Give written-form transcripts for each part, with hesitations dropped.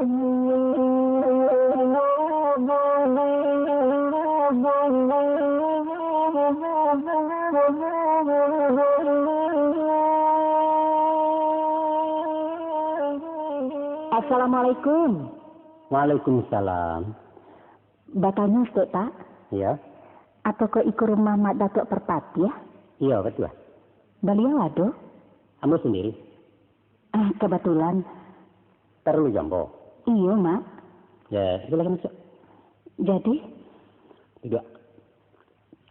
Assalamualaikum. Waalaikumsalam. Batanya Ustaz tak? Iya. Atau ke iku rumah Mak Datuk Perpati ya? Iya, betul. Beliau ada? Kamu sendiri? Kebetulan. Perlu jambo? Iya, Mak. Ya, silakan masuk. Jadi? Tidak.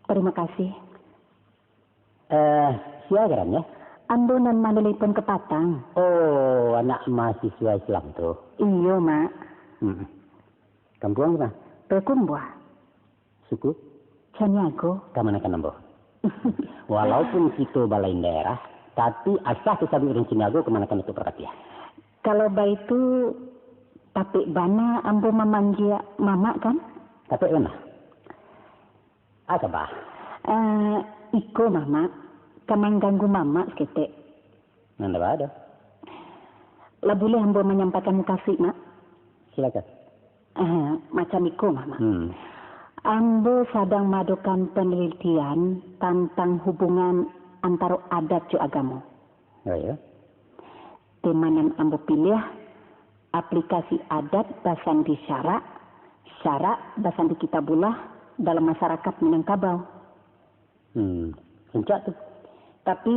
Terima kasih. Siapa gerannya? Ambo nan mandelipun ke Patang. Oh, anak mahasiswa Islam tuh. Iya, Mak. Kampung mana? Pekumbuah. Suku? Caniago. Kamanakan nambo? Walaupun kita balain daerah, tapi asah tu sabi orang Ciniago kemanakan itu perhatian. Kalau baik itu, tapi bana ambo memanggil mama kan? Tapi mana? Apa bah? Iko mama. Kamang ganggu mama seketik. Nanda ada. Lah boleh ambo menyampaikan kasih, Mak? Silakan. Macam iko mama. Ambo sedang melakukan penelitian tentang hubungan antara adat dan agama. Oh ya. Tema yang ambo pilih aplikasi adat basan di syarak basan di kitabullah dalam masyarakat Minangkabau. Sejak tuh. Tapi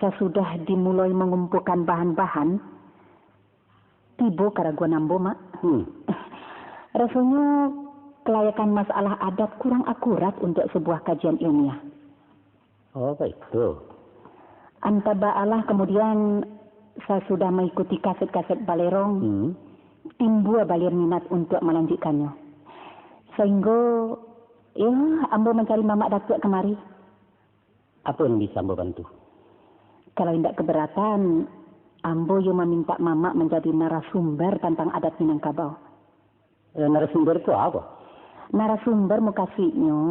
saya sudah dimulai mengumpulkan bahan-bahan. Tiba karaguan ambo, Mak. Rasanya kelayakan masalah adat kurang akurat untuk sebuah kajian ilmiah. Oh, begitu. Antara kemudian saya sudah mengikuti kaset-kaset balerong. Timbul balir minat untuk melanjutkannya. Sehingga, ambo mencari Mamak Datuk kemari. Apa yang bisa ambo bantu? Kalau tidak keberatan, ambo yang meminta Mamak menjadi narasumber tentang adat Minangkabau. Narasumber itu apa? Narasumber mukasihnya,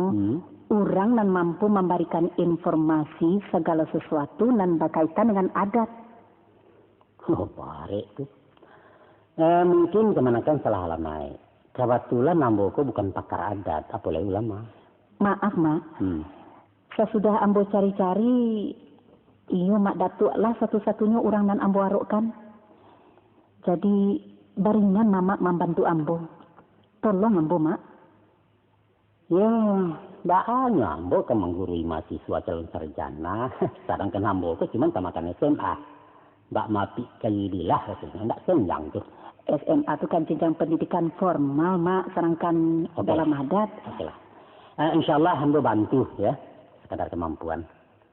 orang yang mampu memberikan informasi segala sesuatu yang berkaitan dengan adat. Oh, baik tuh. Mungkin kemanakan salah alamai. Kebetulan amboku bukan pakar adat, apalagi ulama. Maaf, Mak. Saya sudah ambo cari-cari, Mak Datuk lah satu-satunya orang yang ambo arukkan. Jadi, baringan Mamak membantu ambo. Tolong ambo, Mak. Ya, bahannya ambo kan menggurui mahasiswa calon sarjana. Sedangkan ambo itu cuma tamatan SMA. Mbak mapi kayidilah rasanya, tidak senjang tuh. SMA itu kan jenjang pendidikan formal, Mak. Sedangkan dalam adat. Oke lah. InsyaAllah ambo bantu ya. Sekadar kemampuan.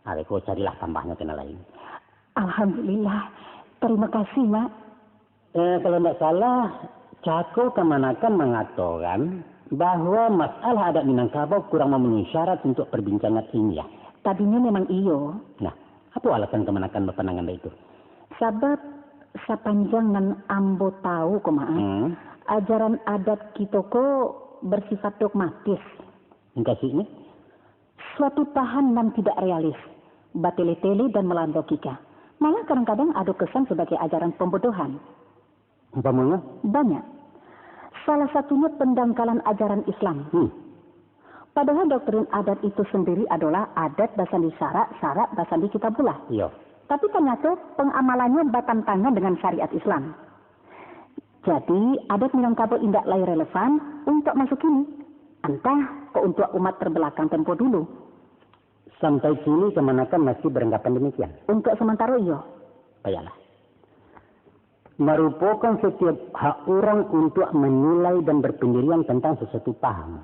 Aku carilah tambahnya kena lain. Alhamdulillah. Terima kasih, Mak. Kalau tidak salah, Cako kemanakan mengatakan bahwa masalah adat Minangkabau kurang memenuhi syarat untuk perbincangan ilmiah. Tadinya memang iyo. Nah, apa alasan kemanakan berpandangan itu? Sebab sepanjang nan ambo tahu kumaha, ajaran adat kita kok bersifat dogmatis. Kasihnya? Suatu tahan dan tidak realis, batili-tili dan melawan logika. Malah kadang-kadang ada kesan sebagai ajaran pembodohan. Umpamanya? Banyak. Salah satunya pendangkalan ajaran Islam. Padahal doktrin adat itu sendiri adalah adat basan di syarak basan di kitabullah. Iya. Tapi ternyata pengamalannya bertentangan dengan syariat Islam. Jadi adat Minangkabau tidak lagi relevan untuk masuk ini. Entah kok untuk umat terbelakang tempo dulu. Sampai kini kemanakan masih beranggapan demikian? Untuk sementara iya. Baiklah. Merupakan setiap hak orang untuk menilai dan berpendirian tentang sesuatu paham.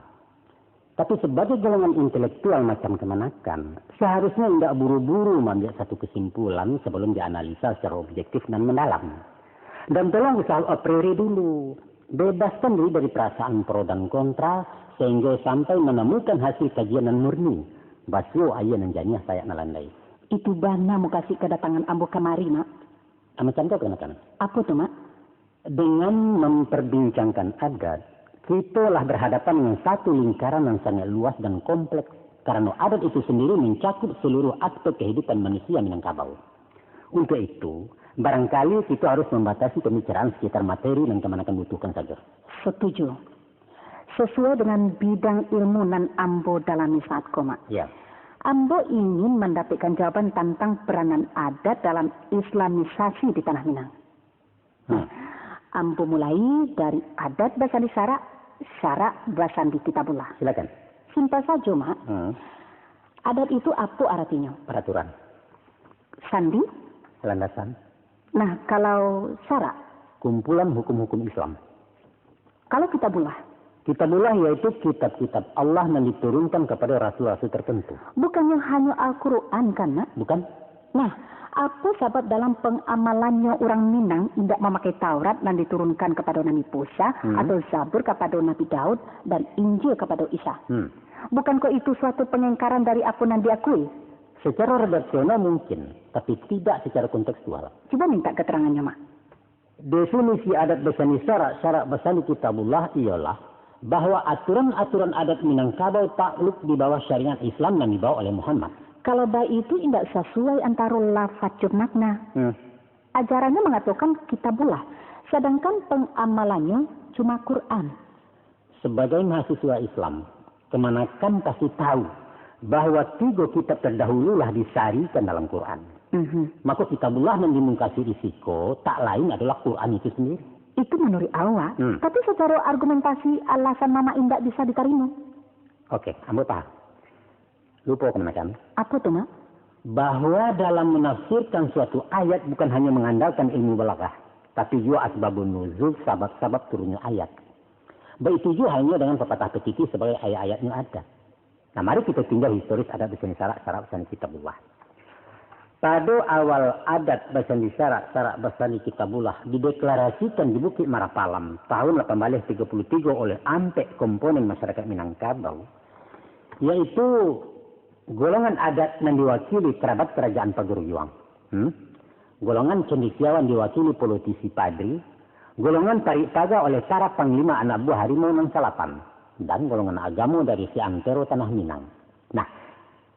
Tapi sebagai golongan intelektual macam kemanakan, seharusnya tidak buru-buru mengambil satu kesimpulan sebelum dianalisa secara objektif dan mendalam. Dan tolong usaha a priori dulu. Bebaskan diri dari perasaan pro dan kontra, sehingga sampai menemukan hasil kajian yang murni. Basyo ayah nanjanya saya nalandai. Itu bana mau kasih kedatangan ambo kamari, Mak. Macam tu kan? Apa tu, Mak? Dengan memperbincangkan adat, kita lah berhadapan dengan satu lingkaran yang sangat luas dan kompleks. Karena adat itu sendiri mencakup seluruh aspek kehidupan manusia Minangkabau. Untuk itu, Barangkali kita harus membatasi pembicaraan sekitar materi yang teman akan butuhkan saja. Setuju. Sesuai dengan bidang ilmu nan Ambo dalami saat koma. Ya. Ambo ingin mendapatkan jawaban tentang peranan adat dalam islamisasi di Tanah Minang. Ambo mulai dari adat Basandi Sarak Basandi Kitabullah. Silakan. Simpel saja, Mak. Adat itu apa artinya? Peraturan. Sandi? Landasan. Nah, kalau Sarak? Kumpulan hukum-hukum Islam. Kalau Kitabullah? Kitabullah yaitu kitab-kitab Allah yang diturunkan kepada rasul-rasul tertentu. Bukannya hanya Al-Quran kan, Nak? Bukan? Nah, apa sebab dalam pengamalannya orang Minang tidak memakai Taurat dan diturunkan kepada Nabi Musa atau Zabur kepada Nabi Daud dan Injil kepada Isa? Bukankah itu suatu pengingkaran dari apa yang diakui? Secara redaksional mungkin, tapi tidak secara kontekstual. Coba minta keterangannya, Mak. Definisi adat Basandi Sarak Basandi Kitabullah ialah bahwa aturan-aturan adat Minangkabau takluk di bawah syariat Islam yang dibawa oleh Muhammad. Kalau baik itu tidak sesuai antara lafaz dan makna. Ajarannya mengatakan Kitabullah, sedangkan pengamalannya cuma Quran. Sebagai mahasiswa Islam, kemanakan pasti tahu bahwa 3 kitab terdahululah disarikan dalam Quran. Maka Kitabullah yang dimungkasi risiko tak lain adalah Quran itu sendiri. Itu menurut awak, tapi secara argumentasi alasan Mama Indah bisa diterima. Oke, Ambo paham. Lupa kemanakan? Apa tuh, Mak? Bahwa dalam menafsirkan suatu ayat bukan hanya mengandalkan ilmu balaghah, tapi juga asbabun nuzul, sebab-sebab turunnya ayat. Baik itu juga halnya dengan pepatah petiti sebagai ayat-ayatnya ada. Nah, mari kita tinggal historis adat Basandi Sarak Basandi Kitabullah. Pada awal adat Basandi Sarak Basandi Kitabullah dideklarasikan di Bukit Marapalam tahun 1833 oleh ampek komponen masyarakat Minangkabau, yaitu golongan adat yang diwakili kerabat kerajaan Pagurjuang. Golongan cendekiawan diwakili politisi Padri. Golongan tarik taga oleh para panglima anak buah harimau nan salapan. Dan golongan agama dari si antero Tanah Minang. Nah,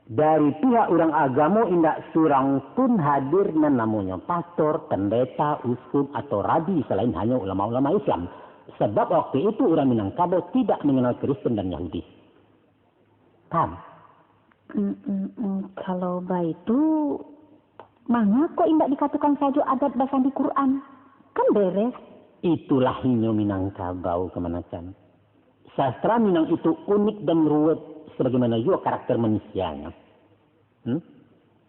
dari pihak orang agama indak surang pun hadir nan namanya pastor, pendeta, uskup atau rabi selain hanya ulama-ulama Islam. Sebab waktu itu orang Minangkabau tidak mengenal Kristen dan Yahudi. Paham? Kalau baik itu, mana kok indak dikatakan saja adat Basandi Quran? Kan beres. Itulah hinyo Minangkabau kemanakan. Sastra Minang itu unik dan ruwet sebagaimana juga karakter manusianya.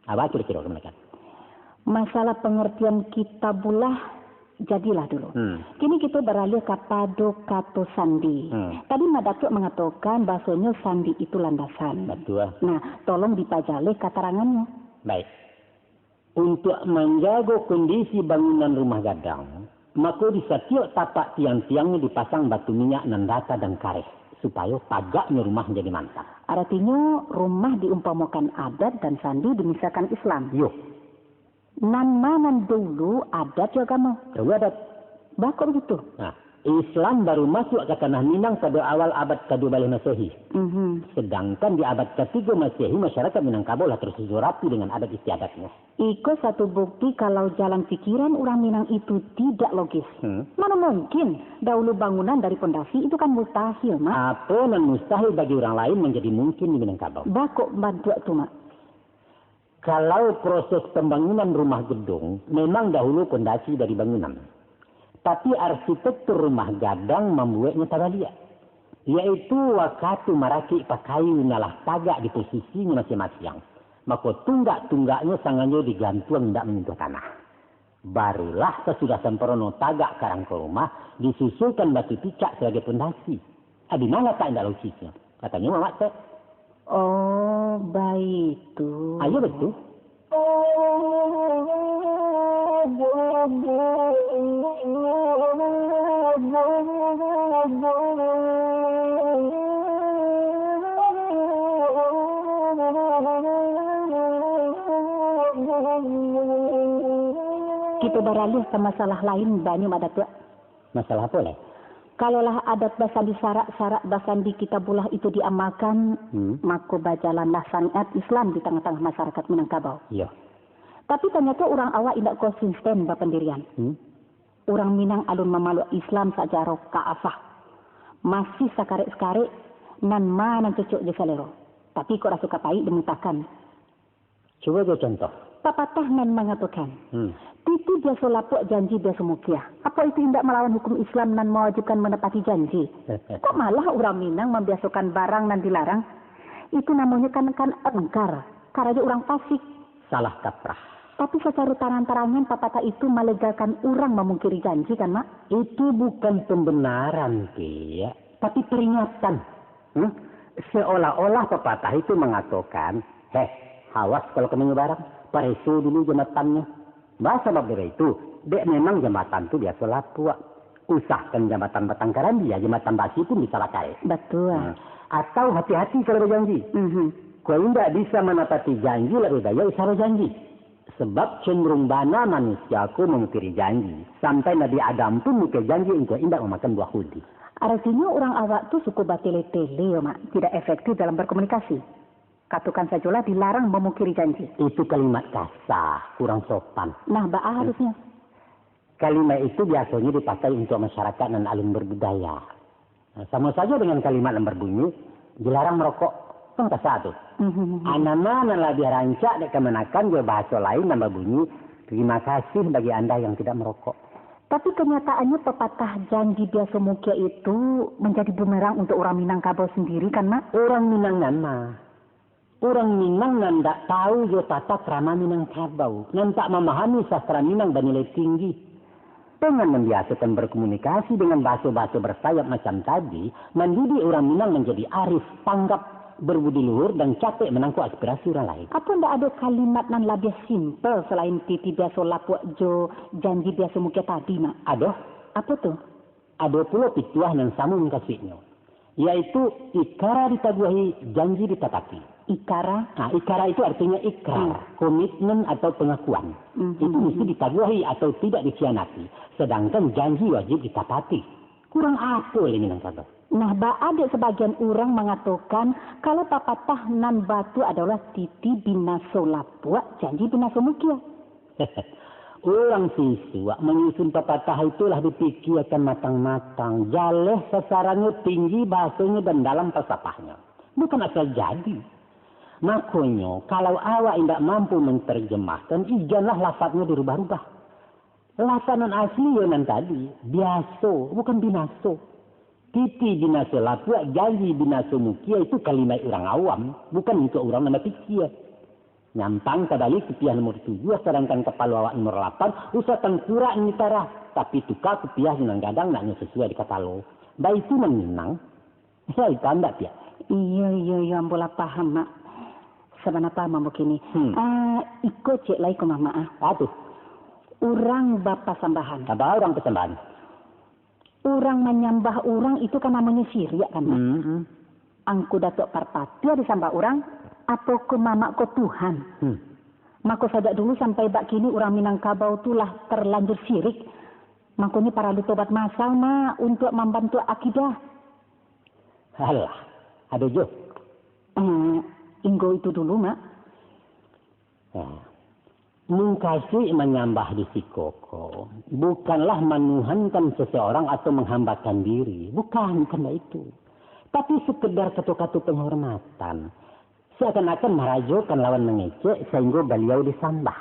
Apa kira-kira kemanakan? Masalah pengertian Kitabullah jadilah dulu. Kini kita beralih kepada kata sandi. Tadi Mak Datuk mengatakan bahasanya sandi itu landasan. Betul. Nah, tolong dipajali keterangannya. Baik. Untuk menjaga kondisi bangunan rumah gadang, maka di setiap tapak tiang-tiangnya dipasang batu minyak, nandata, dan karet supaya pagaknya rumah menjadi mantap. Artinya rumah diumpamakan adat dan sandi dimisahkan Islam. Yo. Nan dulu adat juga kamu. Dulu adat. Bakal begitu. Nah, Islam baru masuk ke Tanah Minang pada awal abad ke-12 Masehi. Sedangkan di abad ke-3 Masehi masyarakat Minangkabau lah tersusun rapi dengan adat istiadatnya. Itu satu bukti kalau jalan pikiran orang Minang itu tidak logis. Mana mungkin dahulu bangunan dari pondasi itu kan mustahil, Mak. Apa yang mustahil bagi orang lain menjadi mungkin di Minangkabau? Bakok bantu tu, Mak. Kalau proses pembangunan rumah gedung memang dahulu pondasi dari bangunan. Tapi arsitektur rumah gadang membuatnya tabaliak. Yaitu waktu merakit pakai nalah tagak di posisinya masing-masing. Maka tunggak-tunggaknya sangannya digantung tidak menyentuh tanah. Barulah sesudah sempurna tagak karang ke rumah disusulkan batu picak sebagai pondasi. Di mana tak ada logisnya? Katanya Mamat Tek. Oh, baik itu. Ayo betul. Kita beralih ke masalah lain banyak ada tuh. Masalah apa lah? Kalaulah adat Basandi Sarak Basandi Kitabullah itu diamalkan, maka berjalanlah syariat Islam di tengah-tengah masyarakat Minangkabau. Iya. Tapi ternyata orang awak tidak konsisten berpendirian. Orang Minang alun memeluk Islam secara kaafah. Masih sakarek-sakarek nan mana cocok je salero. Tapi kok rasa kapai demutakan. Coba je contoh. Papatah nan mengatakan. Titi biasa lapuk janji biasa mukiah. Apa itu tidak melawan hukum Islam nan mewajibkan menepati janji? Kok malah orang Minang membiasakan barang nan dilarang? Itu namanya kan engkar. Karena orang fasik. Salah kaprah. Tapi secara taran-tarangan papatah itu melegalkan orang memungkiri janji kan, Mak? Itu bukan pembenaran, ya. Tapi peringatan. Seolah-olah pepatah itu mengatakan, awas kalau kemana barang, paresu dulu jembatannya. Bahasa babere itu, dek memang jembatan itu biasa lapuk. Usahkan jembatan batang karambi, ya jembatan basi pun bisa lakai. Betul. Atau hati-hati kalau berjanji. Kau tidak bisa menepati janji, lebih baik usaha janji. Sebab cenderung bana manusiaku mengukiri janji. Sampai Nabi Adam pun mengukir janji untuk tidak memakan buah hudi. Artinya orang awak tu suku batele-tele, ya, Mak. Tidak efektif dalam berkomunikasi. Katakan sajalah dilarang memungkiri janji. Itu kalimat kasar, kurang sopan. Nah, harusnya. Kalimat itu biasanya dipakai untuk masyarakat dan alun berbudaya. Nah, sama saja dengan kalimat yang berbunyi, dilarang merokok. Kan kasar tu. Anak-anak lah biar rancak dek kemenakan dia bahasa lain nambah bunyi. Terima kasih bagi anda yang tidak merokok. Tapi kenyataannya pepatah janji biasa mukia itu menjadi bumerang untuk orang Minangkabau sendiri kan, Mak? Orang Minangan mah. Orang Minang nan tak tahu jo tata krama Minangkabau. Nan tak memahami sastra Minang bernilai tinggi. Dengan membiasakan berkomunikasi dengan bahasa-bahasa bersayap macam tadi, mendidik orang Minang menjadi arif, tanggap, berbudi luhur dan capek menangkap aspirasi orang lain. Apa ndak ada kalimat nan lebih simple selain titi biasa lapuk jo janji biasa mukia tadi, Mak? Ada. Apa tuh? Ada pula pituah yang sama kasihnya. Yaitu ikara ditabuhi, janji ditepati. Ikara? Nah, ikara itu artinya ikrar, komitmen atau pengakuan. Itu mesti ditabuhi atau tidak dikhianati. Sedangkan janji wajib ditepati. Kurang apa ini Minangkabau? Nah, ada sebagian orang mengatakan kalau papatah nan batu adalah titi binaso lapuk, janji binaso mukia. Orang siswa menyusun pepatah itulah dipikirkan matang-matang. Jaleh sasarannya tinggi, bahasanya dan dalam falsafahnya. Bukan asal jadi. Makanya kalau awak tidak mampu menerjemahkan, ijanlah lafadznya dirubah-rubah. Lafadzan asli yang tadi, biaso, bukan binaso. Titi binaso lapuk, janji binaso mukia itu kalimat orang awam, bukan untuk orang nama pikir. Nyampang kadali kepiah nomor 7, sedangkan kepala awak nomor 8, usah tengkurak ni tarah. Tapi tukar kepiah jenang gadang naknya sesuai di kata lo. Baik itu menyenang. Saya tanda pia. Iya, ambola paham, Mak. Sebenarnya paham begini. Ikut cek lagi ke mama. Aduh. Orang bapak sambahan. Apa orang persembahan? Orang menyembah orang itu kan namanya syirik kan, Mak? Angku datuk parpati disambah orang. Atau ke mamak ko Tuhan. Maka sajak dulu sampai bak kini orang Minangkabau itulah terlanjur syirik. Makanya para tobat masal, Mak, untuk membantu akidah. Alah, ada jo. Inggo itu dulu, Mak. Mengkasih menyembah di sikoko. Bukanlah menuhankan seseorang atau menghambakan diri. Bukan itu. Tapi sekedar kata-kata penghormatan. Seakan-akan merajokan lawan mengecek sehingga beliau disambah.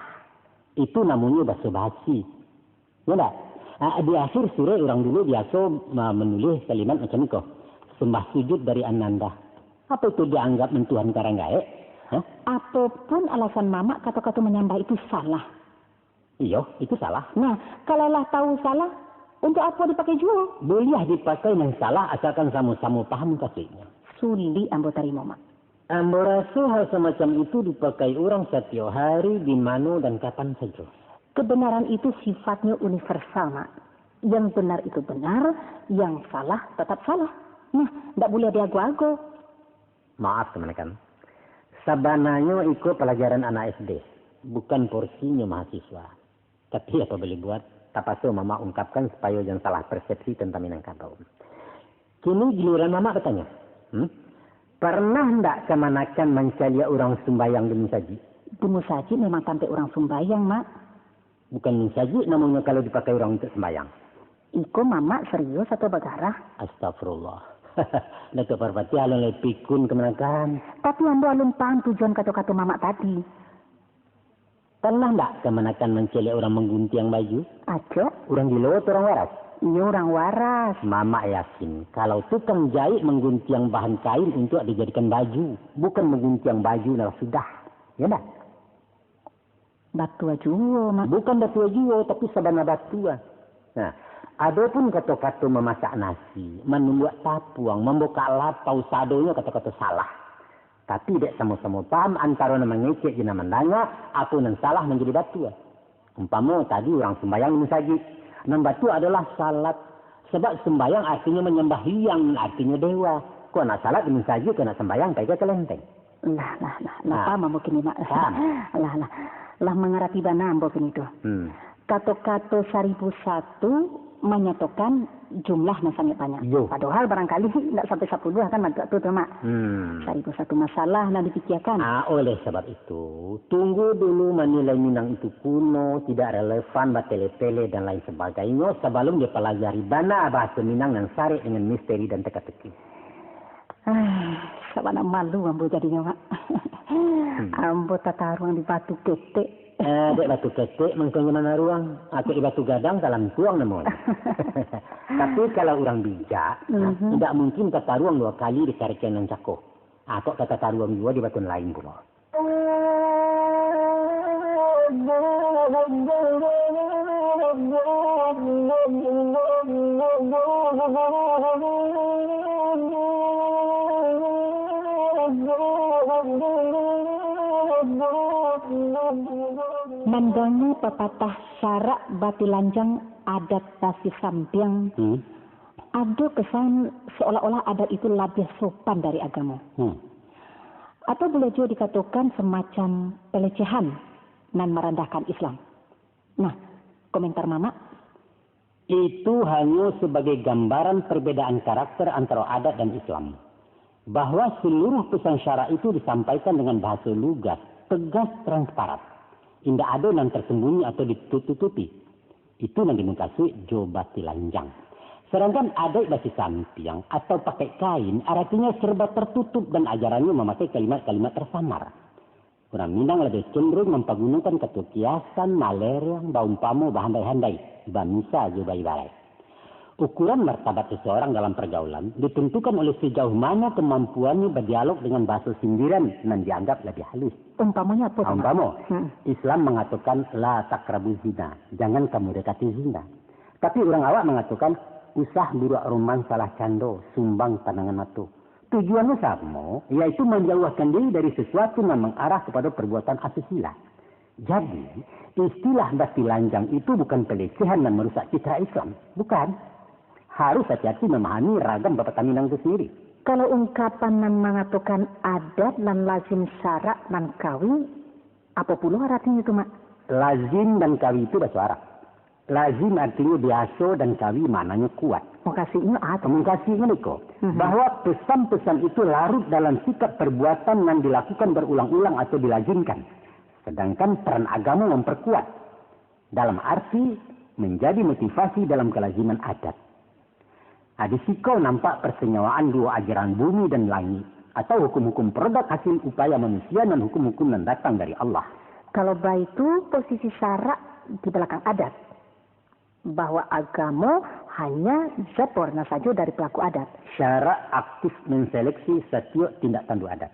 Itu namanya basa-basi. Ya tak? Di akhir surah orang dulu biasa menulis kalimat macam itu. Sembah sujud dari Ananda. Apa itu dianggap mentuhan karanggae? Apapun alasan mama kata-kata menyembah itu salah. Iya, itu salah. Nah, kalaulah tahu salah, untuk apa dipakai juga? Boleh dipakai yang salah asalkan sama-sama paham kasihnya. Suli ambo tarimo, Mak. Ambo rasa hal semacam itu dipakai orang setiap hari, di mana dan kapan saja. Kebenaran itu sifatnya universal, Mak. Yang benar itu benar, yang salah tetap salah. Nah, tidak boleh diagu-agu. Maaf teman-teman. Sabananya ikut pelajaran anak SD. Bukan porsinya mahasiswa. Tapi apa boleh buat, tapaso mama ungkapkan supaya jangan salah persepsi tentang Minangkabau. Kini giliran mama bertanya. Pernah ndak kemanakan mencari orang sembahyang demi saji? Di musajid memang sampai orang sembahyang, Mak. Bukan musajid namanya kalau dipakai orang untuk sembahyang. Iko mama serius atau bagarah? Astagfirullah. Datuk Parvati alun lepikun kemenakan. Tapi ambo alun paham tujuan kata-kata mama tadi. Pernah tak kemenakan mencelek orang menggunting baju? Aja. Orang gila atau orang waras? Iya orang waras. Mama yakin kalau tukang jahit menggunting bahan kain untuk dijadikan baju. Bukan menggunting baju nah sudah. Ya tak? Batua juga, Mak. Bukan batua juga, tapi sabana batua. Nah, adapun kata-kata memasak nasi, membuat tapuang, membuka lapau sadonya kata-kata salah. Tapi tidak sama-sama paham antara nama ngecek dan nama danya, apa yang salah menjadi batua. Umpama tadi orang sembahyang musajid. Nan batua adalah salat. Sebab sembahyang artinya menyembah hiang, artinya dewa. Kau nak salat di musajid, kau nak sembahyang, pakai kelenteng. Lah, paham mungkin ini, Mak. Lah mengerti bana ambo kini tu. Kata-kata 1001 menyatakan jumlah masanya banyak. Yo. Padahal barangkali tidak sampai 10 kan mantap tu, Mak. 1001 masalah nak dipikirkan. Oleh sebab itu, tunggu dulu menilai Minang itu kuno, tidak relevan, bertele-tele dan lain sebagainya sebelum dia pelajari bana bahasa Minang yang syarik dengan misteri dan teka-teki. Sabana malu ambo jadinya, Mak. Ambo tataruang di batu ketek. Dek batu ketek mengkongnya mana ruang. Aku di batu gadang dalam tuang namun. Tapi kalau orang bijak, tidak mungkin kata ruang 2 kali dicari kenan cako. Kok kata ruang 2 di batu lain pula. Mandangi pepatah syarak bati lanjang adat basi sampiang. Ada kesan seolah-olah adat itu lebih sopan dari agama. Atau boleh juga dikatakan semacam pelecehan dan merendahkan Islam. Nah, komentar Mama? Itu hanya sebagai gambaran perbedaan karakter antara adat dan Islam. Bahwa seluruh pesan syarak itu disampaikan dengan bahasa lugas, tegas, transparan. Tidak ada yang tersembunyi atau ditutup-tutupi. Itu yang dimaksud jobati lanjang. Sedangkan adat basi sampiang atau pakai kain artinya serba tertutup dan ajarannya memakai kalimat-kalimat tersamar. Orang Minang lebih cenderung mempergunakan kata kiasan, malerang, baumpamo, bahandai-handai, bamisa, jobai-balai. Ukuran martabat seseorang dalam pergaulan ditentukan oleh sejauh mana kemampuannya berdialog dengan bahasa sindiran dan dianggap lebih halus. Umpamanya apa? Umpama, Islam mengatakan la taqrabu zina, jangan kamu dekati zina. Tapi orang awak mengatakan usah burak roman salah cando, sumbang pandangan mata. Tujuannya sama, yaitu menjauhkan diri dari sesuatu yang mengarah kepada perbuatan asusila. Jadi, istilah bati lanjang itu bukan pelecehan dan merusak citra Islam. Bukan. Harus hati-hati memahami ragam Bapak Minang itu sendiri. Kalau ungkapan yang mengatakan adat dan lazim syarak dan kawi, apa pula artinya itu, Mak? Lazim dan kawi itu bahasa Arab. Lazim artinya biasa dan kawi maknanya kuat. Mengkasihnya apa? Mengkasihnya niko. Bahwa pesan-pesan itu larut dalam sikap perbuatan yang dilakukan berulang-ulang atau dilazimkan. Sedangkan peran agama memperkuat. Dalam arti menjadi motivasi dalam kelaziman adat. Di sikau nampak persenyawaan dua ajaran bumi dan langit. Atau hukum-hukum produk hasil upaya manusia dan hukum-hukum yang datang dari Allah. Kalau baik itu posisi syarak di belakang adat. Bahwa agama hanya sempurna saja dari pelaku adat. Syarak aktif menseleksi setiap tindak tanduk adat.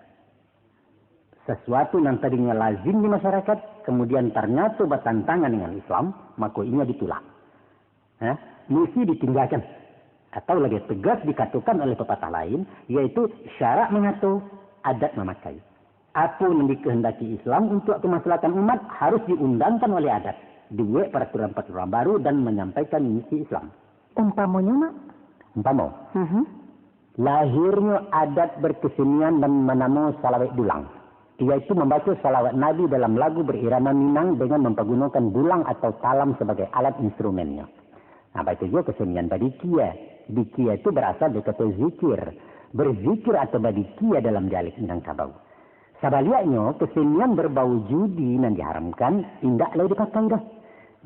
Sesuatu yang tadinya lazim di masyarakat, kemudian ternyata bertentangan dengan Islam, maka ini ditolak. Mesti ditinggalkan. Atau lebih tegas dikatakan oleh pepatah lain, yaitu syarak mengatur, adat memakai. Apa yang dikehendaki Islam untuk kemaslahatan umat harus diundangkan oleh adat. Dibuat peraturan-peraturan baru dan menyampaikan misi Islam. Umpamanya, Mak? Umpama. Lahirnya adat berkesenian dan menama salawat dulang. Yaitu membaca salawat Nabi dalam lagu berirama Minang dengan mempergunakan dulang atau talam sebagai alat instrumennya. Itu juga kesenian badikia. Bikia itu berasal dari kata zikir. Berzikir atau badikia dalam dialek Minangkabau. Sebaliknya, kesenian berbau judi yang diharamkan tidak lagi dipakai dah.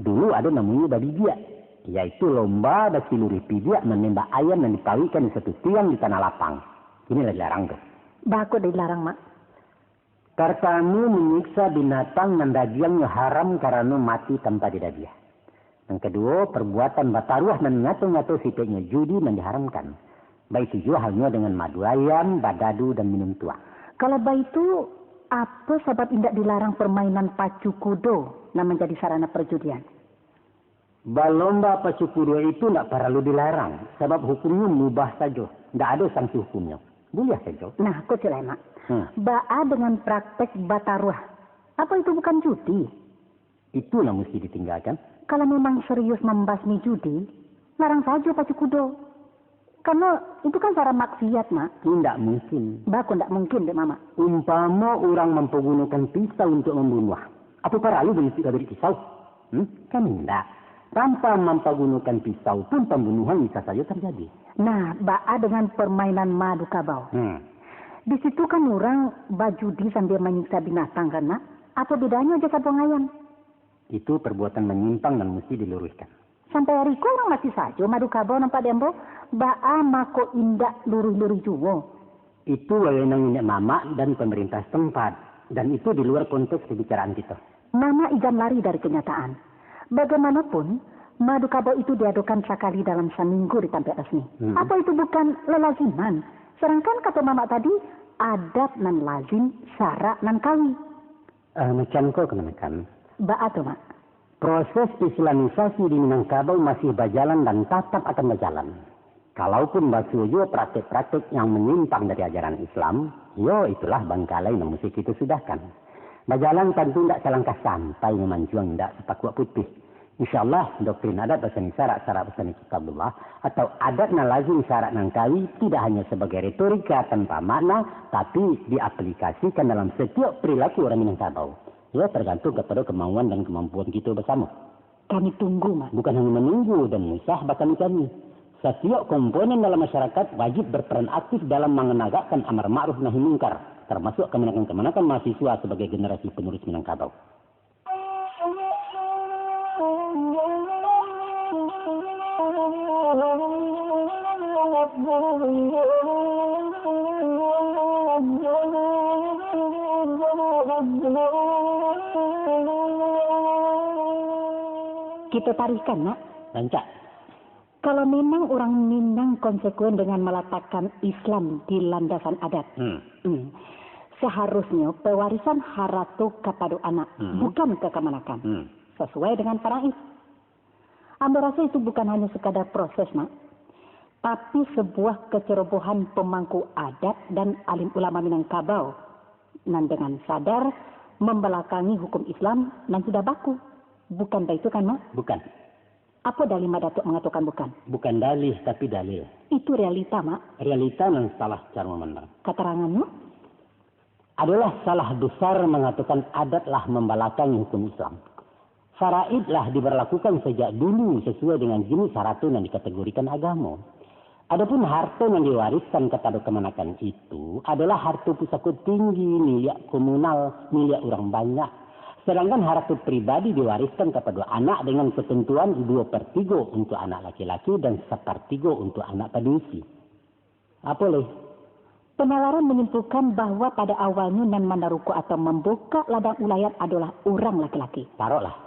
Dulu ada namanya babi biak, yaitu lomba bagi luri pibiak menembak ayam yang dipawikan di satu tiang di tanah lapang. Ini lagi larang tuh. Bakut dilarang, Mak. Pertama, menyiksa binatang dan dagingnya haram karena mati tanpa didagih. Yang kedua, perbuatan bataruah dan ngatur-ngatur sifatnya judi dan diharamkan. Baik juga halnya dengan madu ayam, badadu, dan minum tua. Kalau begitu, apa sebab tidak dilarang permainan pacu kudo yang menjadi sarana perjudian? Balomba pacu kudo itu tidak perlu dilarang. Sebab hukumnya mubah saja. Tidak ada sanksi hukumnya. Boleh saja. Nah, kau cerai, Mak. Ba'a dengan praktek bataruah. Apa itu bukan judi? Itu yang mesti ditinggalkan. Kalau memang serius membasmi judi, larang saja pacu kudo. Karena itu kan cara maksiat, Mak. Tidak mungkin. Baku tidak mungkin, Dek Mama. Umpama orang mempergunakan pisau untuk membunuh. Apa perlu beri pisau? Kan tidak. Tanpa mempergunakan pisau pun pembunuhan bisa saja terjadi. Nah, Ba'a dengan permainan madu kabau. Di situ kan orang bajudi sambil menyiksa binatang kan, Mak? Apa bedanya jasa buang ayam? Itu perbuatan menyimpang dan mesti diluruskan. Sampai hari ko orang masih saja madu kabau nampak dembo. Ba'a mako indak luri-luri juga. Itu wewenang minyak mama dan pemerintah setempat. Dan itu di luar konteks pembicaraan kita. Mama igan lari dari kenyataan. Bagaimanapun, madu kabau itu diadukan sekali dalam seminggu di tempat resmi. Apa itu bukan lelaziman? Sedangkan kata mama tadi, adat nan lazim, syarat nan kawi. Macam kau kenakan. Ba'a tuh, Mak. Proses islamisasi di Minangkabau masih berjalan dan tetap akan berjalan. Kalaupun basujo praktek-praktek yang menyimpang dari ajaran Islam, itulah bangkalai yang mesti kita sudahkan. Berjalan tentu tidak selangkah sampai memanjuang tidak sepakuak putih. InsyaAllah doktrin adat bersani syarat-syarat bersani kitabullah atau adat na lazim syarat nangkawi tidak hanya sebagai retorika tanpa makna, tapi diaplikasikan dalam setiap perilaku orang Minangkabau. Tergantung kepada kemauan dan kemampuan kita bersama. Kami tunggu, Mak. Bukan hanya menunggu dan musah bahkan kami. Setiap komponen dalam masyarakat wajib berperan aktif dalam menegakkan amar ma'ruf nahi munkar, termasuk kemenakan-kemenakan mahasiswa sebagai generasi penerus Minangkabau. Kita tarikan, Mak. Rancak. Kalau memang orang Minang konsekuen dengan meletakkan Islam di landasan adat, seharusnya pewarisan haratu kepada anak, bukan ke kemanakan, sesuai dengan faraid. Ambo rasa itu bukan hanya sekadar proses, Mak, tapi sebuah kecerobohan pemangku adat dan alim ulama Minangkabau, dan dengan sadar membelakangi hukum Islam dan sudah baku. Bukan itu kan, Mak? Bukan. Apa dalil Mak Datuk mengatakan bukan? Bukan dalih, tapi dalil. Itu realita, Mak. Realita yang salah cara memandang. Keterangannya? Adalah salah besar mengatakan adatlah membelakangi hukum Islam. Faraidlah diberlakukan sejak dulu sesuai dengan jenis harta yang dikategorikan agama. Adapun harta yang diwariskan kepada kemenakan itu adalah harta pusaka tinggi, milik komunal, milik orang banyak. Sedangkan harta pribadi diwariskan kepada anak dengan ketentuan 2/3 untuk anak laki-laki dan 1/3 untuk anak padusi. Apa leh? Penalaran menyimpulkan bahwa pada awalnya nan mandaruku atau membuka ladang ulayat adalah orang laki-laki. Taruhlah.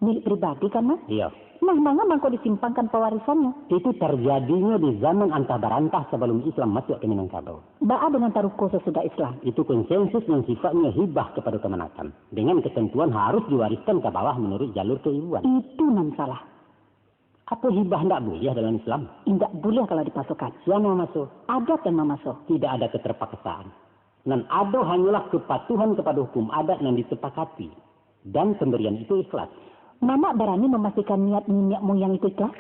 Milik pribadi kan, Mak? Iya. Nah, mangko disimpangkan pewarisannya. Itu terjadinya di zaman antah barantah sebelum Islam masuk ke Minangkabau. Ba'a dengan taruko sesudah Islam. Itu konsensus yang sifatnya hibah kepada kemenakan. Dengan ketentuan harus diwariskan ke bawah menurut jalur keibuan. Itu nan salah. Apa hibah tidak boleh dalam Islam? Tidak boleh kalau dipasukan. Siapa mau masuk? Adat dan mau masuk. Tidak ada keterpaksaan. Dan ada hanyalah kepatuhan kepada hukum adat yang disepakati. Dan pemberian itu ikhlas. Mama berani memastikan niat nenek moyang itu ikhlas?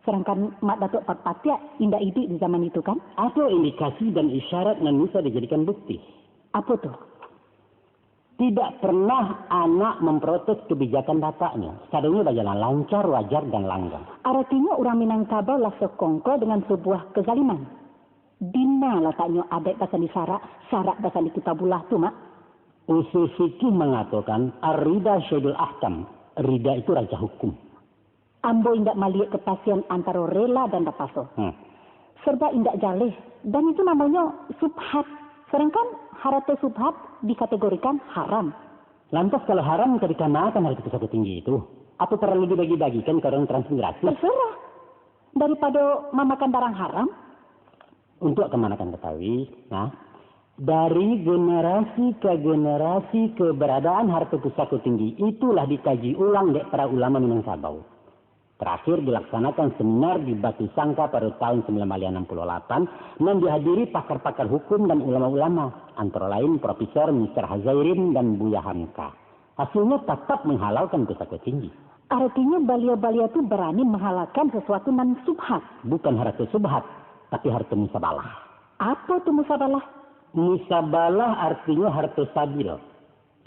Sedangkan Mak Datuk Patpatia indah idik di zaman itu kan? Ada indikasi dan isyarat yang bisa dijadikan bukti. Apa tuh? Tidak pernah anak memprotes kebijakan bapaknya. Sekadangnya berjalan lancar, wajar, dan langgang. Artinya orang Minangkabau lah sekongko dengan sebuah kezaliman. Dina letaknya adat pasal di syarat bahasa di kitabullah tu, Mak. Usul fikih mengatakan ar-rida syadul ahkam. Rida itu raja hukum. Ambo indak melihat kepastian antara rela dan rapaso. Serba indak jaleh. Dan itu namanya subhat. Sedangkan harta subhat dikategorikan haram. Lantas kalau haram dikenakan harta pusaka tinggi itu, apa perlu dibagi-bagikan ke orang transmigrasi? Terserah. Daripada memakan barang haram. Untuk kemanakan ketahui, dari generasi ke generasi keberadaan harta pusaka tinggi itulah dikaji ulang oleh para ulama Minangkabau. Terakhir dilaksanakan seminar di Batu Sangka pada tahun 1968 dan dihadiri pakar-pakar hukum dan ulama-ulama, antara lain Profesor Mr. Hazairin dan Buya Hamka. Hasilnya tetap menghalalkan pusaka tinggi. Artinya beliau-beliau itu berani menghalalkan sesuatu non subhat. Bukan harta subhat, tapi harta musabalah. Apa itu musabalah? Musabalah artinya harta sabil,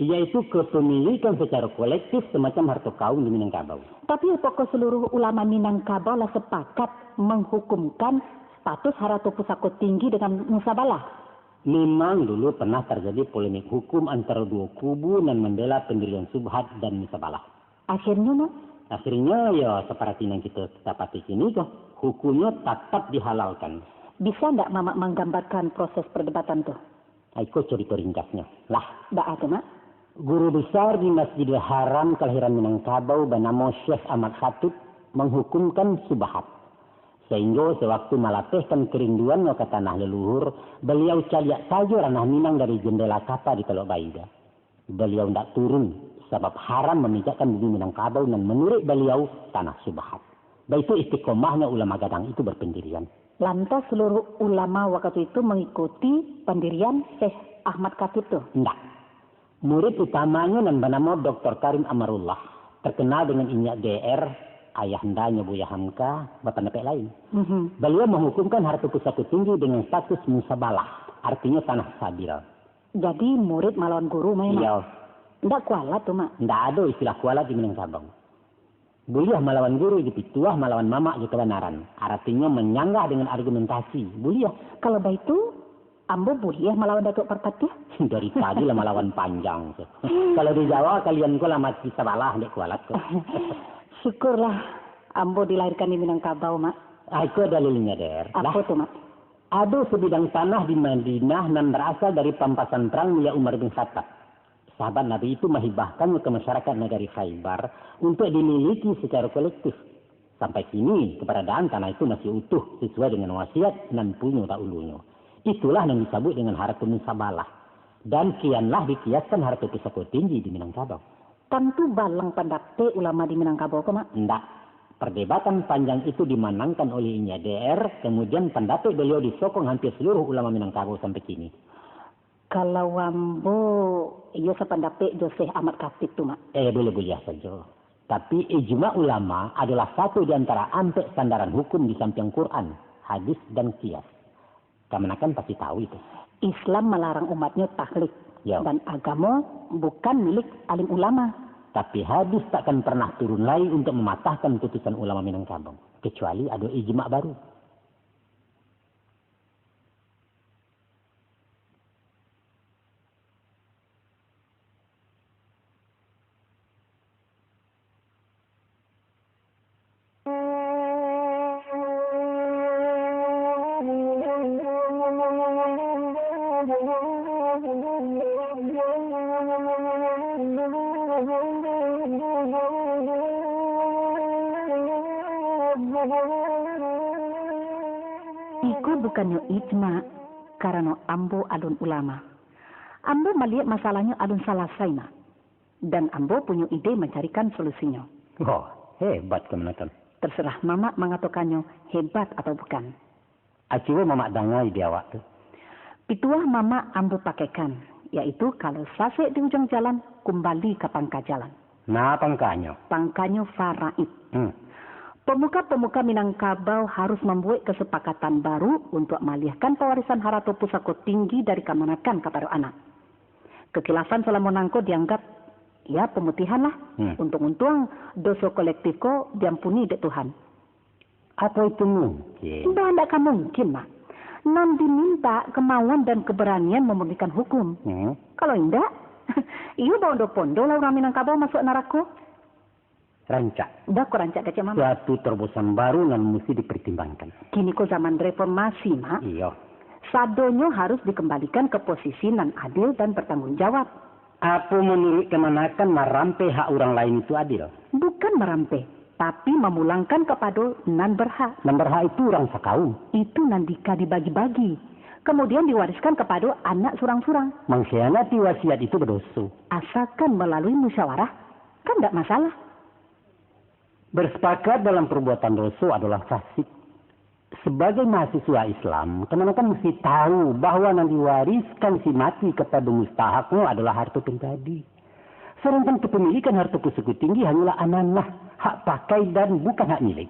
yaitu kepemilikan secara kolektif semacam harta kaum di Minangkabau. Tapi apakah seluruh ulama Minangkabau lah sepakat menghukumkan status harta pusaka tinggi dengan musabalah? Memang dulu pernah terjadi polemik hukum antara dua kubu dan membela pendirian subhat dan musabalah. Akhirnya, Akhirnya ya seperti yang kita dapati sini kok, hukumnya tetap dihalalkan. Bisa tidak Mama menggambarkan proses perdebatan tuh? Aku cerita ringkasnya. Lah, tidak ada, Mak. Guru besar di Masjidil Haram kelahiran Minangkabau bernama Syekh Ahmad Khatib menghukumkan subhat. Sehingga sewaktu melatihkan kerinduan ke tanah leluhur, beliau caliak saja ranah Minang dari jendela kata di Teluk Baida. Beliau tidak turun sebab haram memijakkan bumi Minangkabau dan menurut beliau tanah subhat. Itu istiqomahnya ulama Gadang itu berpendirian. Lantas seluruh ulama waktu itu mengikuti pendirian Syekh Ahmad Khatib tuh? Tidak. Murid utamanya yang bernama Dr. Karim Amarullah, terkenal dengan inyak DR, ayahandanya Buya Hamka, bapak nepek lain. Beliau menghukumkan harta pusaka tinggi dengan status musabalah, artinya tanah sabil. Jadi murid melawan guru memang? Iya. Tidak kualat tuh, Mak? Tidak ada istilah kualat di Minangkabau. Buliah melawan guru di pituah melawan mamak di kebenaran. Artinya menyanggah dengan argumentasi. Buliah. Kalau begitu, ambo buliah melawan Datuk Perpati? Dari tadi lah melawan panjang. Kalau di Jawa kalian kok lama kita balah dek kualat kok. Syukurlah ambo dilahirkan di Minangkabau, Mak. Itu dalilnya, Der. Apa tuh, Mak? Ada sebidang tanah di Madinah yang berasal dari pampasan perang Mulia Umar bin Khattab. Sahabat Nabi itu menghibahkannya ke masyarakat negari Khaybar untuk dimiliki secara kolektif. Sampai kini keberadaan tanah itu masih utuh sesuai dengan wasiat dan punya dahulunya. Itulah yang disebut dengan harta musabalah. Dan kianlah dikiaskan harta pusaka tinggi di Minangkabau. Tentu balang pendapat ulama di Minangkabau, Mak? Tidak. Perdebatan panjang itu dimenangkan oleh Inya DR, kemudian pendapat beliau disokong hampir seluruh ulama Minangkabau sampai kini. Kalau ambo, iya sependapat Syekh Ahmad Khatib tuh, Mak. Boleh saja. Tapi ijma ulama adalah satu di antara ampek sandaran hukum di samping Quran, hadis dan qiyas. Kamu kan pasti tahu itu. Islam melarang umatnya taklid. Ya. Dan agama bukan milik alim ulama. Tapi hadis takkan pernah turun lagi untuk mematahkan putusan ulama Minangkabau. Kecuali ada ijma baru. Iku bukannya ijma karena ambo adun ulama. Ambo melihat masalahnya adun selesai, Mak. Dan ambo punya ide mencarikan solusinya. Oh, hebat kemenakan. Terserah Mama mengatakannya hebat atau bukan. Aciwa Mama dangai di awak tu. Pituah Mama ambo pakaikan, yaitu kalau sasek di ujung jalan, kembali ke pangka jalan. Nah, pangkanya? Pangkanya faraid. Pemuka-pemuka Minangkabau harus membuat kesepakatan baru untuk mengalihkan pewarisan harta pusaka tinggi dari kemanakan kepada anak. Kekilafan selama nangko dianggap ya pemutihan lah. Untung-untung dosa kolektif ko diampuni dek Tuhan. Apa itu mungkin? Tidak akan mungkin, Mak. Non diminta kemauan dan keberanian memurnikan hukum. Kalau tidak, Iyo bondo-bondo lah orang Minangkabau masuk neraka. Rancak. Dah kau rancak kecil mama. Suatu terobosan baru yang mesti dipertimbangkan. Kini kau zaman reformasi, mak. Iya. Sadonyo harus dikembalikan ke posisi nan adil dan bertanggung jawab. Apa menurut Kemenakan merampai hak orang lain itu adil? Bukan merampai, tapi memulangkan kepada nan berhak. Nan berhak itu orang sekaum. Itu nandika dibagi-bagi. Kemudian diwariskan kepada anak surang-surang. Mengkhianati wasiat itu berdosa. Asalkan melalui musyawarah, kan tidak masalah. Bersepakat dalam perbuatan dosa adalah fasik. Sebagai mahasiswa Islam, Kemenakan mesti tahu bahwa yang diwariskan si mati kepada mustahaknya adalah harta pribadi. Sedangkan kepemilikan harta pusaka tinggi hanyalah amanah, hak pakai dan bukan hak milik.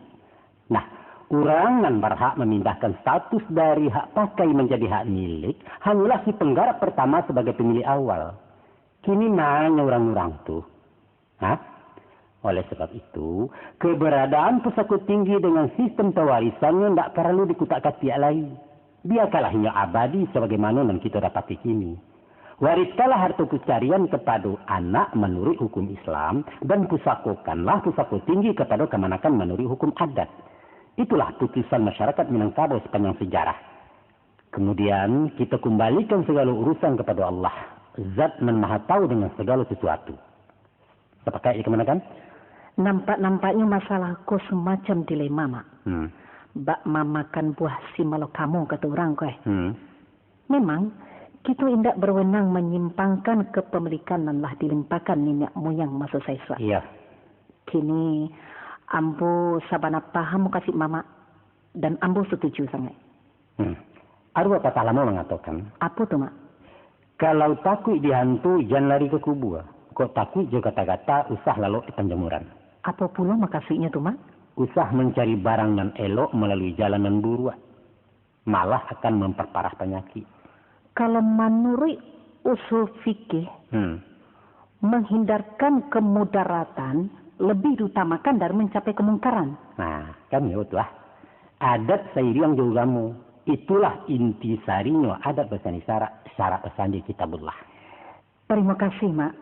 Nah, orang yang berhak memindahkan status dari hak pakai menjadi hak milik hanyalah si penggarap pertama sebagai pemilik awal. Kini mana orang-orang tuh? Hah? Oleh sebab itu, keberadaan pusaka tinggi dengan sistem pewarisannya tidak perlu dikutak pihak lain. Biarkanlah hingga abadi sebagaimana yang kita dapati kini. Wariskanlah harta pencarian kepada anak menurut hukum Islam dan pusakokanlah pusaka tinggi kepada Kemenakan menurut hukum adat. Itulah putusan masyarakat Minangkabau sepanjang sejarah. Kemudian kita kembalikan segala urusan kepada Allah. Zat yang maha tahu dengan segala sesuatu. Sepakat ya Kemenakan? Nampak-nampaknya masalahku semacam dilema, mak. Bak mamakan buah si malo kamu, kata orang kau. Memang, kita tidak berwenang menyimpangkan kepemilikan yang telah dilimpahkan nenek moyang masa saya suat. Iya. Kini, ambo sabana paham kasih mama dan ambo setuju sangat. Ada apa lama mengatakan? Apa tu, mak? Kalau takut dihantu, jangan lari ke kubur. Kok takut juga kata-kata usah lalu di penjemuran. Apa pula makasihnya tu, mak? Usah mencari barang yang elok melalui jalanan buruan. Malah akan memperparah penyakit. Kalau menurut usul fikih, menghindarkan kemudaratan lebih diutamakan dari mencapai kemungkaran. Nah, kan ya itulah. Adat sairiang jauh kamu. Itulah inti sarinya adat pesan syarat pesan di kitabullah. Terima kasih, mak.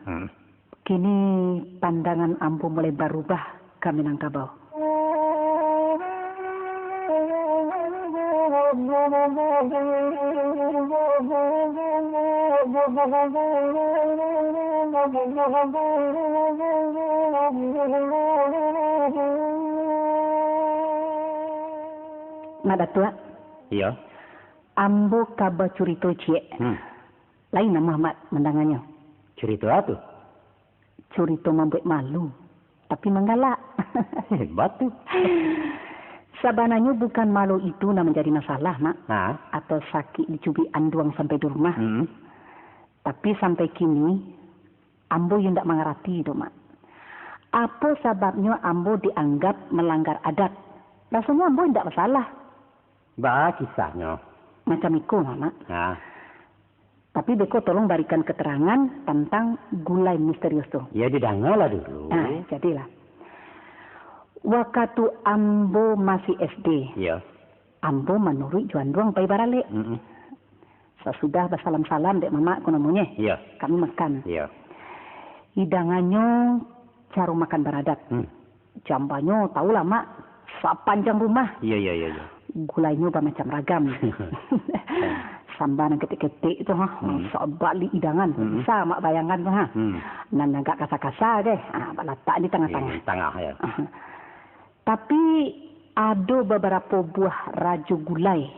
Kini pandangan ambo mulai berubah ke Minangkabau. Mak Datua. Iya. Ambo kabar curito cie. Lain nama Mak mendangannya. Cerita apa? Curito membuat malu, tapi menggalak. Hebat tuh. Sabananya bukan malu itu yang menjadi masalah, Mak. Nah. Atau sakit dicubit anduang sampai di rumah. Tapi sampai kini, ambo yang tidak mengerti itu, Mak. Apa sebabnya ambo dianggap melanggar adat? Rasanya ambo tidak masalah. Bah kisahnya. Macam itu, Mak. Nah. Tapi beko tolong berikan keterangan tentang gulai misterius tu. Ya didengarlah dulu. Nah, jadilah. Waktu ambo masih SD. Iya. Ambo menurut Juan Duang pai barale. Sesudah bersalam-salam dek mama aku namanya. Iya. Kami makan. Iya. Hidangannya cara makan beradat. Jambanyo tahulah mak, sepanjang rumah. Iya. Gulainya macam ragam. Sambaran ketik-ketik itu sebalik hidangan. Bisa mak bayangan tu ha. Nan agak kasar-kasar deh. Letak di tengah-tengah. Tengah ya. Tapi ada beberapa buah raju gulai.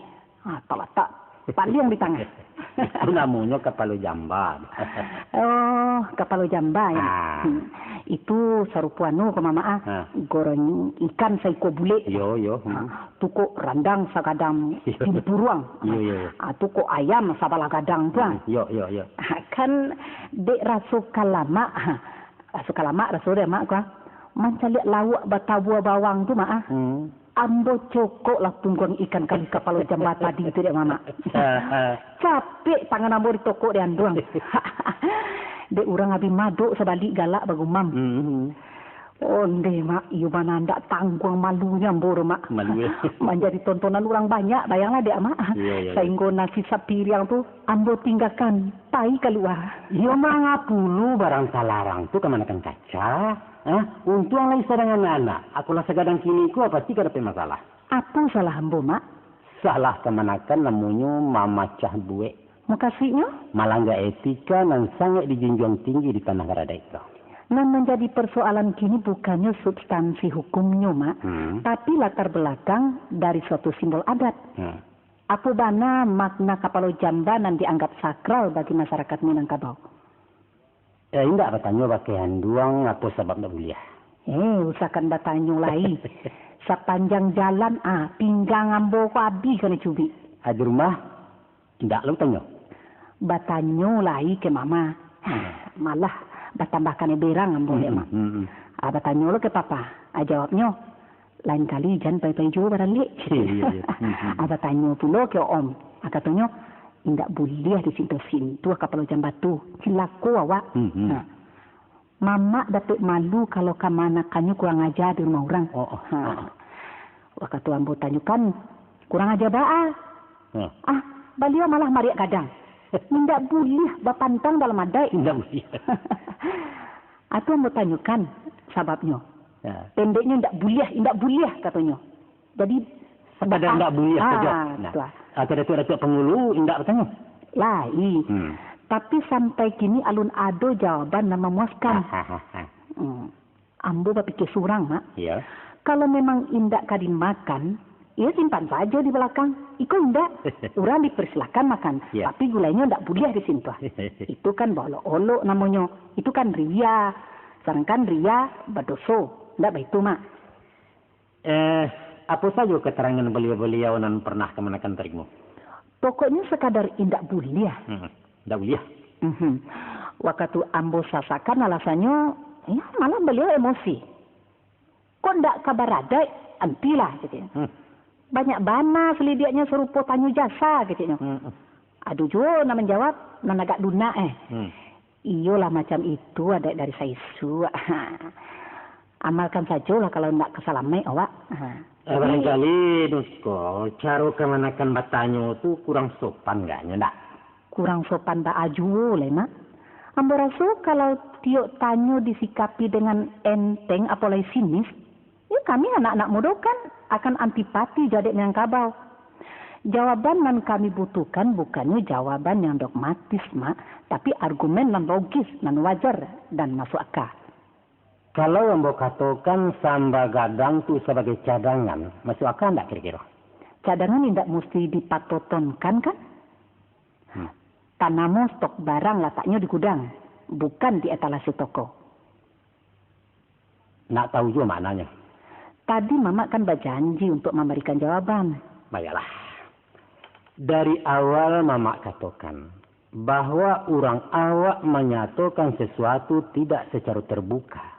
Tak letak paling di tengah. Itu namanya kepala jamba. Oh, kepala jamba ya. Itu sarupuanu ke mama goreng ikan saiko bule. Yo. Tukuk randang sagadang buruang. Yo. Tukuk ayam sabala gadang tuang. Yo. Kan dek rasu kalama. Rasu dia mak gua. Macam lihat lawak batabua bawang tu mak. Ambo cokok lah tungguang ikan kali kepala jamba tadi itu dia mama. Capek tangan ambo di toko dia anduang. Dek orang habis maduk sebalik galak bagumam. Onde mak, iyo mana ndak tanggung malunya mboro mak. Malu. Menjadi tontonan orang banyak, bayanglah dek mak. Iya. Sehingga nasi sapiriang tuh ambo tinggalkan, pai keluar. Iya mah dulu barang salarang tuh kemanakan kaca. Untung lagi sedangan anak. Akulah segadang kini ku pasti kada masalah. Apa salah ambo mak? Salah kemanakan namanya mama cah buek. Makasihnya? Malah nggak etika dan sangat dijunjung tinggi di tanah Garada itu. Nah menjadi persoalan kini bukannya substansi hukumnya mak, tapi latar belakang dari suatu simbol adat. Apa bana makna kapalo jambanan dianggap sakral bagi masyarakat Minangkabau? Indah bertanya pakaian duang apa sebab tak boleh? Usahakan bertanya lagi. Sepanjang jalan pinggang ambo ko abi kena cubi. Di rumah indah lu tanya. Bertanya lagi ke mama. Malah batambahkan berang ambo dek mak. Bertanya lo ke papa. Jawabnya lain kali jangan pai-pai juga barang lek. Bertanya pula ke om. Katanya indak boleh di sintu kapal jam batu. Cilaku awak. Mama dapat malu kalau kamanakannya kurang ajar di rumah orang. Waktu ambo tanyakan kurang ajar baa. Beliau malah mariak kadang. Indak boleh bapantang dalam adai. Indak boleh. Atau ambo tanyakan sebabnya. Pendeknya indak boleh katanya. Jadi pada indak boleh saja. Ada pengulu indak bertanya. Lai. Tapi sampai kini alun ado jawaban nama memuaskan. Ambo berpikir surang mak. Iya. Kalau memang indak kadin makan, ya simpan saja di belakang. Iko indak. Orang dipersilakan makan. Tapi gulanya indak boleh di situ. Itu kan bolok-olok namanya. Itu kan ria. Sedangkan ria berdoso. Indak begitu mak. Apa saja keterangan beliau-beliau yang pernah kemanakan terikmu? Pokoknya sekadar indak boleh. Indak boleh. Waktu ambo sasakan alasannya, ya malah beliau emosi. Kok ndak kabar ada? Antilah gitu. Banyak bana selidiknya serupa tanyu jasa gitu. Aduh jo nak menjawab nan agak lunak Iyalah macam itu ada dari saisu. Amalkan sajalah kalau ndak kesalamai awak. Barangkali Nusko, cara kemanakan batanyo tu kurang sopan gaknya ndak? Kurang sopan tak aju le mak. Ambo rasa kalau tiok tanyo disikapi dengan enteng apalagi sinis, ya kami anak-anak muda kan akan antipati jadi Minangkabau. Jawaban yang kami butuhkan bukannya jawaban yang dogmatis mak, tapi argumen yang logis, yang wajar dan masuk akal. Kalau ambo katakan samba gadang tu sebagai cadangan, masuk akal enggak kira-kira? Cadangan tidak mesti dipatotonkan kan? Tanamo stok barang letaknya di gudang, bukan di etalase toko. Nak tahu juga maknanya? Tadi mama kan berjanji untuk memberikan jawaban. Baiklah. Dari awal mama katakan bahwa orang awak menyatakan sesuatu tidak secara terbuka.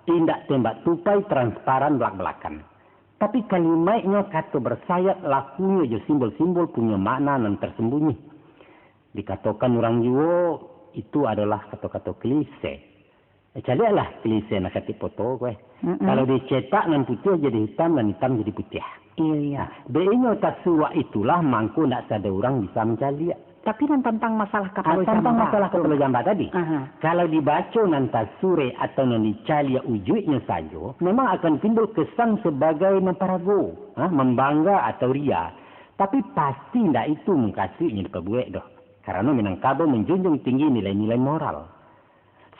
Tindak tembak tupai transparan belak-belakan. Tapi kalimatnya kata bersayap lakunya je simbol-simbol punya makna yang tersembunyi. Dikatakan orang juga itu adalah kata-kata klise. Carilah klise nak kata foto gue. Kalau dicetak nan putih jadi hitam dan hitam jadi putih. Iya. Beino tak suwa itulah mangko nak ada orang bisa mencari. Tapi tentang masalah kapal jamba. Tentang masalah kapal jamba tadi. Kalau dibaca nanti sure atau nan dicari wujudnya saja, memang akan timbul kesan sebagai memparago, membangga atau ria. Tapi pasti tidak itu mengkasihnya diperbuat dah. Karena Minangkabau menjunjung tinggi nilai-nilai moral.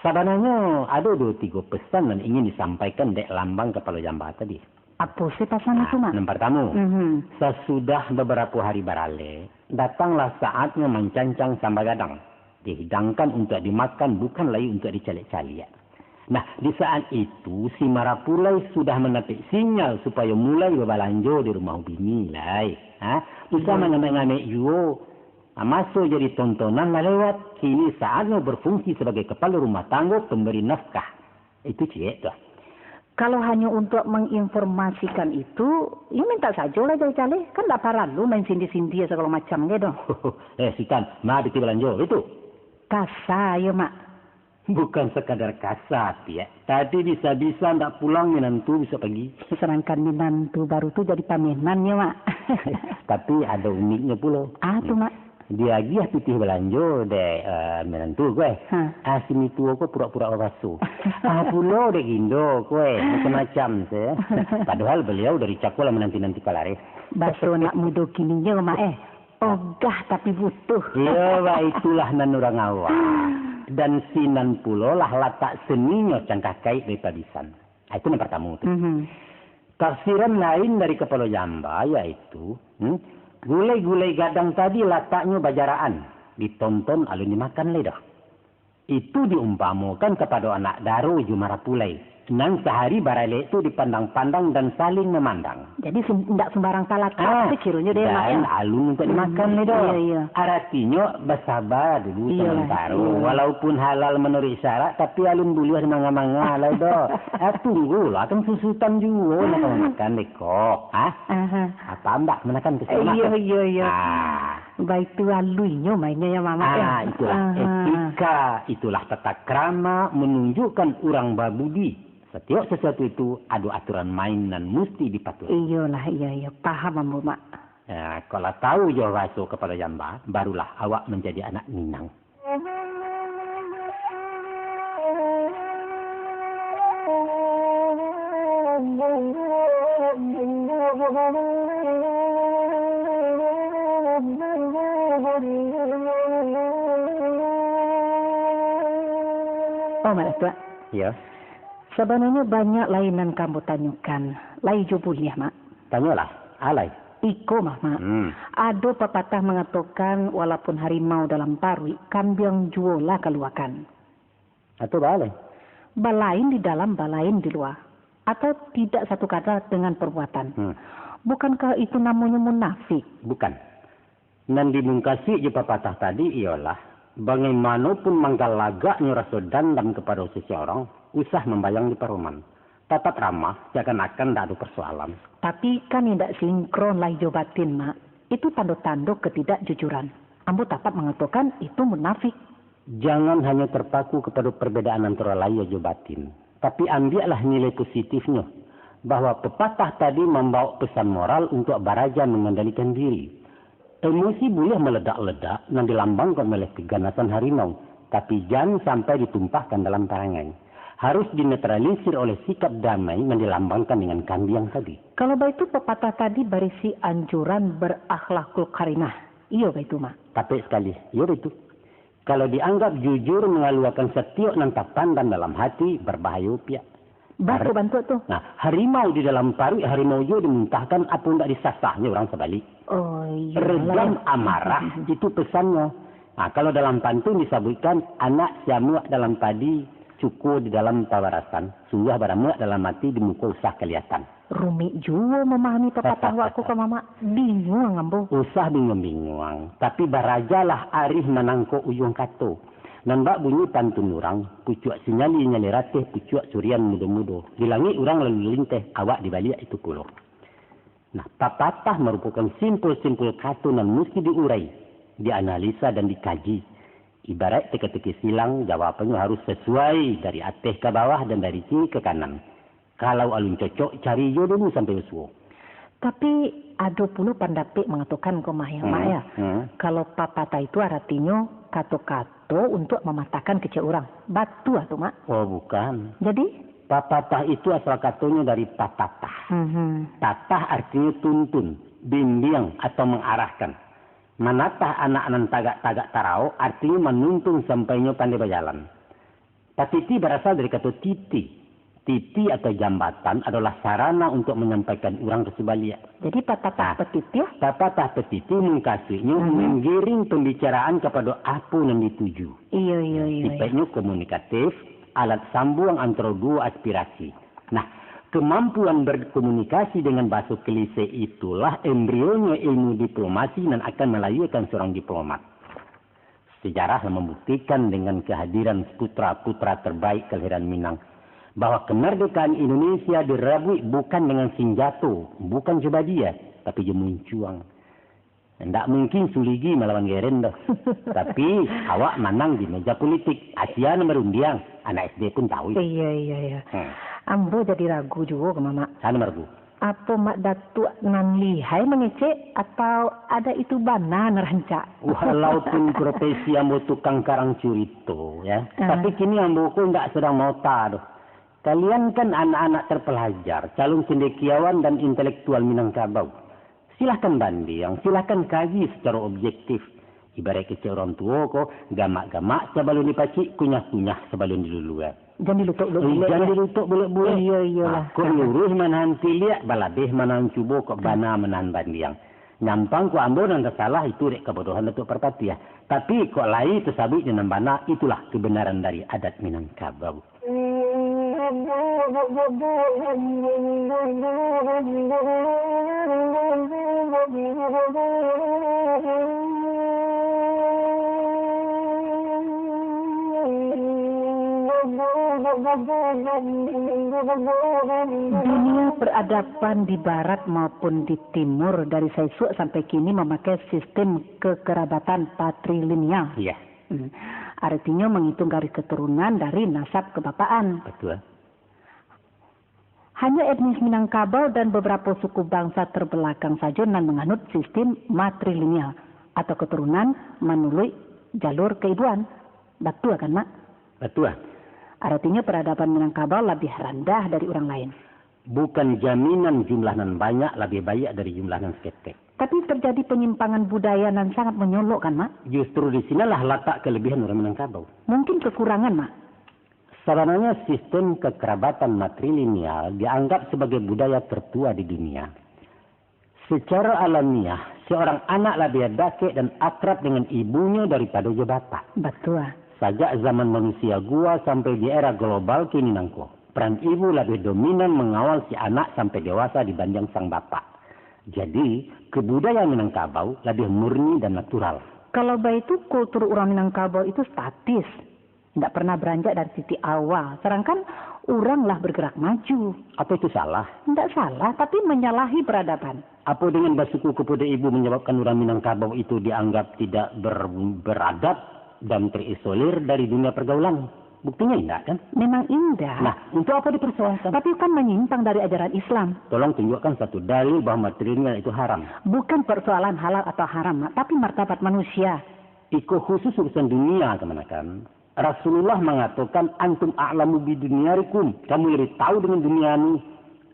Sebenarnya ada 2-3 pesan yang ingin disampaikan dari lambang kepala jamba tadi. Apa sih pesan itu, Mak? Yang pertama, sesudah beberapa hari berlalu, datanglah saatnya mencancang samba gadang. Dihidangkan untuk dimakan, bukan lagi untuk dicalik-calik. Nah, di saat itu, si Marapulai sudah menetik sinyal supaya mulai berbalanja di rumah bini lah. Bisa mengamek-ngamek juga. Masuk jadi tontonan lewat. Kini saatnya berfungsi sebagai kepala rumah tangga pemberi nafkah. Itu cik dah. Kalau hanya untuk menginformasikan itu, ya minta saja lah cari-cari. Kan tak parah lu main sindi-sindi segala macam gitu. Sitan, ma biti belanja itu. Kasa ya mak. Bukan sekadar kasat ya. Tadi bisa-bisa ndak pulang minantu bisa pergi. Sedangkan minantu baru tuh jadi pamenannya, Mak. Tapi ada uniknya pula. Tuh, Mak. Dia giah pitih belanja deh minantu gue. Sini tua kok pura-pura basuh. Pulau deh gindo gue. Macam-macam sih. Padahal beliau dari cakul menanti-nanti kalaris. Baso nak mudo kininya, Mak. Ogah tapi butuh. Iya, itulah nan orang awak. Dan sinan pulo lah latak seninya cangkah kait dari padisan. Itu yang pertama. Tafsiran lain dari kepala jamba yaitu gulai-gulai gadang tadi lataknya bajaraan. Ditonton alun dimakan ledah. Itu diumpamakan kepada anak daru jumara pulai. Nang sehari barale itu dipandang-pandang dan saling memandang. Jadi tidak sembarang salat tapi cirunya dia dan alun untuk dimakan ledah. Iya. Artinya bersabar dulu sementara. Walaupun halal menurut syarat tapi alun dulu ada manga-manga ledah. Tunggulah kan susutan juga nak makan dekok. Apa mbak menakan kesana? Iya. Baik tu alunya mainnya ya mama. Itulah etika, itulah tata krama menunjukkan orang babudi. Setiap sesuatu itu ada aturan main dan mesti dipatuhi. Iya. Paham, Ambo, Mak. Ya, kalau tahu jawab masuk kepada jamba, barulah awak menjadi anak Minang. Oh, Mak Tua. Ya. Sebenarnya banyak lainan kamu tanyakan. Lai jubulnya, Mak. Tanyalah, alai. Iko, Mak. Ada pepatah mengatakan walaupun harimau dalam parui, kambing juola keluakan. Atau balai? Balain di dalam, balain di luar. Atau tidak satu kata dengan perbuatan. Bukankah itu namanya munafik? Bukan. Dan dimungkasi je pepatah tadi ialah bagaimanapun manggal lagaknya rasa dendam kepada seseorang, usah membayang di perumahan. Tatat ramah, seakan-akan tidak ada persoalan. Tapi kan tidak sinkron lah batin, Mak. Itu tanda-tanda ketidakjujuran. Ambo dapat mengatakan itu munafik. Jangan hanya terpaku kepada perbedaan antara lahir batin. Tapi ambillah nilai positifnya. Bahwa pepatah tadi membawa pesan moral untuk baraja mengendalikan diri. Emosi boleh meledak-ledak dan dilambangkan oleh keganasan harimau. Tapi jangan sampai ditumpahkan dalam perangai. Harus dinetralisir oleh sikap damai yang dilambangkan dengan kambing tadi. Kalau begitu pepatah tadi berisi anjuran berakhlakul karimah. Iya begitu, Mak. Tapi sekali, iya itu. Kalau dianggap jujur mengeluarkan setiap nantapan dan dalam hati berbahaya pihak. Bantu tuh. Nah, harimau di dalam paru, harimau juga dimuntahkan apa tidak disasahnya orang sebalik. Oh iya. Redam amarah, itu pesannya. Nah, kalau dalam pantun disebutkan anak siamuak dalam padi, cukup di dalam tawarasan, sungguh baramuak dalam mati di muka usah kelihatan. Rumit juga memahami pepatah waktu ke Mama. Bingung, Ambo. Usah bingung-bingung. Tapi barajalah arih menangkuk ujung kato. Dan bak bunyi pantun orang, pucuk sinyali ratih, pucuk surian mudo-mudo. Di langit orang lalu linteh, awak di balik itu pulau. Nah, pepatah merupakan simpul-simpul kato yang mesti diurai, dianalisa dan dikaji. Ibarat teka-teki silang, jawabannya harus sesuai dari atas ke bawah dan dari kiri ke kanan. Kalau alun cocok, cari jo dulu sampai usuh. Tapi ada puluh pendapat mengatakan ke Mak ya. Kalau pepatah itu artinya kato-kato untuk mematahkan kecil orang. Batu atau Mak? Oh bukan. Jadi? Pepatah itu asal katonya dari patatah. Tatah artinya tuntun, bimbing atau mengarahkan. Manatah anak-anak tagak-tagak tarau artinya menuntun sampainya pandai berjalan. Patiti berasal dari kata titi. Titi atau jambatan adalah sarana untuk menyampaikan orang ke sebalik. Jadi patah petiti ya? Patah petiti mengkasihnya menggiring pembicaraan kepada apa yang dituju. Iya. Sifatnya komunikatif, alat sambung antara dua aspirasi. Nah, kemampuan berkomunikasi dengan bahasa klise itulah embrionya ilmu diplomasi dan akan melahirkan seorang diplomat. Sejarah membuktikan dengan kehadiran putra-putra terbaik kelahiran Minang bahwa kemerdekaan Indonesia direbut bukan dengan senjata, bukan jebadia, tapi jemuncuang. Tidak mungkin Suligi melawan Gerendo. Tapi awak menang di meja politik. Asia merundiang. Anak SD pun tahu. Iya. Ambo jadi ragu juga ke mama. Sana ragu. Apa mak datuk nan lihai mengecek atau ada itu bana nerancak? Walaupun profesi ambo tukang karang curito ya. Tapi kini ambo ku tidak sedang mau tahu. Kalian kan anak-anak terpelajar, calon cendekiawan dan intelektual Minangkabau. Silahkan banding, silahkan kaji secara objektif. Ibarat kecil orang tua kok, gamak-gamak sebelum dipacik, kunyah-kunyah sebelum diluluan. Jangan dilutuk-lutuk. Jangan dilutuk boleh-boleh. Iya. Kok lurus manahan tiliak, balabeh manahan cubo, kok bana manahan bandiang. Nyampang ku ambo dan salah itu rek kebodohan untuk perpati ya. Tapi kok lain tersabit dengan bana, itulah kebenaran dari adat Minangkabau. Dunia peradaban di barat maupun di timur dari Saisuk sampai kini memakai sistem kekerabatan patrilineal. Iya. Artinya menghitung garis keturunan dari nasab kebapaan. Betul. Hanya etnis Minangkabau dan beberapa suku bangsa terbelakang saja yang menganut sistem matrilineal atau keturunan melalui jalur keibuan. Betul kan, Mak? Betul. Artinya peradaban Minangkabau lebih rendah dari orang lain. Bukan jaminan jumlah nan banyak lebih banyak dari jumlah nan seketek. Tapi terjadi penyimpangan budaya yang sangat menyolok kan, Mak? Justru di sinilah letak kelebihan orang Minangkabau. Mungkin kekurangan, Mak. Sebenarnya sistem kekerabatan matrilineal dianggap sebagai budaya tertua di dunia. Secara alamiah, seorang anak lebih dekat dan akrab dengan ibunya daripada bapak. Betul. Sejak zaman manusia gua sampai di era global kini nangko. Peran ibu lebih dominan mengawal si anak sampai dewasa dibanding sang bapak. Jadi, kebudayaan Minangkabau lebih murni dan natural. Kalau begitu kultur orang Minangkabau itu statis. Tidak pernah beranjak dari titik awal. Sedangkan oranglah bergerak maju. Apa itu salah? Tidak salah, tapi menyalahi peradaban. Apa dengan basuku kepada ibu menyebabkan orang Minangkabau itu dianggap tidak beradab dan terisolir dari dunia pergaulan? Buktinya indah kan? Memang indah. Nah, untuk apa dipersoalkan? Tapi kan menyimpang dari ajaran Islam. Tolong tunjukkan satu dalil bahwa matrilineal itu haram. Bukan persoalan halal atau haram, tapi martabat manusia. Iko khusus urusan dunia kemanakan? Rasulullah mengatakan antum a'lamu bidunyarikum. Kamu lebih tahu dengan dunia ini.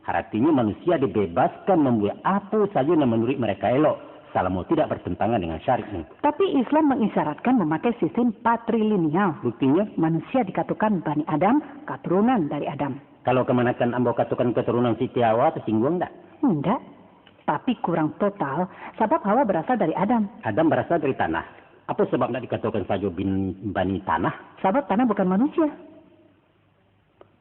Artinya manusia dibebaskan membuat apa saja yang menurut mereka elok. Selama tidak bertentangan dengan syariat. Tapi Islam mengisyaratkan memakai sistem patrilineal. Buktinya? Manusia dikatakan Bani Adam, keturunan dari Adam. Kalau kemanakan ambo katakan keturunan Siti Hawa, tersinggung enggak? Enggak. Tapi kurang total, sebab Hawa berasal dari Adam. Adam berasal dari tanah. Apa sebab tidak dikatakan saja Bani Tanah? Sebab tanah bukan manusia.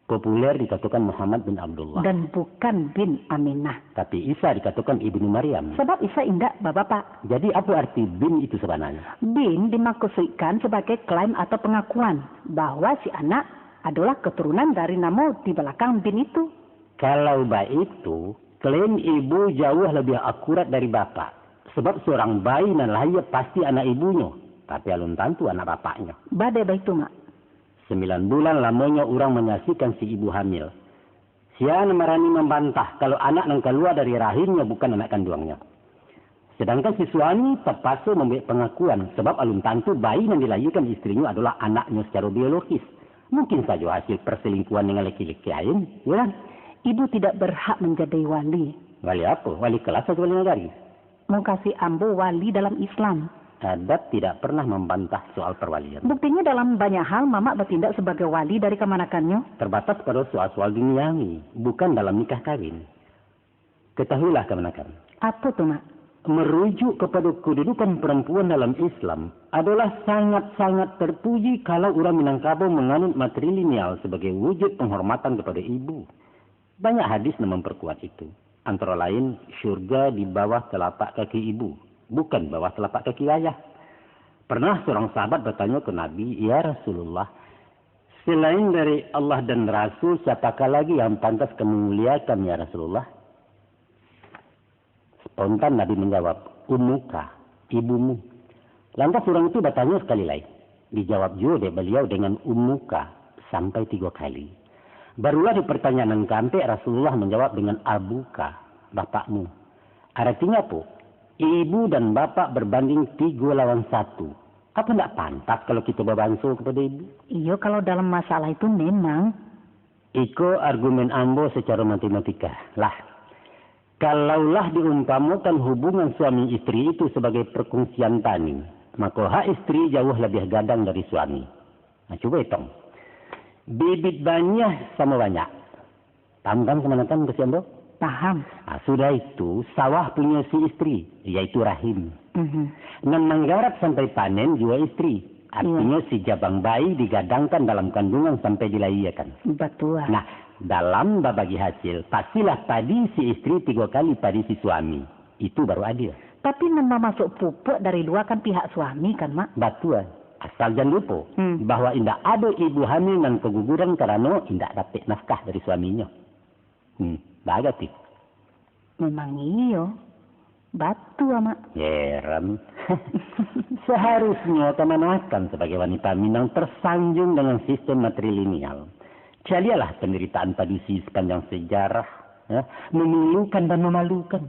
Populer dikatakan Muhammad bin Abdullah. Dan bukan bin Aminah. Tapi Isa dikatakan Ibnu Maryam. Sebab Isa indah bapak-bapak. Jadi apa arti bin itu sebenarnya? Bin dimaksudkan sebagai klaim atau pengakuan bahwa si anak adalah keturunan dari nama di belakang bin itu. Kalau baik itu, klaim ibu jauh lebih akurat dari bapak. Sebab seorang bayi dan lahir pasti anak ibunya. Tapi alun tentu anak bapaknya. Badai baik itu, Mak. 9 bulan lamanya orang menyaksikan si ibu hamil. Sian merani membantah kalau anak yang keluar dari rahimnya bukan anak kandungnya. Sedangkan si suami terpaksa membuat pengakuan sebab alun tentu bayi yang dilahirkan istrinya adalah anaknya secara biologis. Mungkin saja hasil perselingkuhan dengan laki-laki lain, ya kan? Ibu tidak berhak menjadi wali. Wali apa? Wali kelas atau wali negari? Mau kasih ambo wali dalam Islam. Adat tidak pernah membantah soal perwalian. Buktinya dalam banyak hal Mamak bertindak sebagai wali dari kemanakannya. Terbatas pada soal-soal duniawi, bukan dalam nikah kawin. Ketahuilah kemanakan. Apa tuh, Mak? Merujuk kepada kedudukan perempuan dalam Islam adalah sangat-sangat terpuji kalau orang Minangkabau menganut matrilineal sebagai wujud penghormatan kepada ibu. Banyak hadis yang memperkuat itu. Antara lain, syurga di bawah telapak kaki ibu, bukan bawah telapak kaki ayah. Pernah seorang sahabat bertanya ke Nabi, "Ya Rasulullah, selain dari Allah dan Rasul, siapakah lagi yang pantas kamu muliakan ya Rasulullah?" Spontan Nabi menjawab, "Ummuka, ibumu. Lantas orang itu bertanya sekali lagi. Dijawab juga beliau dengan ummuka sampai 3 kali. Barulah di pertanyaan keempat Rasulullah menjawab dengan abuka, bapakmu. Artinya apa? Ibu dan bapak berbanding 3 lawan 1. Apa tidak pantas kalau kita berbangsa kepada ibu? Iya, kalau dalam masalah itu memang. Iko argumen ambo secara matematika. Lah, kalaulah diumpamakan hubungan suami istri itu sebagai perkongsian tani, maka hak istri jauh lebih gadang dari suami. Nah, coba hitung. Bibit banyak sama banyak. Paham kan kemanakan ke Ambo? Paham. Nah, sudah itu sawah punya si istri, yaitu rahim. Dan menggarap sampai panen juga istri. Artinya si jabang bayi digadangkan dalam kandungan sampai dilahirkan. Betul. Nah, dalam berbagi hasil, pastilah padi si istri 3 kali padi si suami. Itu baru adil. Tapi nama masuk pupuk dari luar kan pihak suami kan, Mak? Betul. Asal jangan lupa bahwa tidak ada ibu hamil dan keguguran karena tidak dapat nafkah dari suaminya. Bagus. Memang iya. Batu, Mak. Heran. Seharusnya kemanakan sebagai wanita Minang tersanjung dengan sistem matrilineal. Carilah penderitaan padusi sepanjang sejarah. Ya, memilukan dan memalukan.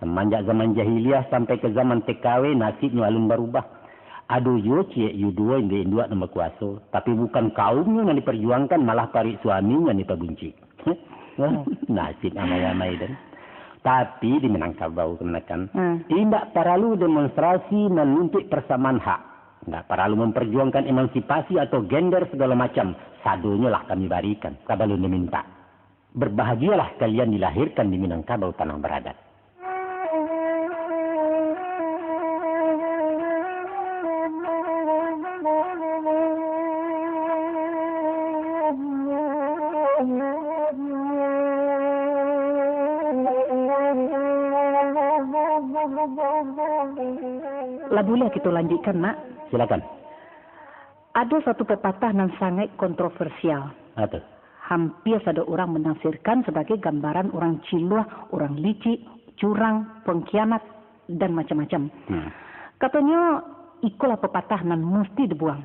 Semenjak zaman jahiliyah sampai ke zaman TKW, nasibnya alun berubah. Aduh yo cie yu dua induk nama kuasa. Tapi bukan kaumnya yang diperjuangkan, malah parik suaminya yang diperbunci. Nasib amai-amai dan. Tapi di Minangkabau kemenakan, tidak perlu demonstrasi menuntut persamaan hak. Tidak perlu memperjuangkan emansipasi atau gender segala macam. Sadonya lah kami berikan, kalau diminta. Berbahagialah kalian dilahirkan di Minangkabau tanah beradat. Lah boleh kita lanjutkan, Mak? Silakan. Ada satu pepatah yang sangat kontroversial. Aduh. Hampir ada orang menafsirkan sebagai gambaran orang ciluah, orang licik, curang, pengkhianat, dan macam-macam. Katanya, ikulah pepatah nan mesti dibuang.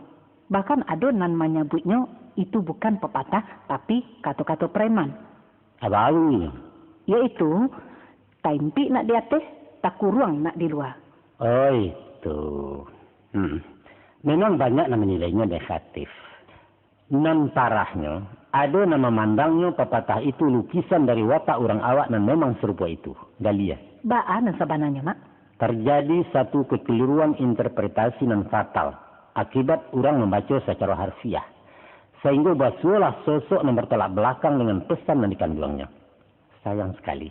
Bahkan ada nan menyebutnya itu bukan pepatah, tapi kata-kata preman. Apa ini? Yaitu, taimpi nak di atas, tak kurang nak di luar. Oh itu. Memang banyak yang menilainya negatif. Nan parahnya, ada nama mandangnya pepatah itu lukisan dari watak orang awak dan memang serupa itu. Galia. Baan sebenarnya, Mak. Terjadi satu kekeliruan interpretasi yang fatal. Akibat orang membaca secara harfiah. Sehingga basuhlah sosok yang bertolak belakang dengan pesan yang dikandungnya. Sayang sekali.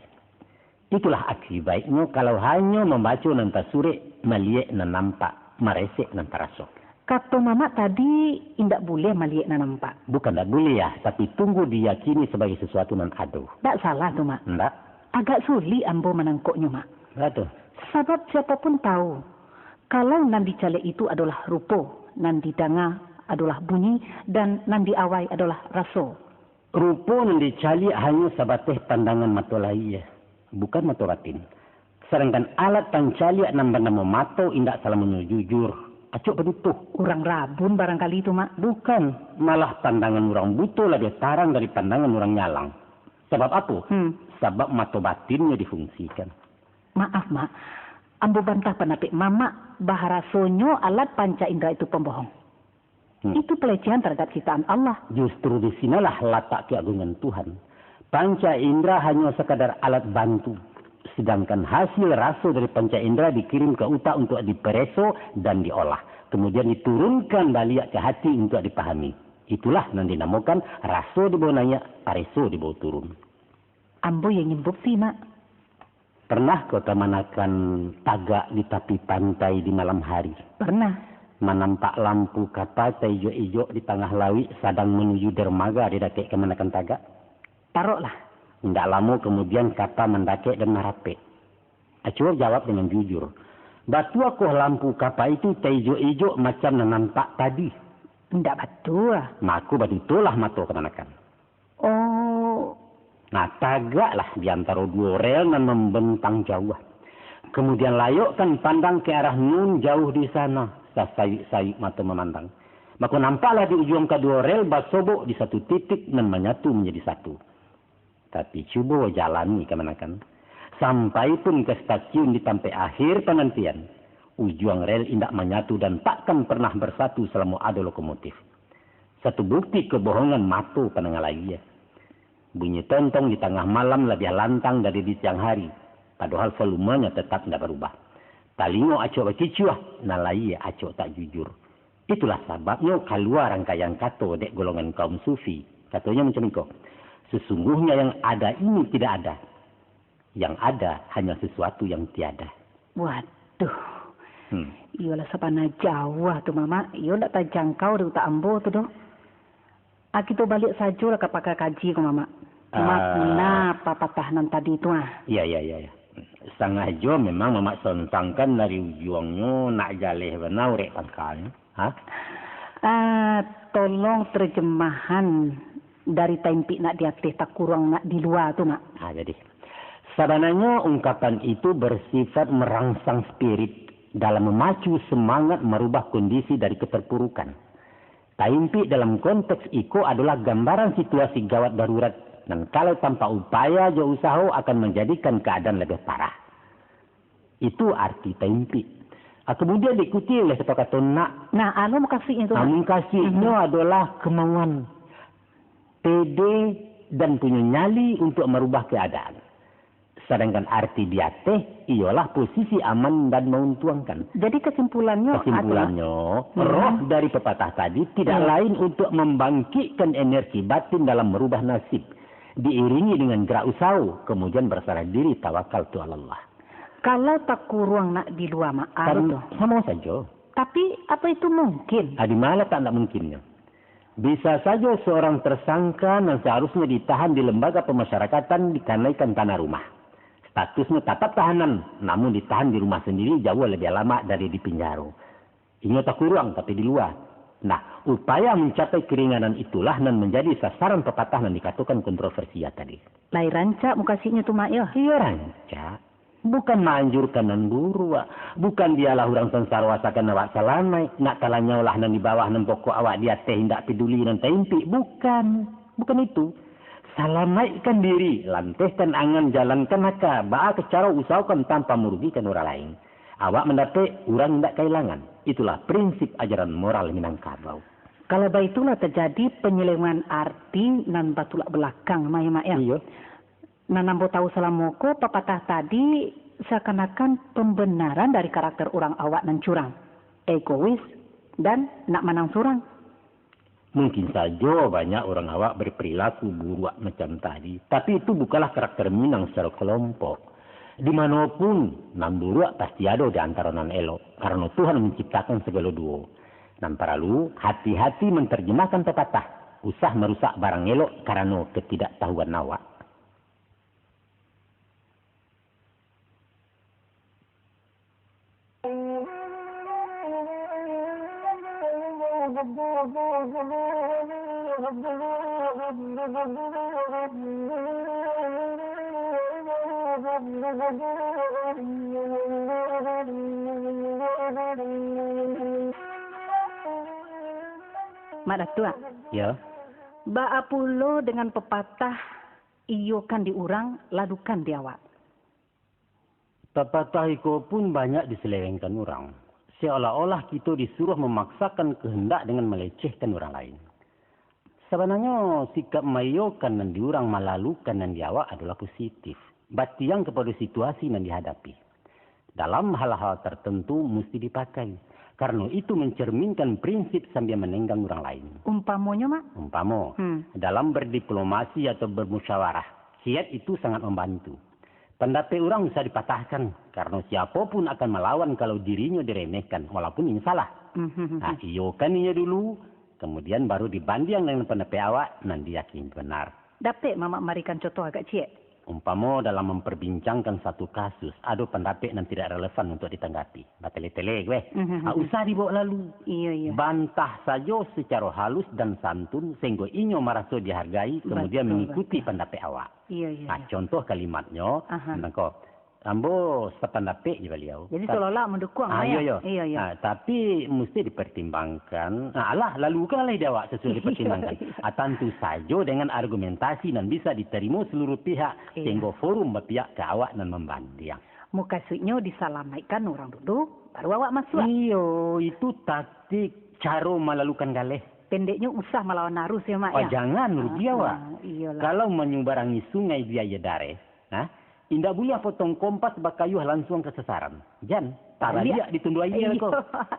Itulah akibatnya kalau hanya membaca nan tasure, melihat nan nampak, meresek nan terasa. Kata Mama tadi, tidak boleh melihat nan nampak. Bukan tidak boleh ya, tapi tunggu diyakini sebagai sesuatu nan ado. Tak salah tu, Mak. Tidak. Agak sulit ambo menangkuknya, Mak. Betul. Sebab siapapun tahu, kalau nan dicalek itu adalah rupa, nan didanga adalah bunyi, dan nan diawai adalah rasa. Rupa nan dicalik hanya sebatas pandangan mata lahir, bukan mata batin. Sedangkan alat pancaliak nan bernama mata indak salamanya jujur. Acuk benutuh. Orang rabun barangkali itu, Mak. Bukan. Malah pandangan orang buta lebih tarang dari pandangan orang nyalang. Sebab apa? Sebab mata batinnya difungsikan. Maaf, Mak. Ambo bantah pendapat Mama bahwa rasanya alat panca indera itu pembohong. Itu pelecehan terhadap ciptaan Allah. Justru di sinilah letak keagungan Tuhan. Panca indera hanya sekadar alat bantu. Sedangkan hasil rasa dari panca indera dikirim ke otak untuk dipereso dan diolah. Kemudian diturunkan balik ke hati untuk dipahami. Itulah yang dinamakan rasa dibawa naik, pareso dibawa turun. Ambo yang ingin bukti, Mak. Pernah kau temanakan tagak di tepi pantai di malam hari? Pernah. Menampak lampu kapal hijau-hijau di tengah laut sedang menuju dermaga di dakik kemanakan tagak? Taruhlah. Tidak lama kemudian kapal mendakik dan merapik. Acua jawab dengan jujur. Batu aku lampu kapal itu hijau-hijau macam yang nampak tadi. Tidak betul. Maku betul lah mata kemanakan. Oh. Nah tagaklah di antara dua rel dan membentang jauh. Kemudian layukkan pandang ke arah nun jauh di sana. Sayuk-sayuk mata memandang. Maka nampaklah di ujung kedua rel basobok di satu titik dan menyatu menjadi satu. Tapi cuba jalani kemanakan. Sampai pun ke stasiun di sampai akhir penantian. Ujung rel indak menyatu dan takkan pernah bersatu selama ada lokomotif. Satu bukti kebohongan matu penengah lagi ya. Bunyi tontong di tengah malam lebih lantang dari di siang hari. Padahal volumenya tetap tidak berubah. Talingo acok bakicuah, nalai acok tak jujur. Itulah sebabnya keluar rangkaian kata dek golongan kaum sufi. Katanya macam itu. Sesungguhnya yang ada ini tidak ada. Yang ada hanya sesuatu yang tiada. Waduh. Iyalah sabana Jawa tu mama. Iyo tak terjangkau di utak ambo tu doh. Kita balik saja lah ke pakai kaji ko mama. Makna papatahanan tadi itu Iya. Sengaja memang mama sontangkan dari ujungnya nak jaleh benar rek pangkalnya. Tolong terjemahan dari tempi nak di atas tak kurang nak di luar tu mak. Jadi sebenarnya ungkapan itu bersifat merangsang spirit dalam memacu semangat merubah kondisi dari keterpurukan. Taimpi dalam konteks iko adalah gambaran situasi gawat darurat dan kalau tanpa upaya jauh usaha akan menjadikan keadaan lebih parah. Itu arti taimpi. Kemudian diikuti oleh sepakatan nak. Nah, anu kasihnya itu. Kasihnya adalah kemauan, pede dan punya nyali untuk merubah keadaan. Sedangkan arti dia teh ialah posisi aman dan menguntungkan. Jadi kesimpulannya roh dari pepatah tadi tidak lain untuk membangkitkan energi batin dalam merubah nasib. Diiringi dengan gerak usaha, kemudian berserah diri tawakal tu Allah. Kalau tak kurang nak di luar mak, sama saja. Tapi apa itu mungkin? Di mana tak mungkinnya? Bisa saja seorang tersangka yang seharusnya ditahan di lembaga pemasyarakatan dikarenakan tanah rumah. Statusnya tetap tahanan, namun ditahan di rumah sendiri jauh lebih lama dari di penjara. Ini tak kurang, tapi di luar. Nah, upaya mencapai keringanan itulah dan menjadi sasaran pepatah yang dikatakan kontroversial tadi. Lai rancak mukasinya tu mak ya? Iya rancak. Bukan menganjurkan dan buru. Bukan dialah orang sengsara wasakan awak salamai. Nak kalanya olah nan di bawah nan pokok awak dia teh hendak peduli dan tempi. Bukan itu. Salamaikan diri, lantihkan angan, jalankan maka. Ba'a cara usahakan tanpa merugikan orang lain. Awak mendapat, orang tidak kehilangan. Itulah prinsip ajaran moral Minangkabau. Kalau baitulah terjadi penyelewengan arti nan batulak belakang, mak ya. Iya. Nah, nambo tahu salamoko pepatah tadi seakan-akan pembenaran dari karakter orang awak nan curang, egois dan nak menang surang. Mungkin saja banyak orang awak berperilaku buruk macam tadi, tapi itu bukanlah karakter Minang secara kelompok. Dimanapun nan buruk pasti ada di antara nan elok, karena Tuhan menciptakan segala dua. Nan perlu hati-hati menerjemahkan pepatah, usah merusak barang elok karena ketidaktahuan awak. Mak Datua. Ya. Ba'a pulo dengan pepatah iyo kan diurang, ladukan di awak. Pepatah itu pun banyak diselewengkan orang. Seolah-olah kita disuruh memaksakan kehendak dengan melecehkan orang lain. Sebenarnya sikap mayokan dan diurang malalukan dan diawak adalah positif. Batiang kepada situasi yang dihadapi. Dalam hal-hal tertentu mesti dipakai. Karena itu mencerminkan prinsip sambil menenggang orang lain. Umpamonya mak? Umpamo. Dalam berdiplomasi atau bermusyawarah. Kiat itu sangat membantu. Pendapat orang bisa dipatahkan. Karena siapapun akan melawan kalau dirinya diremehkan. Walaupun ini salah. Nah, iyokan ini dulu. Kemudian baru dibanding dengan pendapat awak. Nanti yakin benar. Dapat mama marikan contoh agak cik. Umpama dalam memperbincangkan satu kasus. Ada pendapat yang tidak relevan untuk ditanggapi. Batele-tele gue. Usah dibawa lalu. Iya. Bantah saja secara halus dan santun. Sehingga inyo merasa dihargai. Kemudian mengikuti pendapat awak. Iya. Nah, contoh kalimatnya. Ambo sependapat je beliau. Jadi seolah-olah mendukung iya. Iya. Tapi mesti dipertimbangkan. Alah, lalu kan dia awak sesuai dipertimbangkan. Tentu saja dengan argumentasi dan bisa diterima seluruh pihak. Sehingga forum berpihak ke awak dan membanding. Mukasudnya disalamaikan orang duduk, baru awak masuk. Iya, itu taktik cara melalukan galeh. Pendeknya usah melawan arus ya, Mak. Oh, jangan rugi awak. Iyalah. Kalau menyubarangi sungai biaya dare, indah boleh potong kompas bakayuh langsung ke sasaran. Jan, dia ditunduk aja kau.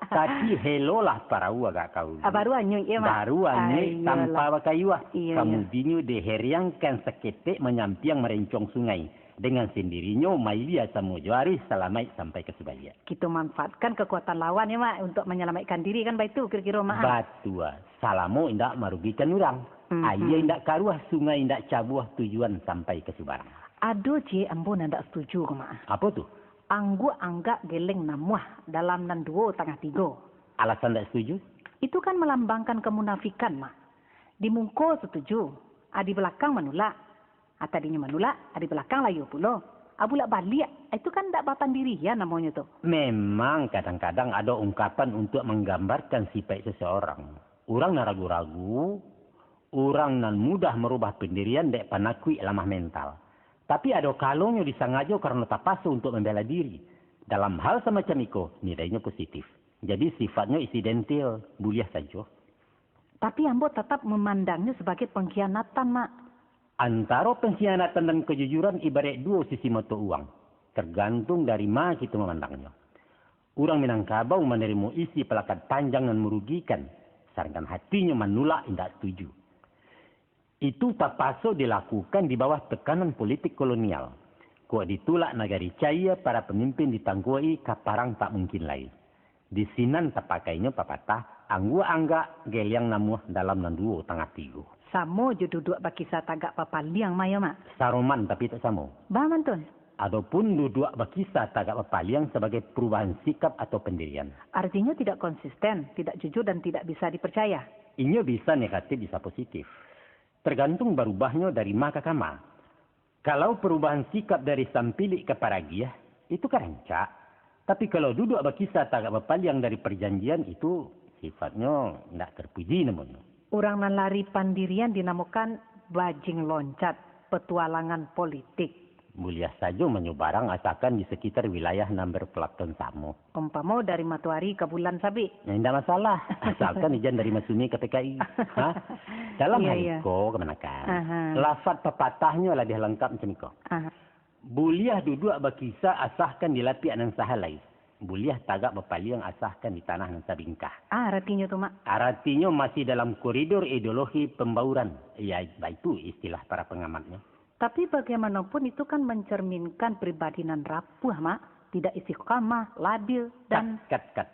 Tapi hello lah para agak kau. Baru anyuy ya, Mak. Baru anyuy tanpa bakayuh. Kemudian diheriangkan seketik menyampiang merencong sungai. Dengan sendirinya Mailia sama Juaris selamat sampai ke Subaya. Kita manfaatkan kekuatan lawan ya, Mak, untuk menyelamatkan diri kan baik itu kira-kira, Mak. Betul. Salamo indak merugikan orang. Ayah indak karuah sungai indak cabuah tujuan sampai ke Subarang. Aduh, Cik, ambo ndak setuju, Mak. Apa tuh? Anggu anggap geleng namuah dalam nan 2,3. Alasan tak setuju? Itu kan melambangkan kemunafikan, Mak. Di mungko setuju, di belakang menolak. Tadinya menolak, di belakang layu pula. Abulak balik, itu kan tak batan diri ya namanya tuh. Memang kadang-kadang ada ungkapan untuk menggambarkan sifat seseorang. Orang nan ragu-ragu, orang nan mudah merubah pendirian dek panakui lemah mental. Tapi ada kalanya disengaja karena tak pas untuk membela diri. Dalam hal semacam itu, nilainya positif. Jadi sifatnya insidental, boleh saja. Tapi ambo tetap memandangnya sebagai pengkhianatan, Mak. Antara pengkhianatan dan kejujuran ibarat dua sisi mata uang. Tergantung dari mana kita memandangnya. Orang Minangkabau menerima isi pelakat panjang dan merugikan. Sedangkan hatinya menolak tidak setuju. Itu tak paso dilakukan di bawah tekanan politik kolonial. Kok ditolak negari caya para pemimpin ditangguai kaparang tak mungkin lain. Di sinan terpakainya papatah, angga geliang namuh dalam nanduo tengah tigo. Samo je duduk bakisah tagak papaliang maya, Mak. Saroman tapi tak samo. Baman tuan. Adapun duduk bakisah tagak papaliang sebagai perubahan sikap atau pendirian. Artinya tidak konsisten, tidak jujur dan tidak bisa dipercaya. Ini bisa negatif, bisa positif. Tergantung berubahnya dari maka kama. Kalau perubahan sikap dari sampilik ke paragiah, itu kerencak. Tapi kalau duduk bakisah tagak papaliang dari perjanjian, itu sifatnya tidak terpuji namanya. Orang nan lari pandirian dinamakan bajing loncat, petualangan politik. Mulia saja menyebarang asalkan di sekitar wilayah number pelakon samo. Umpama dari Matuari ke Bulan Sabi. Tidak masalah, asalkan izin dari Masumi ke PKI. Dalam hal itu, kemenakan. Lafaz pepatahnya lah dia lengkap macam itu. Buliah duduk bakisah asahkan di lapi anan sahalai. Buliah tagak bepaliang asahkan di tanah nan sabingkah. Artinya tu, Mak. Artinya masih dalam koridor ideologi pembauran. Ya, itu istilah para pengamatnya. Tapi bagaimanapun itu kan mencerminkan pribadi nan rapuh, Mak. Tidak istiqamah, labil, dan... Kat.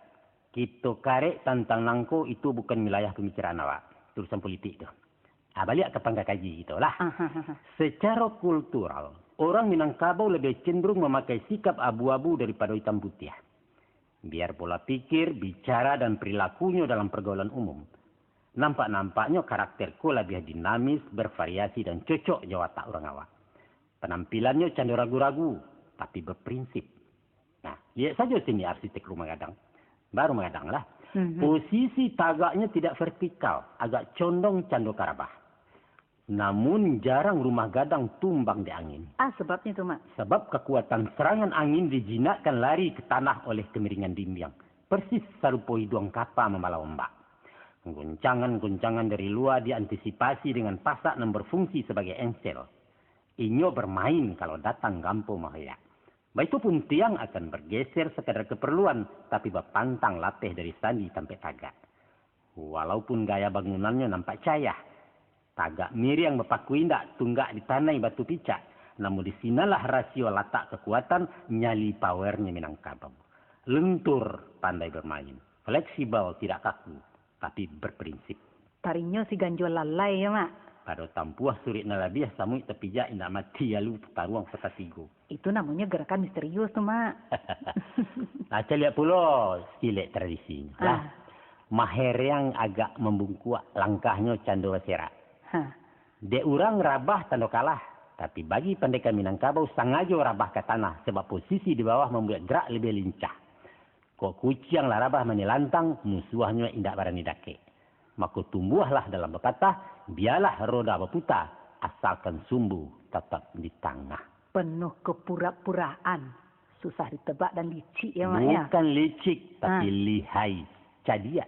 Kita karek tentang nangko itu bukan wilayah pembicaraan awak. Urusan politik itu. Balik ke pangkat kaji itulah. Secara kultural, orang Minangkabau lebih cenderung memakai sikap abu-abu daripada hitam putih. Biar pola pikir, bicara, dan perilakunya dalam pergaulan umum. Nampak-nampaknya karakterku lebih dinamis, bervariasi, dan cocok jawab orang awak. Penampilannya cenderung ragu-ragu, tapi berprinsip. Nah, lihat saja sini arsitek rumah gadang. Baru mengadang lah. Posisi tagaknya tidak vertikal, agak condong cando karabah. Namun jarang rumah gadang tumbang di angin. Sebabnya itu, Mak. Sebab kekuatan serangan angin dijinakkan lari ke tanah oleh kemiringan dinding. Persis serupa hidung kapal membawa ombak. Guncangan-guncangan dari luar diantisipasi dengan pasak yang berfungsi sebagai engsel. Inyo bermain kalau datang gampo mahaya. Baitupun tiang akan bergeser sekadar keperluan, tapi berpantang latih dari sandi sampai tagak. Walaupun gaya bangunannya nampak cayah, tagak miriang berpaku indak tunggak di tanah batu picak. Namun di sinalah rasio letak kekuatan nyali powernya Minangkabau. Lentur pandai bermain. Fleksibel tidak kaku. Tapi berprinsip. Tarinyo si ganjol lalai ya, Mak. Pada tampuah surit nalabiah samui tepijak indak mati lalu taruang kota tigo. Itu namanya gerakan misterius tuh, Mak. Nah, lihat pula stilek tradisinya. Lah, maher yang agak membungkuk langkahnya cando wasera. Dek orang rabah tanda kalah. Tapi bagi pendekar Minangkabau sengaja rabah ke tanah sebab posisi di bawah membuat gerak lebih lincah. Kok kucing lah rabah menilantang, musuhnya indak barani dake. Maka tumbuhlah dalam pepatah, biarlah roda berputar, asalkan sumbu tetap di tengah. Penuh kepura-puraan. Susah ditebak dan licik ya, Mak ya? Bukan licik, tapi lihai. Cadia.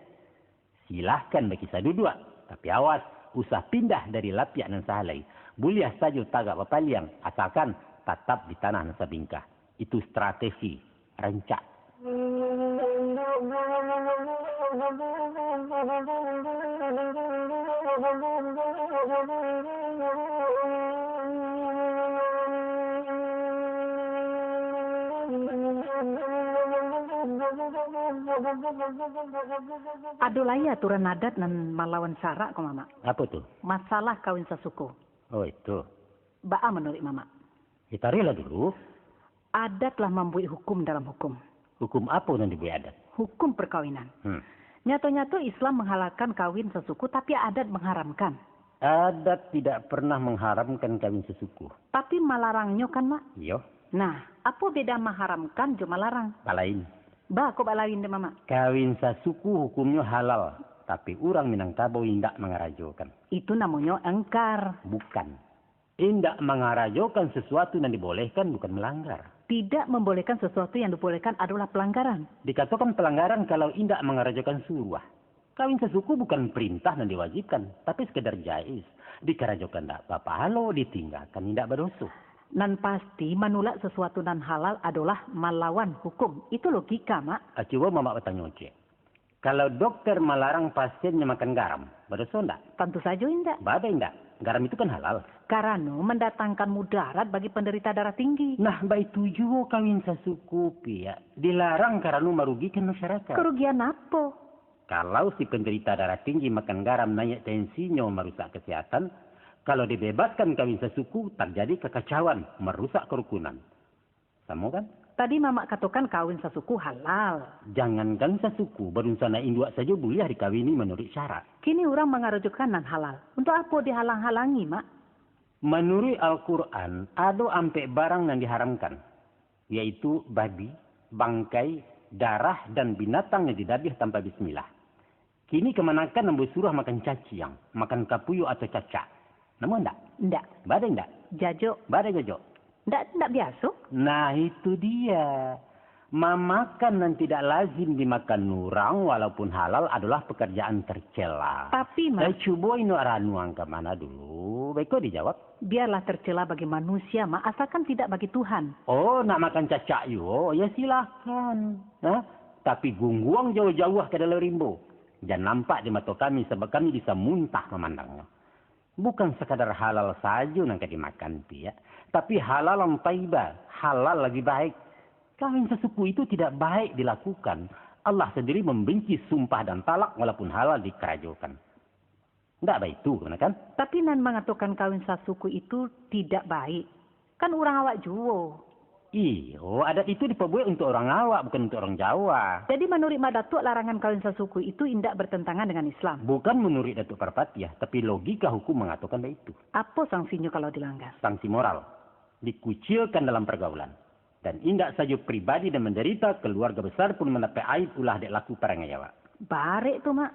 Silahkan bagi saya duduk. Tapi awas, usah pindah dari lapiak nan sahalai. Boleh saja tagak berpaliang, asalkan tetap di tanah nan sabingkah. Itu strategi, rencak. Adulah ya aturan adat dan melawan syarak kok, Mama. Apa tuh? Masalah kawin sesuku. Oh itu. Ba'a menurut Mama. Hitarilah dulu. Adatlah membuat hukum dalam hukum. Hukum apa yang dibuat adat? Hukum perkawinan. Nyata-nyata Islam menghalalkan kawin sesuku, tapi adat mengharamkan. Adat tidak pernah mengharamkan kawin sesuku. Tapi melarangnya kan, Mak? Iya. Nah, apa beda mengharamkan cuma larang? Balain. Bah, kok balain deh, Mama? Kawin sesuku hukumnya halal. Tapi orang Minangkabau tidak mengarajokan. Itu namanya engkar. Bukan. Tidak mengarajokan sesuatu yang dibolehkan bukan melanggar. Tidak membolehkan sesuatu yang dibolehkan adalah pelanggaran. Dikatakan pelanggaran kalau tidak mengarajokan suruah. Kawin sesuku bukan perintah dan diwajibkan. Tapi sekedar jais. Dikarajokan tidak apa-apa. Halo ditinggalkan tidak berdosa. Dan pasti menolak sesuatu dan halal adalah melawan hukum. Itu logika, Mak. Coba Mama bertanya cek. Kalau dokter melarang pasiennya makan garam, berdosa enggak? Tentu saja tidak. Badai enggak? Garam itu kan halal. Karena mendatangkan mudarat bagi penderita darah tinggi. Nah, baik tujuh kawin sesuku, ya. Dilarang karena merugikan masyarakat. Kerugian apa? Kalau si penderita darah tinggi makan garam naik tensinya merusak kesehatan, kalau dibebaskan kawin sesuku terjadi kekacauan, merusak kerukunan. Sama kan? Tadi Mama katakan kawin sesuku halal. Jangankan sesuku, berunsana induk saja boleh dikawini menurut syarat. Kini orang mengarujukan nan halal. Untuk apa dihalang-halangi, Mak? Menurut Al-Quran, ada ampe barang yang diharamkan. Yaitu babi, bangkai, darah, dan binatang yang didabih tanpa bismillah. Kini kemanakan yang bersurah makan cacing, makan kapuyu atau cacak. Namun enggak? Enggak. Badai enggak? Jajo. Badai jajo. Enggak biasa. Nah itu dia. Memakan dan tidak lazim dimakan orang walaupun halal adalah pekerjaan tercela. Tapi, Mak. Coba ini ranuang ke mana dulu? Baik kau dijawab. Biarlah tercela bagi manusia, Mak. Asalkan tidak bagi Tuhan. Oh, nak makan cacak yo? Ya silahkan. Hah? Tapi gungguang jauh-jauh ke dalam rimbo. Jangan nampak di mata kami sebab kami bisa muntah memandangnya. Bukan sekadar halal saja yang dimakan, ya. Tapi halal yang taibah. Halal lagi baik. Kawin sesuku itu tidak baik dilakukan. Allah sendiri membenci sumpah dan talak walaupun halal dikerajokan. Tidak baik itu, kan? Tapi nan mengatakan kawin sesuku itu tidak baik. Kan orang awak Jawa. Iyo, adat itu diperbuat untuk orang awak, bukan untuk orang Jawa. Jadi menurut Mak Datuk, larangan kawin sesuku itu tidak bertentangan dengan Islam. Bukan menurut Datuk Parpatiah, tapi logika hukum mengatakan begitu. Apa sanksinya kalau dilanggar? Sanksi moral. Dikucilkan dalam pergaulan. Dan indak saja pribadi dan menderita, keluarga besar pun mendapat aib ulah dek laku para ngayawa. Barek tuh, Mak.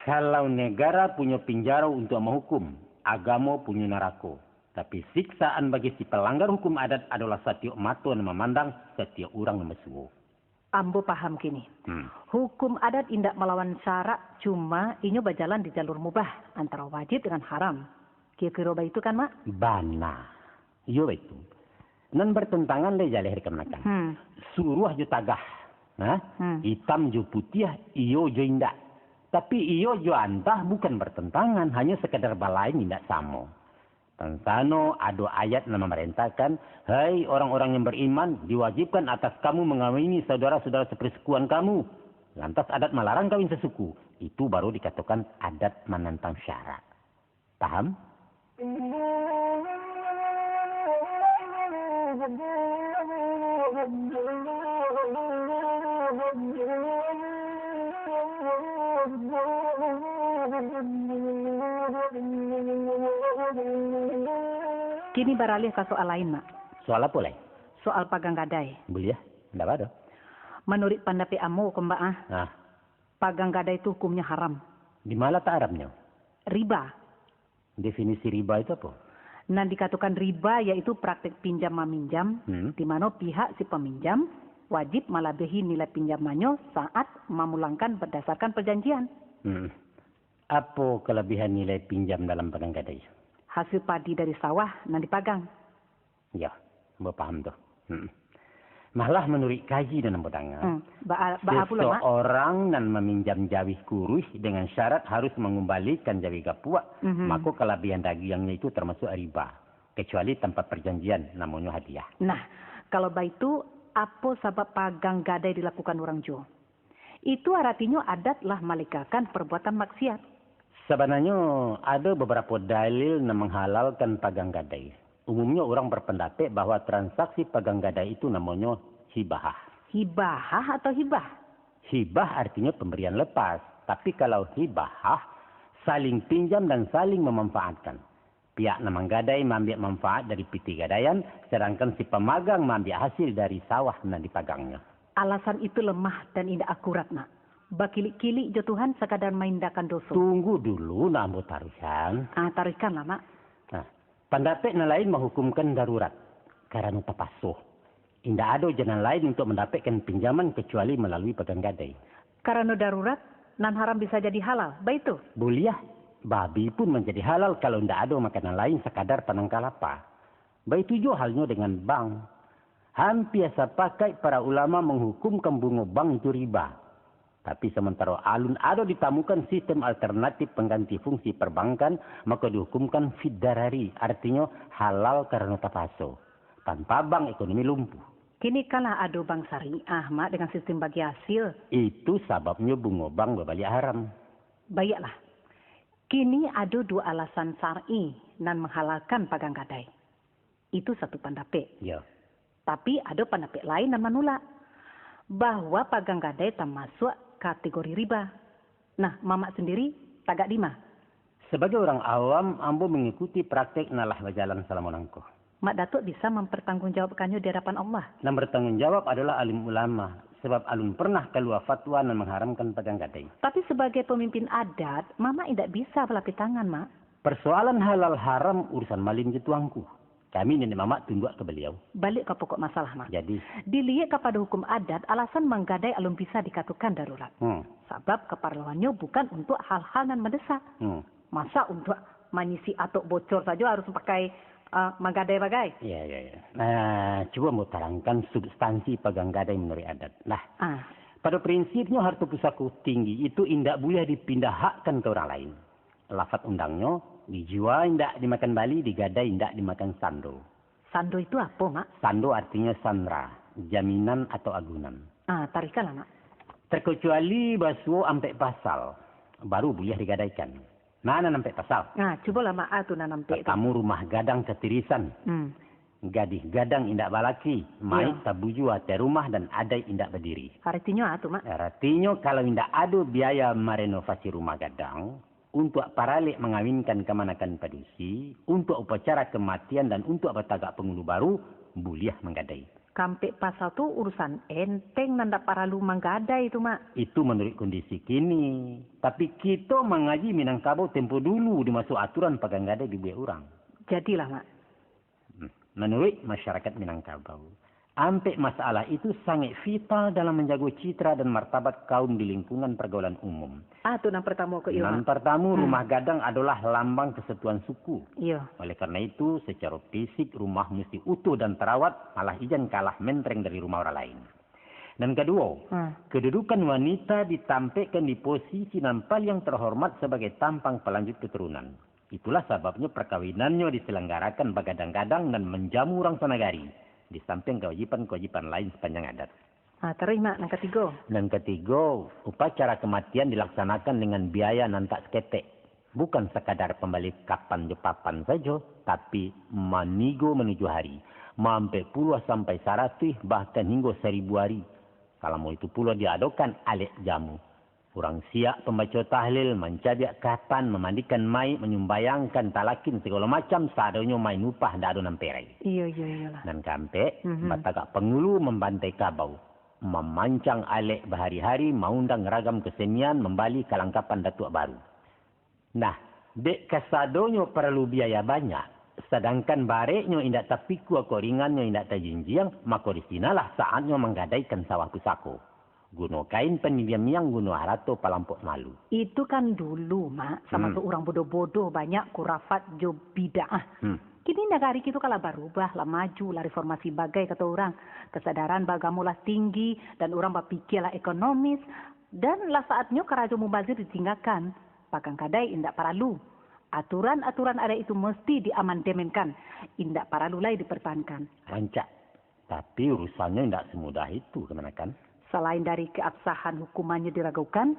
Kalau negara punya penjara untuk menghukum, agama punya neraka. Tapi siksaan bagi si pelanggar hukum adat adalah setiap mata yang memandang, setiap orang yang bersuara. Ambo paham kini. Hukum adat indak melawan syarak, cuma inyo berjalan di jalur mubah antara wajib dengan haram. Kira-kira itu kan, Mak? Bana. Iyo itu. Nan bertentangan le jaleh kemanakan. Suruh jo tagah. Hitam jo putih, iyo jo indak. Tapi iyo jo antah bukan bertentangan, hanya sekedar balain indak sama. Tansano ada ayat yang memerintahkan, hai orang-orang yang beriman, diwajibkan atas kamu mengawini saudara-saudara sepersekuan kamu. Lantas adat melarang kawin sesuku. Itu baru dikatakan adat menentang syarak. Paham? Kini beralih ke soal lain, Mak. Soal apa lain? Soal pagang gadai. Boleh ya? Tidak ada. Menurut pendapat Amo, Mbak, Nah, pagang gadai itu hukumnya haram. di mana tak Arabnya? Riba. Definisi riba itu apa? Nah, dikatakan riba yaitu praktek pinjam meminjam, di mana pihak si peminjam wajib melebihi nilai pinjamannya saat memulangkan berdasarkan perjanjian. Apa kelebihan nilai pinjam dalam pagang gadai? Hasil padi dari sawah nan dipagang. Ya, mbak paham tuh. Malah menurut kaji dan pedangan, seseorang nan meminjam jawih kurus dengan syarat harus mengembalikan jawih gapuak, maka kelebihan dagingnya itu termasuk riba. Kecuali tanpa perjanjian, namanya hadiah. Nah, kalau begitu, apa sebab pagang gadai dilakukan orang Jawa? Itu artinya adatlah melegalkan perbuatan maksiat. Sebenarnya ada beberapa dalil yang menghalalkan pagang gadai. Umumnya orang berpendapat bahwa transaksi pagang gadai itu namanya hibah. Hibah atau hibah? Hibah artinya pemberian lepas. Tapi kalau hibah, saling pinjam dan saling memanfaatkan. Pihak namang gadai mengambil manfaat dari piti gadaian, sedangkan si pemagang mengambil hasil dari sawah yang dipagangnya. Alasan itu lemah dan tidak akurat, Nak. Bakilik-kilik jotuhan sekadar maindakan dosa. Tunggu dulu, nak mau taruhan. Taruhkanlah, Mak. Nah, pendapat yang lain menghukumkan darurat. Karena tapasuh. Tidak ada jalan lain untuk mendapatkan pinjaman kecuali melalui pagang gadai. Karena darurat, nan haram bisa jadi halal. Baik itu? Boleh. Babi pun menjadi halal kalau tidak ada makanan lain sekadar panang kalapa. Baik itu juga halnya dengan bank. Hampir sepakat para ulama menghukumkan bunga bank itu riba. Tapi sementara alun ada ditemukan sistem alternatif pengganti fungsi perbankan, maka dihukumkan fiddarari, artinya halal karena tapaso. Tanpa bank ekonomi lumpuh. Kini kalah ada bank syariah, Mak, dengan sistem bagi hasil. Itu sebabnya bunga bank berbalik haram. Baiklah. Kini ada dua alasan syar'i dan menghalalkan pagang gadai. Itu satu pendapat. Ya. Tapi ada pendapat lain dan menolak bahwa pagang gadai termasuk kategori riba. Nah, Mamak sendiri tagak di mana? Sebagai orang awam, ambo mengikuti praktek nalah berjalan selama nangko. Mak Datuk bisa mempertanggungjawabkannya di hadapan Allah. Dan bertanggung jawab adalah alim ulama. Sebab alun pernah keluar fatwa dan mengharamkan pagang gadai. Tapi sebagai pemimpin adat, Mama tidak bisa berlapis tangan, Mak. Persoalan halal haram urusan maling tuangku. Kami nenek mamak tunduk ke beliau. Balik ke pokok masalah, Mak. Jadi? Dilihat kepada hukum adat, alasan menggadai alun bisa dikatakan darurat. Sebab keperluannya bukan untuk hal-hal yang mendesak. Masa untuk mengisi atau bocor saja harus pakai menggadai-bagai? Ya. Nah, coba mau terangkan substansi pagang gadai menurut adat. Nah, pada prinsipnya harta pusaka tinggi itu tidak boleh dipindahkan ke orang lain. Lafaz undangnya, dijual tidak dimakan bali, digadai tidak dimakan sando. Sando itu apa, Mak? Sando artinya sandra, jaminan atau agunan. Tarikanlah, Mak. Terkecuali basuh sampai pasal, baru boleh digadaikan. Nah, sampai pasal. Cobalah, Mak, tu nampak. Kamu rumah gadang ketirisan. Gadih gadang indak balaki, maik tabuju ate rumah dan adai indak berdiri. Artinya tu, Mak? Artinya kalau indak ada biaya merenovasi rumah gadang, untuk paralik mengawinkan kemanakan padusi, untuk upacara kematian dan untuk bertagak penghulu baru, boleh menggadai. Kampek pasal tu urusan enteng nanda paralu menggadai itu, Mak. Itu menurut kondisi kini. Tapi kita mengaji Minangkabau tempo dulu dimasuk aturan pagang gadai di buah orang. Jadilah, Mak. Menurut masyarakat Minangkabau, ampek masalah itu sangat vital dalam menjaga citra dan martabat kaum di lingkungan pergaulan umum. Tu yang pertama ke Yang pertama, rumah gadang adalah lambang kesatuan suku. Iya. Oleh karena itu, secara fisik rumah mesti utuh dan terawat, malah ijan kalah mentereng dari rumah orang lain. Dan kedua, kedudukan wanita ditampilkan di posisi nampal yang terhormat sebagai tampang pelanjut keturunan. Itulah sebabnya perkawinannya diselenggarakan begadang-gadang dan menjamu orang sanagari. Di samping kewajiban-kewajiban lain sepanjang adat. Terus, Mak, yang ketiga. Dan ketiga, upacara kematian dilaksanakan dengan biaya nantak seketek. Bukan sekadar pembalik kapan jepapan saja, tapi manigo menuju hari. Mampai puluh sampai 100, bahkan hingga 1000 hari. Kalau mau itu puluh diadakan alik jamu. Orang siap pembaca tahlil, mencabik katan, memandikan mai, menyumbayangkan talakin segala macam, seadanya mai nupah ndak ada namperai. Iya. Dan kampe, matagak pengulu membantai kabau. Memancang alek berhari-hari, mengundang ragam kesenian, membali kelengkapan datuk baru. Nah, dek kasadonyo perlu biaya banyak. Sedangkan bareknya indak tapiku aku ringannya indak tajinjiang, maka di sinalah saatnya menggadaikan sawah pusako. Guno kain penimiam-miang guno harato palampok malu. Itu kan dulu, Mak. Sama tuh orang bodoh-bodoh banyak kurafat jo bid'ah. Kini negara itu kalau berubah lah maju lah reformasi bagai kata orang. Kesadaran bagamulah tinggi dan orang berpikirlah ekonomis. Dan lah saatnya kerajo mubazir ditinggalkan. Pakang kadai indak paralu. Aturan-aturan ada itu mesti diamandemenkan. Indak paralu lagi dipertahankan. Rancak. Tapi urusannya indak semudah itu kemana kan? Selain dari keabsahan hukumannya diragukan,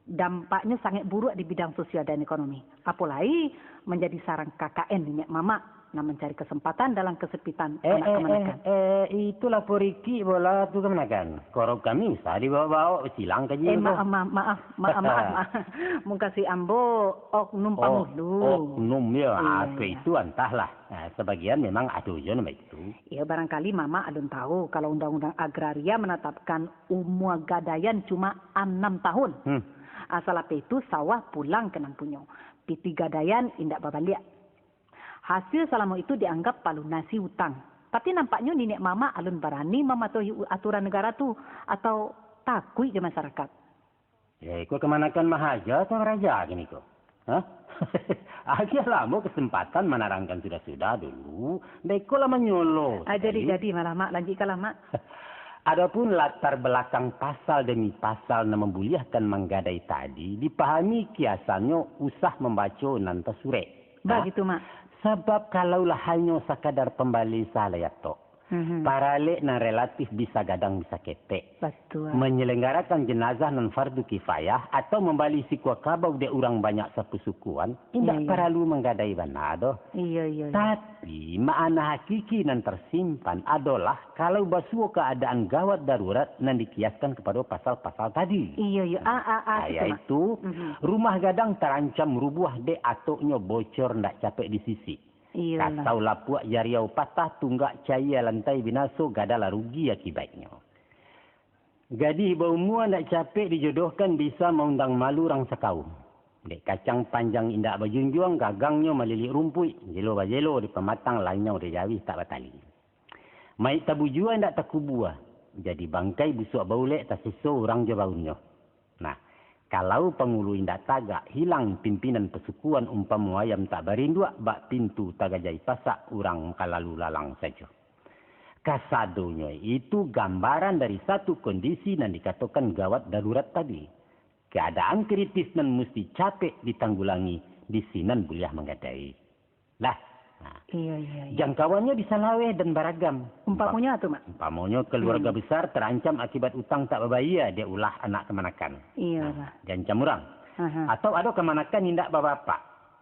dampaknya sangat buruk di bidang sosial dan ekonomi. Apalagi menjadi sarang KKN nenek mama yang mencari kesempatan dalam kesepitan anak kemenakan. Itulah poriki bola tu kemenakan. Korok kami usah dibawa-bawa silang ke jiwa. Maaf. Mungkasi ambo oknum pangulu. Oknum ya, itu entahlah. Nah, sebagian memang ada ujian itu. Ya barangkali mama adun tahu kalau undang-undang agraria menetapkan umur gadaian cuma 6 tahun. Asal apa itu sawah pulang ke nang punyo. Piti gadaian indak babaliak. Hasil selama itu dianggap palunasi hutang. Tapi nampaknya nenek mama alun berani mematuhi aturan negara tu atau takui ke masyarakat. Ya, ikut kemanakan mahaja atau raja gini kok. Hah? Akhir lama kesempatan menerangkan sudah-sudah dulu. Deko lah menyolo. Jadi malah mak lanjutkanlah mak. Adapun latar belakang pasal demi pasal yang membuliahkan menggadai tadi dipahami kiasannya usah membaca nanta sure. Begitu mak. Sebab kalaulah hanya sekadar pembali salayat tok. Paralek na relatif bisa gadang bisa ketek. Betul. Menyelenggarakan jenazah non fardu kifayah atau membali sikwa kabau de orang banyak sepusukuan, tidak perlu menggadai banado. Iya. Tapi makna hakiki nan tersimpan adalah kalau basuh keadaan gawat darurat nan dikiaskan kepada pasal-pasal tadi. Iya. Yaitu rumah gadang terancam rubuh de atoknya bocor ndak capek di sisi. Katau lapuak jariau patah tunggak cahaya lantai binaso gadalah rugi akibatnya. Gadis berumur nak capek dijodohkan bisa mengundang malu orang sekaum. Dek kacang panjang indak berjunjung gagangnya melilik rumput. Jelo-bajelo di pematang lainnya udah jawih tak batali. Mai tabu jua indak takubua. Jadi bangkai busuk baulek tak seso orang jabaunya. Nah. Kalau pengulu indak tagak, hilang pimpinan pesukuan umpama ayam tak berindua, bak pintu tagajai pasak, orang kalalu lalang saja. Kasadonya itu gambaran dari satu kondisi yang dikatakan gawat darurat tadi. Keadaan kritis nan mesti capek ditanggulangi, di sinan buliah menggadai. Lah. Nah, iya. Jangkauannya bisa lawe dan beragam. Umpamanya tu mak. Umpamanya keluarga besar terancam akibat utang tak berbayar, dia ulah anak kemanakan. Iya. Diancam orang. Atau ada kemanakan indak bapak.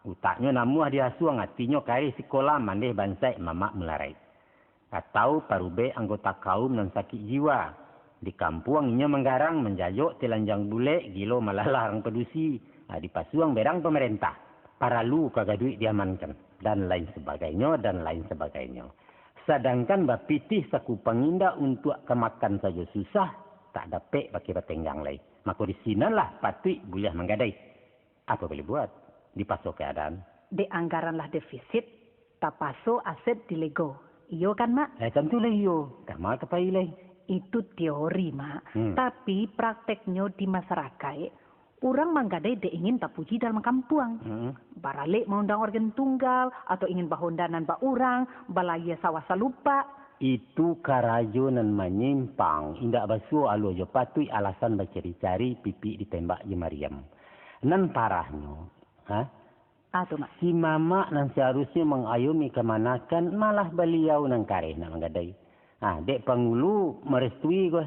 Utaknya namuah dia suang hatinya kari sekolah mandeh bansai mamak melarai. Atau parube anggota kaum nan sakit jiwa. Di kampung inya menggarang menjajok telanjang bule gilo malah larang pedusi. Di pasuang berang pemerintah. Paralu kagak duit diamankan. Dan lain sebagainya. Sedangkan bapitih saku pengindah untuk kemakan saja susah, tak dapat pakai batenggang lain. Maka di sinalah patut boleh menggadai. Apa boleh buat? Dipasok keadaan. Di anggaranlah defisit, tak pasok aset dilego. Iyo kan mak? Tentulah iyo. Kamu kepai lain. Itu teori mak. Tapi prakteknya di masyarakat. Orang menggadai dia ingin tak puji dalam kampung. Baralik mengundang organ tunggal atau ingin bahondanan bak orang, balaya sawah salupa. Itu karajo nan menyimpang. Indak basuh alu jo patui alasan bercari-cari pipi ditembak je Mariam. Nan parahnya. Mak. Si mama nan seharusnya mengayomi kemanakan malah beliau nan kareh nak menggadai. Dek pangulu merestui gue.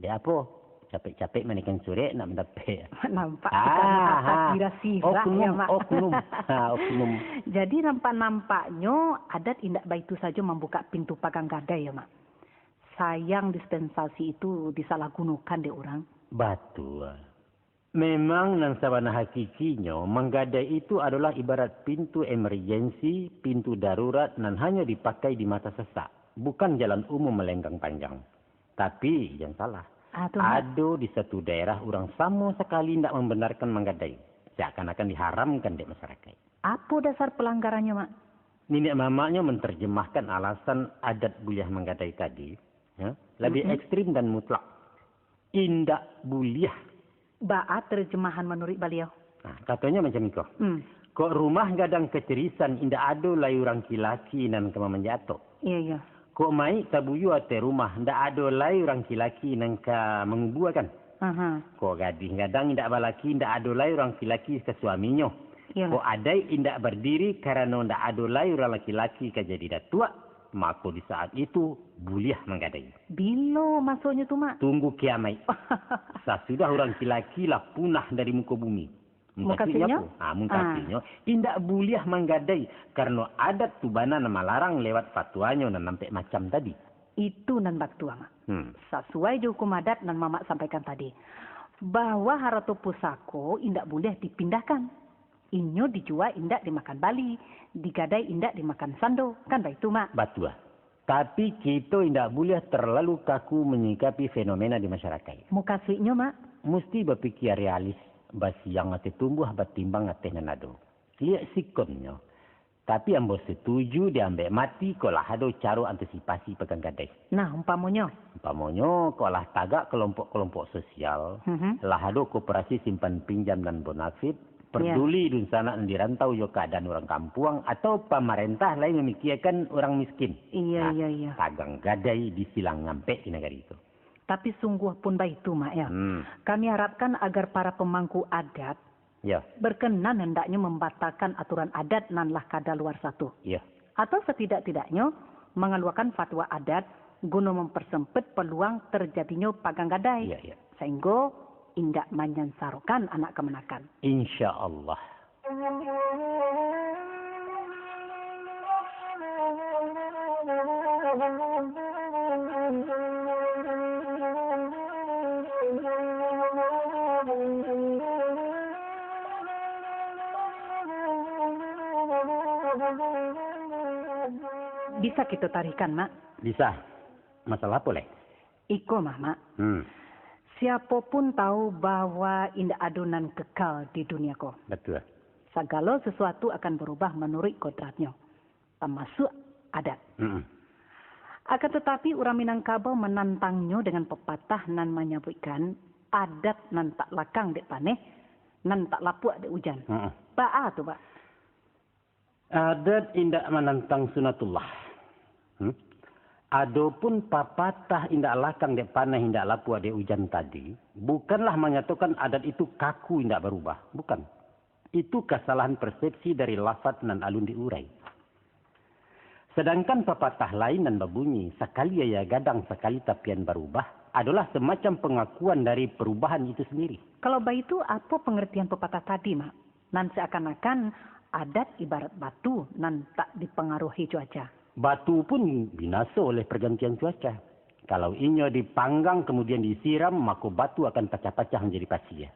Dek apa? Capek-capek manikan sore nak mendapat. Nampak kita sirah ya mak. Oknum. Jadi nampaknya adat indak baik itu saja membuka pintu pagang gadai ya mak. Sayang dispensasi itu disalahgunakan deh orang. Betul. Memang nan sabana hakikinya menggadai itu adalah ibarat pintu emergensi, pintu darurat nan hanya dipakai di masa sesak, bukan jalan umum melenggang panjang. Tapi yang salah, ada di satu daerah orang sama sekali tidak membenarkan menggadai, seakan-akan diharamkan di masyarakat. Apa dasar pelanggarannya, Mak? Nenek mamanya menerjemahkan alasan adat buliah menggadai tadi, ya, lebih ekstrim dan mutlak. Indak buliah. Baat terjemahan menurut beliau. Nah, katanya macam itu. Kok rumah gadang kecerisan indak ada lai orang kilaki nan kema menjatuh. Iya, iya. Kok mai tabuyu ate rumah ndak ada lai orang kilaki nan ka mengubuakan. Kok gading gadang indak balaki indak ada lai orang kilaki ke suaminya. Iyalah. Kok adai indak berdiri karena ndak ada lai orang laki-laki ke jadi datua. Maka di saat itu buliah menggadai. Bilo maksudnya tuh, Mak? Tunggu kiamat. Sesudah orang laki-laki lah punah dari muka bumi. Mungkasinya? Mungkasinya. Indak buliah menggadai. Karena adat tubana nama larang lewat fatwanya dan nampak macam tadi. Itu nan baktua, Mak. Sesuai je hukum adat nan Mamak sampaikan tadi. Bahwa harta pusako indak boleh dipindahkan. Inyo dijual indak dimakan bali. Digadai indak dimakan sando. Kan itu, Mak? Betul. Tapi kita indak boleh terlalu kaku menyikapi fenomena di masyarakat. Mukasihnya, Mak? Mesti berpikir realis. Basi yang ate tumbuh batimbang ate nanado. Lihat sikonnya. Tapi ambo setuju diambil mati kalau ada cara antisipasi pegang gadai. Nah, umpamanya? Umpamanya kalau tagak kelompok-kelompok sosial. Lah ada koperasi simpan pinjam dan bonafit. Peduli dun sana di rantau yo keadaan orang kampung atau pemerintah lain memikirkan orang miskin. Iya. Tagang gadai disilang ngampe di negara itu. Tapi sungguh pun baik itu, Mak, ya. Kami harapkan agar para pemangku adat berkenan hendaknya membatalkan aturan adat nanlah kada luar satu. Atau setidak-tidaknya mengeluarkan fatwa adat guna mempersempit peluang terjadinya pagang gadai. Sehingga indak menyansarokan anak kemenakan. Insya Allah. Bisa kita tarikan, Mak? Bisa. Masalah boleh? Iko, Mak. Siapapun tahu bahwa indah adunan kekal di dunia ko. Betul. Segala sesuatu akan berubah menurut kodratnya. Termasuk adat. Akan tetapi orang Minangkabau menantangnya dengan pepatah nan menyebutkan adat nan tak lakang dek paneh, nan tak lapuk dek hujan. Ba'a tu, Pak? Adat indak menantang sunatullah. Adapun papatah indak lakang dek panah indak lapu dek hujan tadi, bukanlah menyatakan adat itu kaku indak berubah, bukan. Itu kesalahan persepsi dari lafaz nan alun diurai. Sedangkan papatah lain nan berbunyi sekali ya gadang sekali tapian berubah adalah semacam pengakuan dari perubahan itu sendiri. Kalau begitu apa pengertian pepatah tadi, Mak? Nan seakan-akan adat ibarat batu nan tak dipengaruhi cuaca. Batu pun binasa oleh pergantian cuaca. Kalau inyo dipanggang kemudian disiram, maka batu akan pecah-pecah menjadi pasir.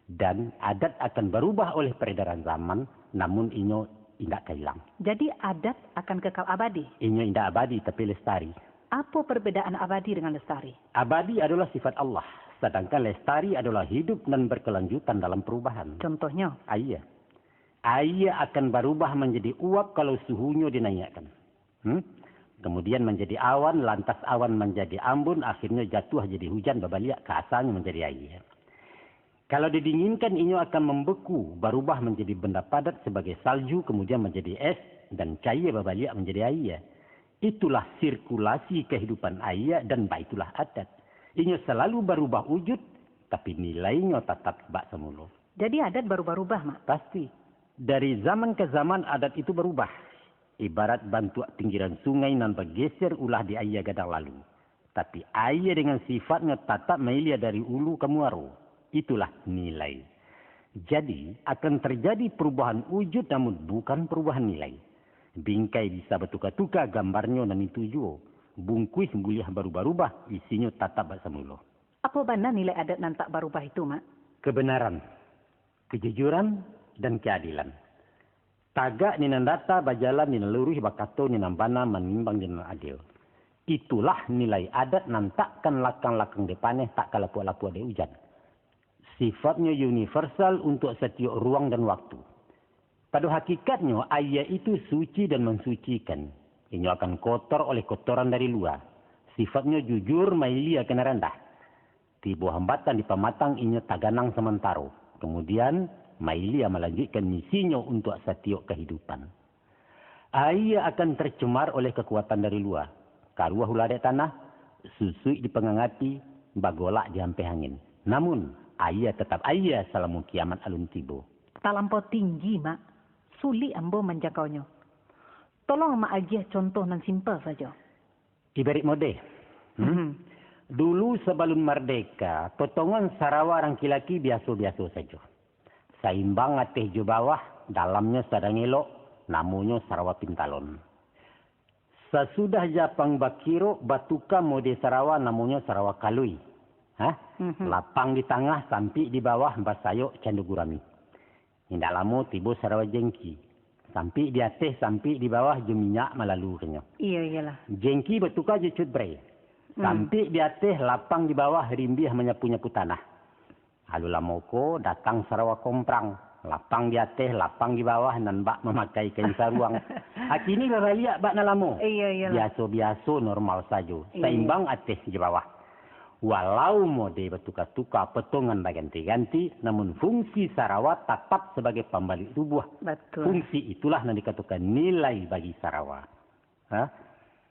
Dan adat akan berubah oleh peredaran zaman, namun inyo tidak hilang. Jadi adat akan kekal abadi? Inyo tidak abadi, tapi lestari. Apa perbedaan abadi dengan lestari? Abadi adalah sifat Allah, sedangkan lestari adalah hidup dan berkelanjutan dalam perubahan. Contohnya? Air. Air akan berubah menjadi uap kalau suhunya dinaikkan. Kemudian menjadi awan, lantas awan menjadi ambun, akhirnya jatuh jadi hujan, berbalik ke asalnya menjadi air. Kalau didinginkan, ini akan membeku, berubah menjadi benda padat sebagai salju, kemudian menjadi es, dan cair berbalik menjadi air. Itulah sirkulasi kehidupan air, dan itulah adat. Ini selalu berubah wujud, tapi nilainya tetap bak semula. Jadi adat berubah-ubah, Mak? Pasti. Dari zaman ke zaman adat itu berubah. Ibarat bantuak pinggiran sungai nan bergeser ulah di air gadang lalu. Tapi air dengan sifatnya tetap mengalir dari ulu ke muaro. Itulah nilai. Jadi akan terjadi perubahan wujud namun bukan perubahan nilai. Bingkai bisa bertukar-tukar gambarnya dan itu juga. Bungkus boleh berubah-ubah, isinya tetap semula. Apa benar nilai adat nan tak berubah itu, Mak? kebenaran, kejujuran, dan keadilan. Tagak ninan data bajalan ninan lurus bakato ninan bana menimbang ninan adil. Itulah nilai adat nan takkan lakang-lakang depaneh tak kalapua-lapua de hujan. Sifatnya universal untuk setiap ruang dan waktu. Pada hakikatnya, ayat itu suci dan mensucikan. Ini akan kotor oleh kotoran dari luar. Sifatnya jujur, mailia kena rendah. Tiba hambatan di pematang, ini taganang sementara. Kemudian, mailia melanjutkan misinya untuk setiap kehidupan. Ayat akan tercemar oleh kekuatan dari luar. Karuah huladek tanah, susui dipengangati, bagolak dihampe angin. Namun, ayah tetap ayah selama kiamat alun tibo. Tak lampau tinggi, Mak. Sulit ambo menjangkaunya. Tolong Mak agiah contoh nan simple saja. Ibarat mode. Dulu sebelum merdeka, potongan Sarawak orang laki-laki biasa-biasa saja. Seimbang atas je bawah, dalamnya sedang elok, namanya Sarawak Pintalon. Sesudah Japang Bakiro, batuka mode Sarawak namanya Sarawak Kalui. Lapang di tengah sampai di bawah basayok Candu Gurami. Tidak lama tiba Sarawak Jengki. Sampai di atas sampai di bawah je minyak melalurnya. Iya, iyalah. Jengki bertukar je cut bre. Sampai di atas lapang di bawah rimbiah menyapu-nyapu tanah. Lalu lamoko datang Sarawak Komprang. Lapang di atas, lapang di bawah, dan bak memakai kain saruang. Kini lihat bak na lamo. Iya. Biasa-biasa normal saja. Seimbang atas di bawah. Walau mode bertukar-tukar potongan berganti-ganti, namun fungsi Sarawak tetap sebagai pembalik tubuh. Betul. Fungsi itulah yang dikatakan nilai bagi Sarawak.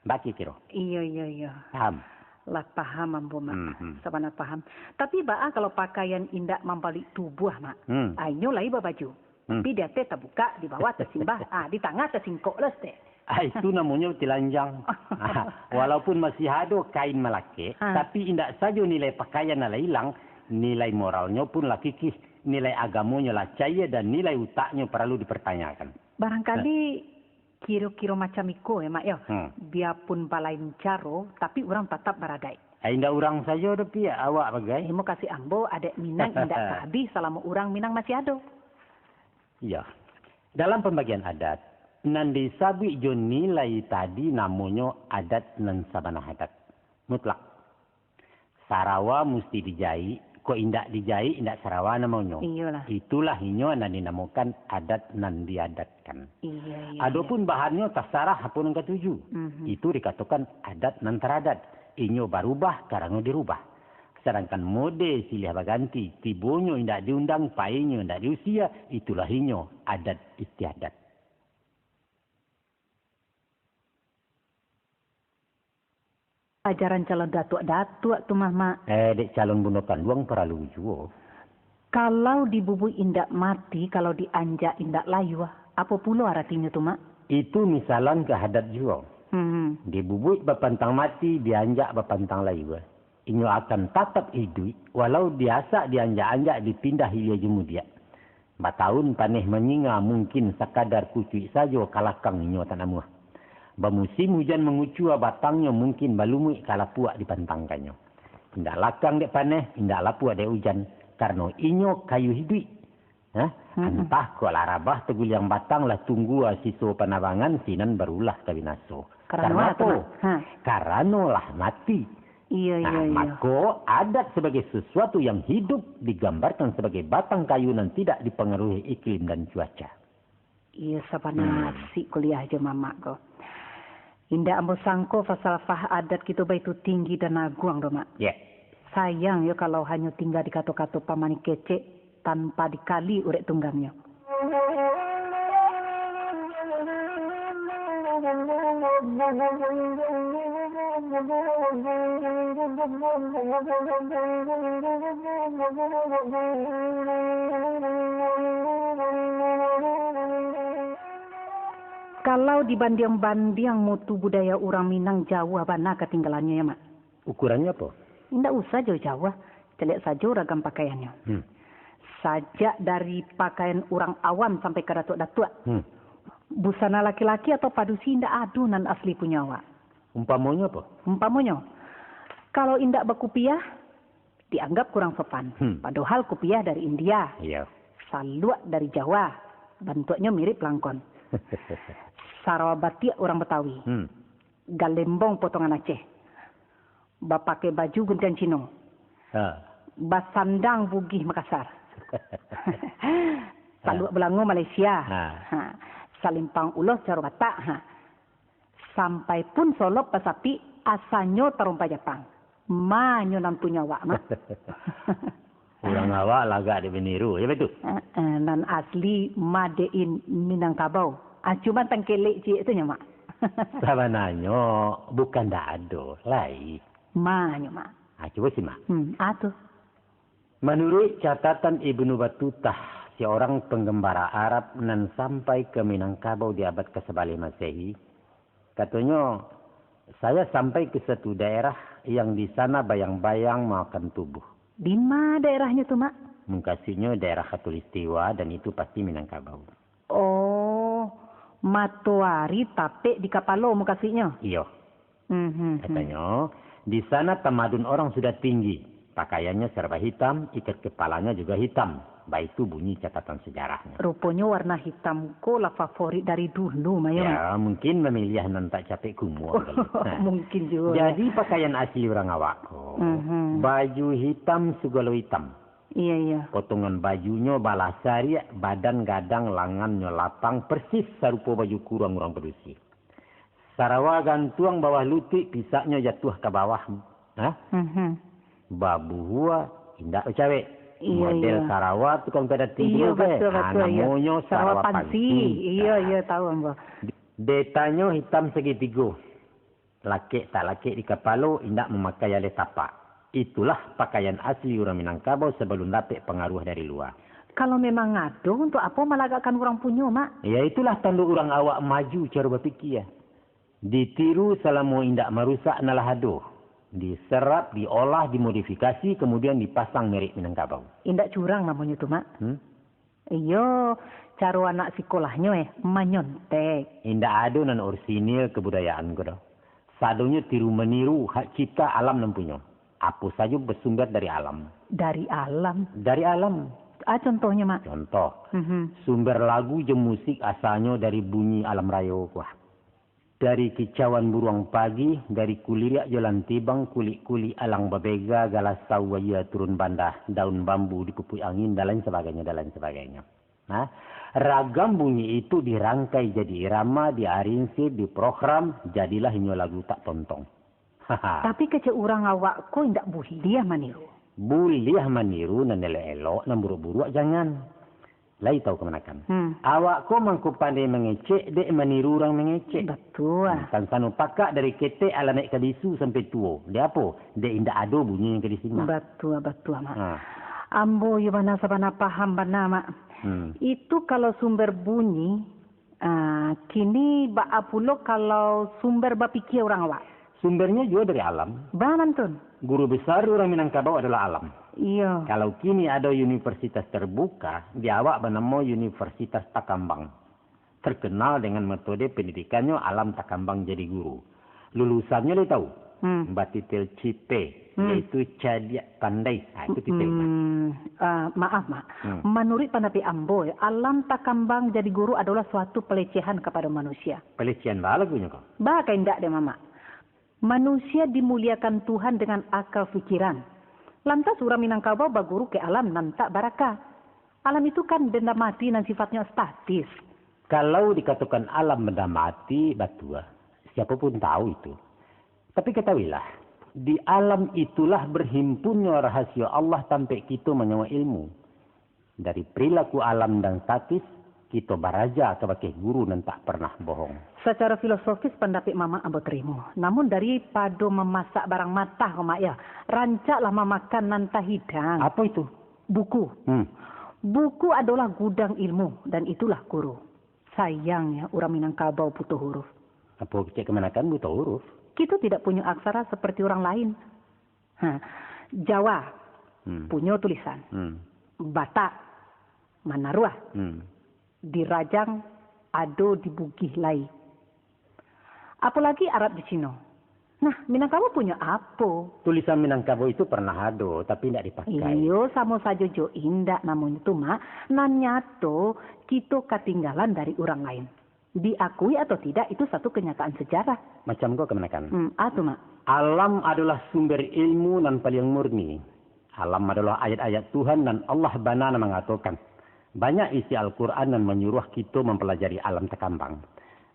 Baki kira. Iya. Paham? Lah paham ambo Mak. Sebenarnya paham. Tapi Baa kalau pakaian indak membalik tubuh Mak. Ainyo lai baju. Tapi dia teh terbuka, di bawah tersimbah, di tengah tersingkok lah teh. Itu namanya telanjang. Walaupun masih ada kain melake, tapi indak saja nilai pakaian lah hilang, nilai moralnya pun lah kikis, nilai agamanya lah caya dan nilai utaknya perlu dipertanyakan. Barangkali kira-kira macam iko ya Mak ya. Biarpun balain caro, tapi orang tetap beradai. Indak orang saja tapi ya awak bagai. Mau kasih ambo adik Minang indak habis selama orang Minang masih ada. Ya. Dalam pembagian adat, nan disabik jo nilai tadi namanya adat nan sabana adat. Mutlak. Sarawak mesti dijai, kok indak dijai, indak Sarawak namanya. Iyalah. Itulah inyo nan dinamakan adat nan diadatkan. Iya. Adapun bahannya terserah apa yang ketujuh. Itu dikatakan adat nan teradat. Inyo berubah karena dirubah. Sedangkan mode silih berganti, tibonyo indak diundang, painyo indak diusia, itulah inyo adat istiadat. Ajaran calon datuk-datuk tu Mak. Dek calon bundakan luang perlu juga. Kalau dibubui indak mati, kalau dianjak indak layu, apa pula artinya tu Mak? Itu misalan ke adat juga. Dibubui bapantang mati, dianjak bapantang layu. Inyo akan tetap hidup, walau biasa dianjak-anjak dipindah ia jemu dia. Batahun paneh menyinga mungkin sekadar kucui saja kalakang inyo tanamuah. Bamusim hujan mengucua batangnya mungkin balumui kalapuak dipantangkannya. Indak lakang dek paneh, indak lapuak dek hujan. Karena inyo kayu hidup. Entah ko larabah tegul yang batang lah tunggu siso panabangan sinan barulah kabinaso. Karena apa? Karena lah mati. Iya. Maka adat sebagai sesuatu yang hidup digambarkan sebagai batang kayu yang tidak dipengaruhi iklim dan cuaca. Iya, sabana si kuliah aja Mama ko. Indah ambo sangko falsafah adat kita itu tinggi dan agung do Mak. Ya. Sayang ya kalau hanya tinggal di kato-kato pamani kece tanpa dikali urek tunggangnya. Kalau dibanding-banding mutu budaya orang Minang jauh mana ketinggalannya ya Mak? Ukurannya apa? Tidak usah jauh-jauh, celek saja ragam pakaiannya. Sajak dari pakaian orang awam sampai ke datuk-datuk. Busana laki-laki atau padusi tidak adunan asli punya awak. Umpamanya apa? Umpamanya, kalau indak berkupiah, dianggap kurang sopan. Padahal kopiah dari India. Iya. Saluak dari Jawa. Bentuknya mirip langkon. Sarawabati orang Betawi. Galembong potongan Aceh. Bapake baju guntian Cino. Basandang Bugih Makassar. Saluak Belango Malaysia. Salimpang Ulos Jawa Batak. Sampai pun Solok Pasapi asanyo Tarumpa Jepang. Manyo nan punya wak mak. Orang awak lagak di meniru, ya betul? Dan asli Madein Minangkabau. Cuma tangkelek cik itu mak. Sabananyo bukan dado, lai. Manyo mak. Coba sih mak. Atuh. Menurut catatan Ibnu Battutah, seorang penggembara Arab nan sampai ke Minangkabau di abad ke-11 Masehi, katanya, saya sampai ke satu daerah yang di sana bayang-bayang makan tubuh. Di mana daerahnya tuh mak? Mengkasihnya daerah Khatulistiwa dan itu pasti Minangkabau. Oh, Matoari Tape di Kapalo mengkasihnya? Iya. Katanya, di sana tamadun orang sudah tinggi. Pakaiannya serba hitam, ikat kepalanya juga hitam. Baik itu bunyi catatan sejarahnya. Rupanya warna hitam ko lah favorit dari dulu, Mayo. Ya, mungkin memilih nan tak capek kumuh. Mungkin juga. Jadi pakaian asli orang awak ko. Baju hitam, segala hitam. Iya. Potongan bajunya balasari, badan gadang, lengannya lapang, persis serupa baju kurang orang Pedusi. Sarawak gantuang bawah lutut, pisaknya jatuh ke bawah. Babu hua, indak cewek. Model Sarawak tukang pada tidur. Betul. Namanya Sarawak Pansi. Iya, tahu mbak. Detanya hitam segitiga. Laki tak laki di kepala, indak memakai alis tapak. Itulah pakaian asli orang Minangkabau sebelum dapat pengaruh dari luar. Kalau memang ngado, untuk apa melagakkan orang punya, mak? Ya itulah tanda orang awak maju cara berfikir. Ditiru selama indak merusak nalah aduh. Diserap, diolah, dimodifikasi, kemudian dipasang merek Minangkabau. Indak curang namanya tuh, mak. Iyo, cara anak sekolahnya menyontek. Indak ada nan orsinil kebudayaan ko dah. Sadonya tiru meniru hak cipta alam nan punya. Apa saja bersumber dari alam. Dari alam? Dari alam. Contohnya, mak? Contoh. Sumber lagu je musik asalnya dari bunyi alam raya kuah. Dari kicauan burung pagi, dari kulirik jalan tibang, kulit-kulit alang babega, galas sawaya turun bandah, daun bambu dipupui angin, dan lain sebagainya. Nah, ragam bunyi itu dirangkai jadi irama, diarinsir, diprogram, jadilah ini lagu tak tontong. Tapi kecil orang awak kok tidak boleh meniru. Boleh meniru, nan elok-elok, nan buruk-buruk jangan. Lai tahu kemenakan. Awak ko mangku pandai mengecek, dek meniru orang mengecek. Betul. Kan sanu pakak dari ketek ala naik ke bisu sampai tua. Dia apa? Dek indak ada bunyi yang ke disin. Betul, mak. Ambo mana sabana paham bana, mak. Itu kalau sumber bunyi, kini bak pulo kalau sumber bapikir orang awak. Sumbernya juga dari alam. Banantun. Guru besar orang Minangkabau adalah alam. Iya. Kalau kini ada universitas terbuka, di awak bernama Universitas Takambang. Terkenal dengan metode pendidikannya alam Takambang jadi guru. Lulusannya dia tahu. Batitil Cipe, yaitu Cadiak Pandai. Itu titel. Maaf, mak. Menurut pendapat Ambo, alam Takambang jadi guru adalah suatu pelecehan kepada manusia. Pelecehan lah lagunya kok. Bahkan tidak deh, mama. Manusia dimuliakan Tuhan dengan akal fikiran. Lantas orang Minangkabau baguru ke alam nan tak barakah. Alam itu kan benda mati dan sifatnya statis. Kalau dikatakan alam benda mati, batua. Siapapun tahu itu. Tapi ketahuilah, di alam itulah berhimpunnya rahasia Allah sampai kita menyewa ilmu. Dari perilaku alam dan statis, kita baraja sebagai guru dan tak pernah bohong. Secara filosofis pendapat mama ambo terima. Namun daripada memasak barang matah, mak ya, rancaklah memakan nanta hidang. Apa itu? Buku. Buku adalah gudang ilmu dan itulah guru. Sayangnya orang Minangkabau butuh huruf. Apa cek kemenakan butuh huruf? Kita tidak punya aksara seperti orang lain. Jawa punya tulisan. Batak, Manaruah. Di Rajang, Ado di Bugih Lai. Apalagi Arab di Cina. Nah, Minangkabau punya apa? Tulisan Minangkabau itu pernah ada, tapi tidak dipakai. Iyo, sama saja jo indak namun itu, Mak. Nan nyato, kita ketinggalan dari orang lain. Diakui atau tidak, itu satu kenyataan sejarah. Macam kau kemenakan. Atu, Mak. Alam adalah sumber ilmu dan paling murni. Alam adalah ayat-ayat Tuhan dan Allah banana mengatakan. Banyak isi Al-Quran yang menyuruh kita mempelajari alam takambang.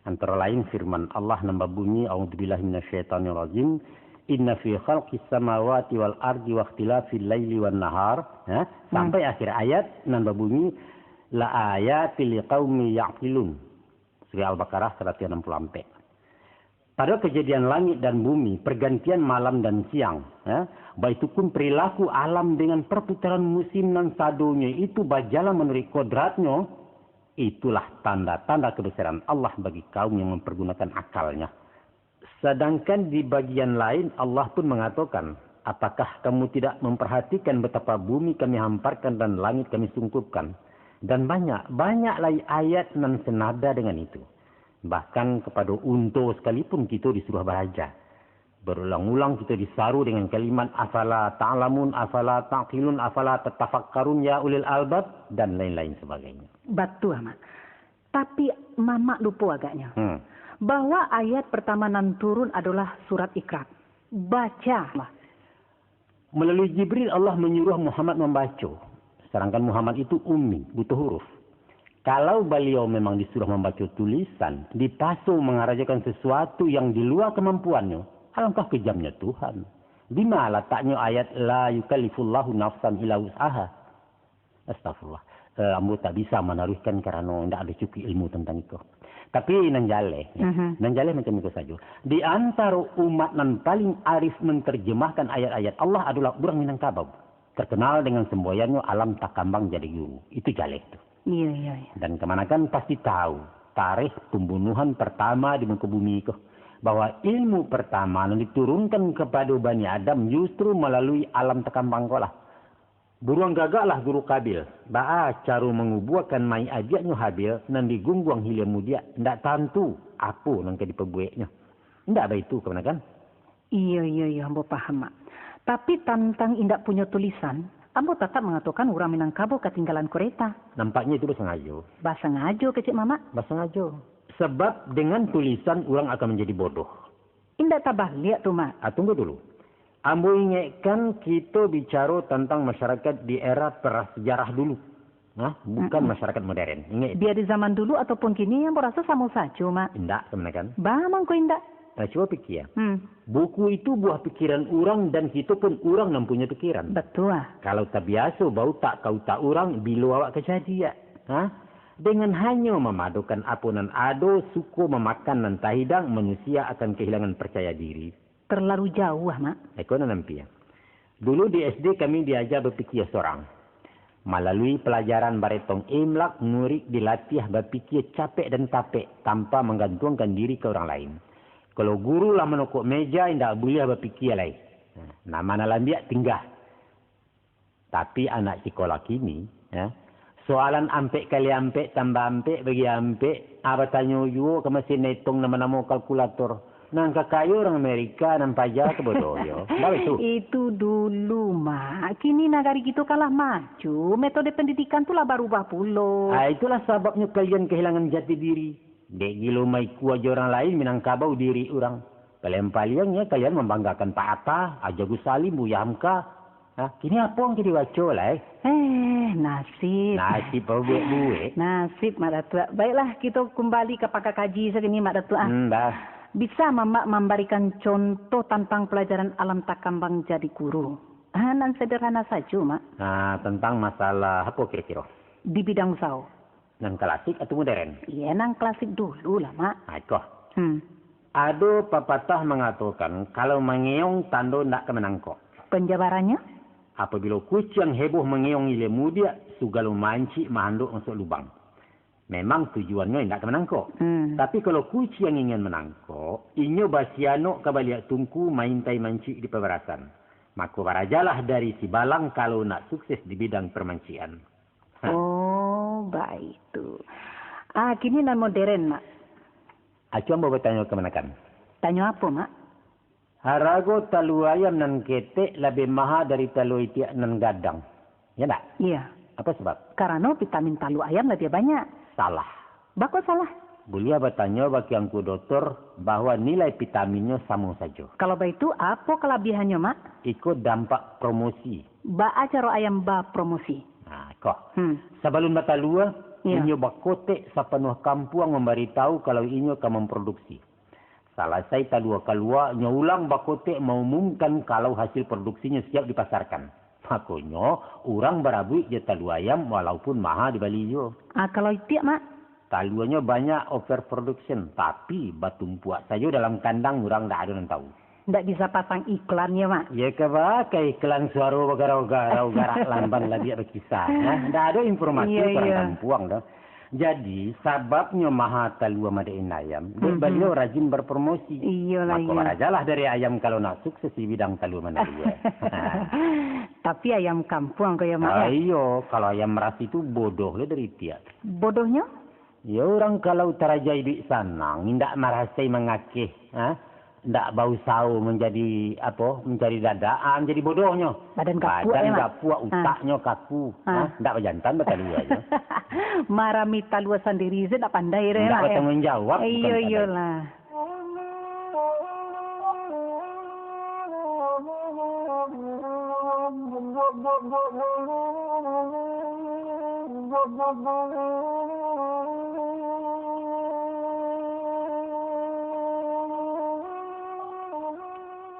Antara lain firman Allah nambah bunyi, A'udzubillahi minasyaitonirrajim. Inna fi khalqis samawati wal ardi wa ikhtilafil laili wan nahar. Sampai akhir ayat nambah bunyi, la ayatil liqaumi ya'qilun. Surah Al-Baqarah 164. Pada kejadian langit dan bumi, pergantian malam dan siang, baik itu pun perilaku alam dengan perputaran musim dan sadonya itu berjalan menurut kodratnya, itulah tanda-tanda kebesaran Allah bagi kaum yang mempergunakan akalnya. Sedangkan di bagian lain Allah pun mengatakan, apakah kamu tidak memperhatikan betapa bumi kami hamparkan dan langit kami sungkupkan? Dan banyak lagi ayat yang senada dengan itu. Bahkan kepada unta sekalipun kita disuruh belajar. Berulang-ulang kita disaru dengan kalimat afala ta'lamun, afala ta'qilun, afala tatafakkarun ya ulil albab dan lain-lain sebagainya. Betul, Mak. Tapi Mama lupa agaknya. Bahwa ayat pertama nan turun adalah surat Iqra. Baca. Melalui Jibril Allah menyuruh Muhammad membaca. Sedangkan Muhammad itu ummi, butuh huruf. Kalau beliau memang disuruh membaca tulisan, dipasung mengarajakan sesuatu yang di luar kemampuannya, alangkah kejamnya Tuhan. Di mana letaknya ayat la yukallifullahu nafsan illa wus'aha. Astagfirullah. Ambo tak bisa menaruhkan karena tidak ada cukup ilmu tentang itu. Tapi nanjale, nanjale macam itu saja. Di antara umat yang paling arif menerjemahkan ayat-ayat Allah adalah orang Minangkabau. Terkenal dengan semboyannya alam takambang jadi guru. Itu jale itu. Iya. Dan kemanakan pasti tahu tarikh pembunuhan pertama di muka bumi itu. Bahwa ilmu pertama yang diturunkan kepada Bani Adam justru melalui alam takambang kolah. Buruang gagaklah guru Kabil. Ba'a caru mengubuakan mai ajaknya Habil nan digungguang hilia mudia. Ndak tentu apa nang ke dipebueknya. Ndak begitu kemanakan? Iya, ambo paham, Mak. Tapi tentang indak punya tulisan, ambo tetap mengatakan orang Minangkabau ketinggalan kereta. Nampaknya itu bersengaja. Bersengaja kecik Mama? Bersengaja. Sebab dengan tulisan orang akan menjadi bodoh. Indak tabah lihat tuh, Mak. Tunggu dulu. Ambo ingatkan kita bicara tentang masyarakat di era prasejarah dulu. Bukan masyarakat modern. Ingat. Biar di zaman dulu ataupun kini, ambo rasa sama saja, Mak. Indak kemenakan. Bamang kok indak. Nah, coba pikir. Buku itu buah pikiran orang dan kita pun orang yang punya pikiran. Betul. Kalau tak biasa, bau tak kau tak orang, bila awak kejadian. Dengan hanya memadukan apa nan ado, suku memakan dan tahidang, manusia akan kehilangan percaya diri. Terlalu jauh, Mak. Ekono nampi. Dulu di SD kami diajar berpikir seorang. Melalui pelajaran baretong imlak, murid dilatih berpikir capek dan tapek tanpa menggantungkan diri ke orang lain. Kalau guru lah menokok meja, tidak boleh berpikir lain. Nama nalambiak tinggal. Tapi anak sekolah kini, soalan ampek kali ampek, tambah ampek, bagi ampek, apa tanya juga ke mesin hitung nama-nama kalkulator. Nangka kayu orang Amerika, nampak aja kebodoh. Itu dulu, Mak. Kini negara kita kalah maju. Metode pendidikan tu lah berubah pula. Itulah sebabnya kalian kehilangan jati diri. Dek gilo mai kuaja orang lain Minangkabau diri orang. Kalian-kaliannya kalian membanggakan Pak Atta, Aja Gusalim, Buya Hamka. Kini apa yang jadi waco lah nasib. Nasib buek-buek. Nasib, Mak Datuk. Baiklah, kita kembali ke pakar kaji segini, Mak Datuk. Bisa Mama memberikan contoh tentang pelajaran alam takambang jadi guru? Nan sederhana saja, Mak. Tentang masalah apa kira-kira? Di bidang sao. Nang klasik atau modern? Iya, nang klasik dulu lah, Mak. Ada pepatah mengatakan kalau mengeong tando ndak kemenangkok. Penjabarannya? Apabila kucing heboh mengeong ilmu dia, sugalu manci mahanduk masuk lubang. Memang tujuannya tidak kemenangkok. Tapi kalau kucing ingin menangkok, inyo basiano kabaliak tungku main tai manci di peberasan. Maka barajalah dari si balang kalau nak sukses di bidang permancian. Baik tu. Kini nan modern, Mak. Coba bertanya kemenakan. Tanya apa, Mak? Harago talu ayam nan ketek lebih mahal dari talu itiak nan gadang. Ya tak? Iya. Apa sebab? Karena vitamin talu ayam lebih banyak. Salah. Bako salah. Boleh bertanya bagi angku doktor bahwa nilai vitaminnya sama saja. Kalau begitu, apa kelebihannya, Mak? Ikut dampak promosi. Ba acara ayam ba promosi. Nah, kok. Sebelum batalua, inyo bakotek sepenuh kampung memberitahu kalau inyo akan memproduksi. Selesai talua keluar, inyo ulang bakotek mengumumkan kalau hasil produksinya siap dipasarkan. Makanya, orang berabui je talu ayam walaupun mahal di Bali jo. Kalau itu, Mak? Taluannya banyak overproduction, tapi batumpuak saja dalam kandang orang tak ada yang tahu. Tidak bisa pasang iklannya, Mak. Ya ke pakai iklan suara garau-garau garak lamban lagi berkisah. Tidak ada informasi orang kampuang dah. Jadi sebabnya mahal talua madain ayam, beliau rajin berpromosi. Iyalah, maka marajalah dari ayam kalau nak sukses di bidang talua madain. Tapi ayam kampung kayak Mak. Ayo, kalau ayam meras itu bodoh le dari tiap. Bodohnya? Ya orang kalau terajai di sana, tidak merasai mengakih, tidak bau sau menjadi apa, mencari dadaan, jadi bodohnya. Badan kapu, utaknya kaku, tidak berjantan betul aja. Marami talua sendiri saya tidak pandai deh. Tidak bertanggung jawab. Iyalah.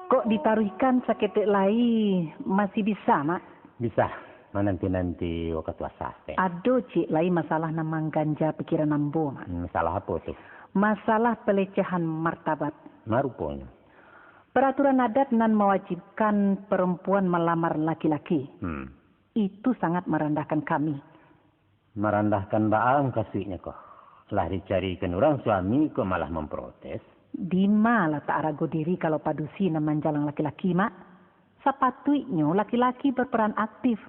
Kok ditaruh ikan seketik lai masih bisa, Mak? Bisa. Nanti waktu puasa. Aduh, Cik, lai masalah namang ganja pikiran nambo, Mak. Masalah apa tuh? Masalah pelecehan martabat. Marupanya. Peraturan adat nan mewajibkan perempuan melamar laki-laki. Itu sangat merendahkan kami. Merendahkan baang kasihnya kok. Setelah dicarikan orang suami kok malah memprotes. Di mana tak ragu diri kalau padusi nan manjalang laki-laki, Mak? Sepatutnya laki-laki berperan aktif.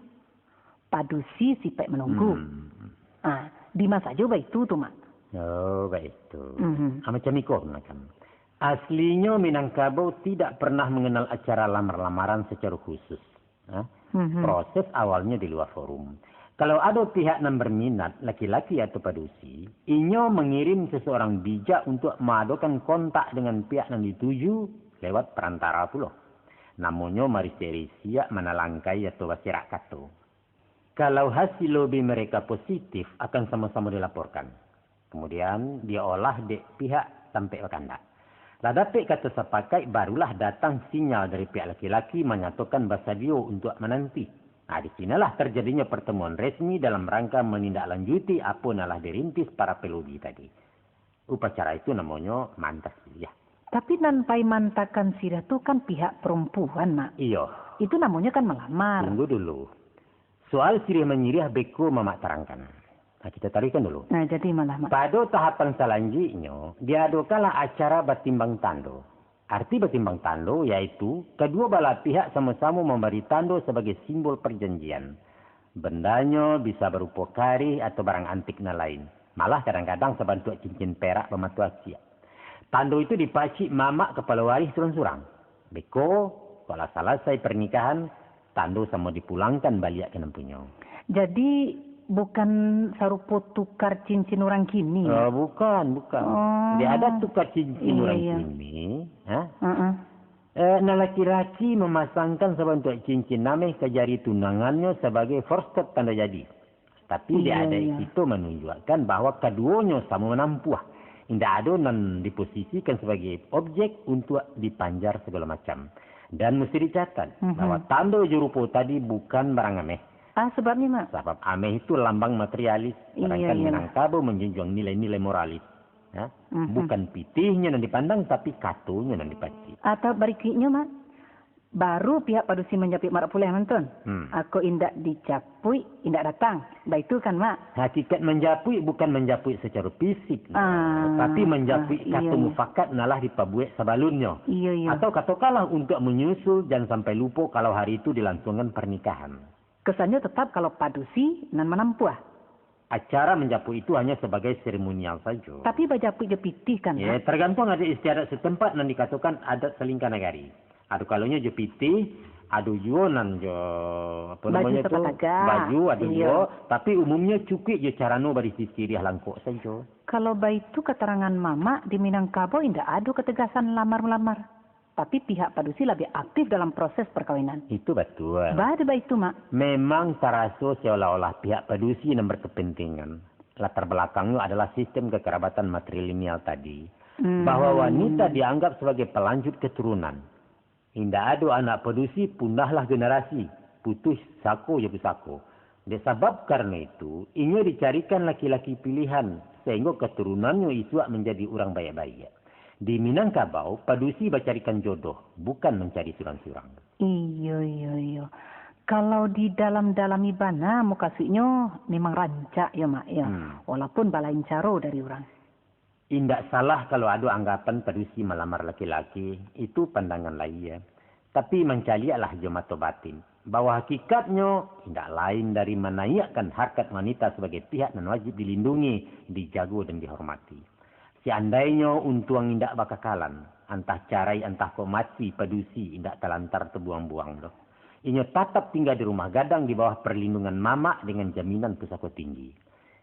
Padusi sipek menunggu. Di masa saja baik itu tuh, Mak. Oh, baik itu. Macam ikut kan. Aslinya Minangkabau tidak pernah mengenal acara lamar-lamaran secara khusus. Proses awalnya di luar forum. Kalau ada pihak yang berminat, laki-laki atau padusi, inyo mengirim seseorang bijak untuk mengadakan kontak dengan pihak yang dituju lewat perantara pula. Namanya Maristeri siap menalangkai atau masyarakat tu. Kalau hasil lobby mereka positif, akan sama-sama dilaporkan. Kemudian dia olah di pihak sampai ke kandak. Ladapik kata sepakai, barulah datang sinyal dari pihak laki-laki menyatakan bersedia untuk menanti. Di sinilah terjadinya pertemuan resmi dalam rangka menindaklanjuti apa nalah dirintis para pelobi tadi. Upacara itu namanya mantas ya. Tapi nanpai mantakan sirah itu kan pihak perempuan, Mak. Iya. Itu namanya kan melamar. Tunggu dulu. Soal sirih menyirih beko mamak terangkan. Kita tarikan dulu. Jadi malah, Mak. Pada tahapan selanjutnya, diadakanlah acara batimbang tando. Arti batimbang tando yaitu kedua belah pihak sama-sama memberi tando sebagai simbol perjanjian. Bendanya bisa berupa karih atau barang antik lain. Malah kadang-kadang sebantuk cincin perak pematu asia. Tando itu dipacik mamak kepala waris surang-surang. Beko, kalau selesai pernikahan, tando sama dipulangkan balik ke nempunya. Jadi bukan sarupo tukar cincin orang kini ya? Bukan. Dia ada tukar cincin orang kini. Nah, laki-laki memasangkan sebentuk cincin nameh ke jari tunangannya sebagai forstep tanda jadi. Tapi dia ada itu menunjukkan bahwa keduanya sama menampuh. Tidak ada yang diposisikan sebagai objek untuk dipanjar segala macam. Dan mesti dicatat bahwa tanda jurupo tadi bukan barang ameh. Sebabnya, Mak? Sebab ameh itu lambang materialis. Barangkali Minangkabau menjunjung nilai-nilai moralis. Bukan pitihnya yang dipandang, tapi katunya yang dipacik. Atau berikutnya, Mak? Baru pihak padusi menjapik marak pulih, Mantun. Aku indak dicapui, indak datang. Baik itu kan, Mak? Hakikat menjapui bukan menjapui secara fisik. Tapi menjapui kata mufakat nalah dipabuik sebalunnya. Atau katakanlah untuk menyusul dan sampai lupa kalau hari itu dilangsungkan pernikahan. Kesannya tetap kalau padusi nan menampuah. Acara menjapu itu hanya sebagai seremonial saja. Tapi bajapu je pitih kan? Ya, tergantung ada istiadat setempat dan dikatakan adat selingkah negari. Adu kalaunya jo piti, adu juonan jo apa namanya tu baju, adu juo, tapi umumnya cukik jo carano bari siriah langkok saja. Kalau baitu keterangan mama di Minangkabau indah adu ketegasan lamar-melamar. Tapi pihak padusi lebih aktif dalam proses perkawinan. Itu betul. Bada baitu, Mak. Memang taraso seolah-olah pihak padusi yang berkepentingan. Latar belakangnya adalah sistem kekerabatan matrilineal tadi. Bahwa wanita dianggap sebagai pelanjut keturunan. Indah ada anak padusi, punahlah generasi. Putus sako jadi sako. Sebab karena itu, ingin dicarikan laki-laki pilihan. Sehingga keturunannya isuak menjadi orang baik-baik. Di Minangkabau, padusi bacarikan jodoh, bukan mencari surang-surang. Iya. Kalau di dalam ibana, mukasihnya memang rancak ya, Mak. Ya. Walaupun balain caro dari orang. Indak salah kalau ada anggapan padusi melamar laki-laki, itu pandangan lain ya. Tapi mencaliaklah jemato batin. Bahwa hakikatnya tidak lain dari menaikkan harkat wanita sebagai pihak dan wajib dilindungi, dijaga dan dihormati. Seandainya untuang indak bakakalan, antah carai antah komati padusi indak telantar terbuang-buang doh. Inyo tetap tinggal di rumah gadang di bawah perlindungan mama dengan jaminan pusako tinggi.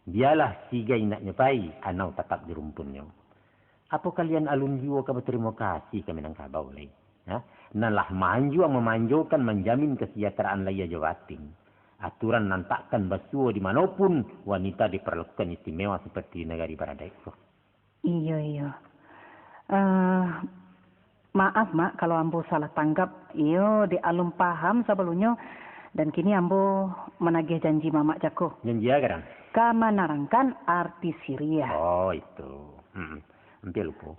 Biarlah siga indak nyepai, anau tetap di rumpunnya. Apa kalian alun jiwa kamu terima kasih ke Minangkabau lagi? Nalah memanjukan menjamin kesejahteraan laya jawatin. Aturan nantakkan basuh dimanapun wanita diperlakukan istimewa seperti negara Baradai. Iya. Maaf, Mak, kalau ambo salah tanggap. Iyo, di alum paham sebelumnya. Dan kini ambo menagih janji Mama Jako. Janji apa kan? Menerangkan arti Syria. Oh, itu. Hampir lupa.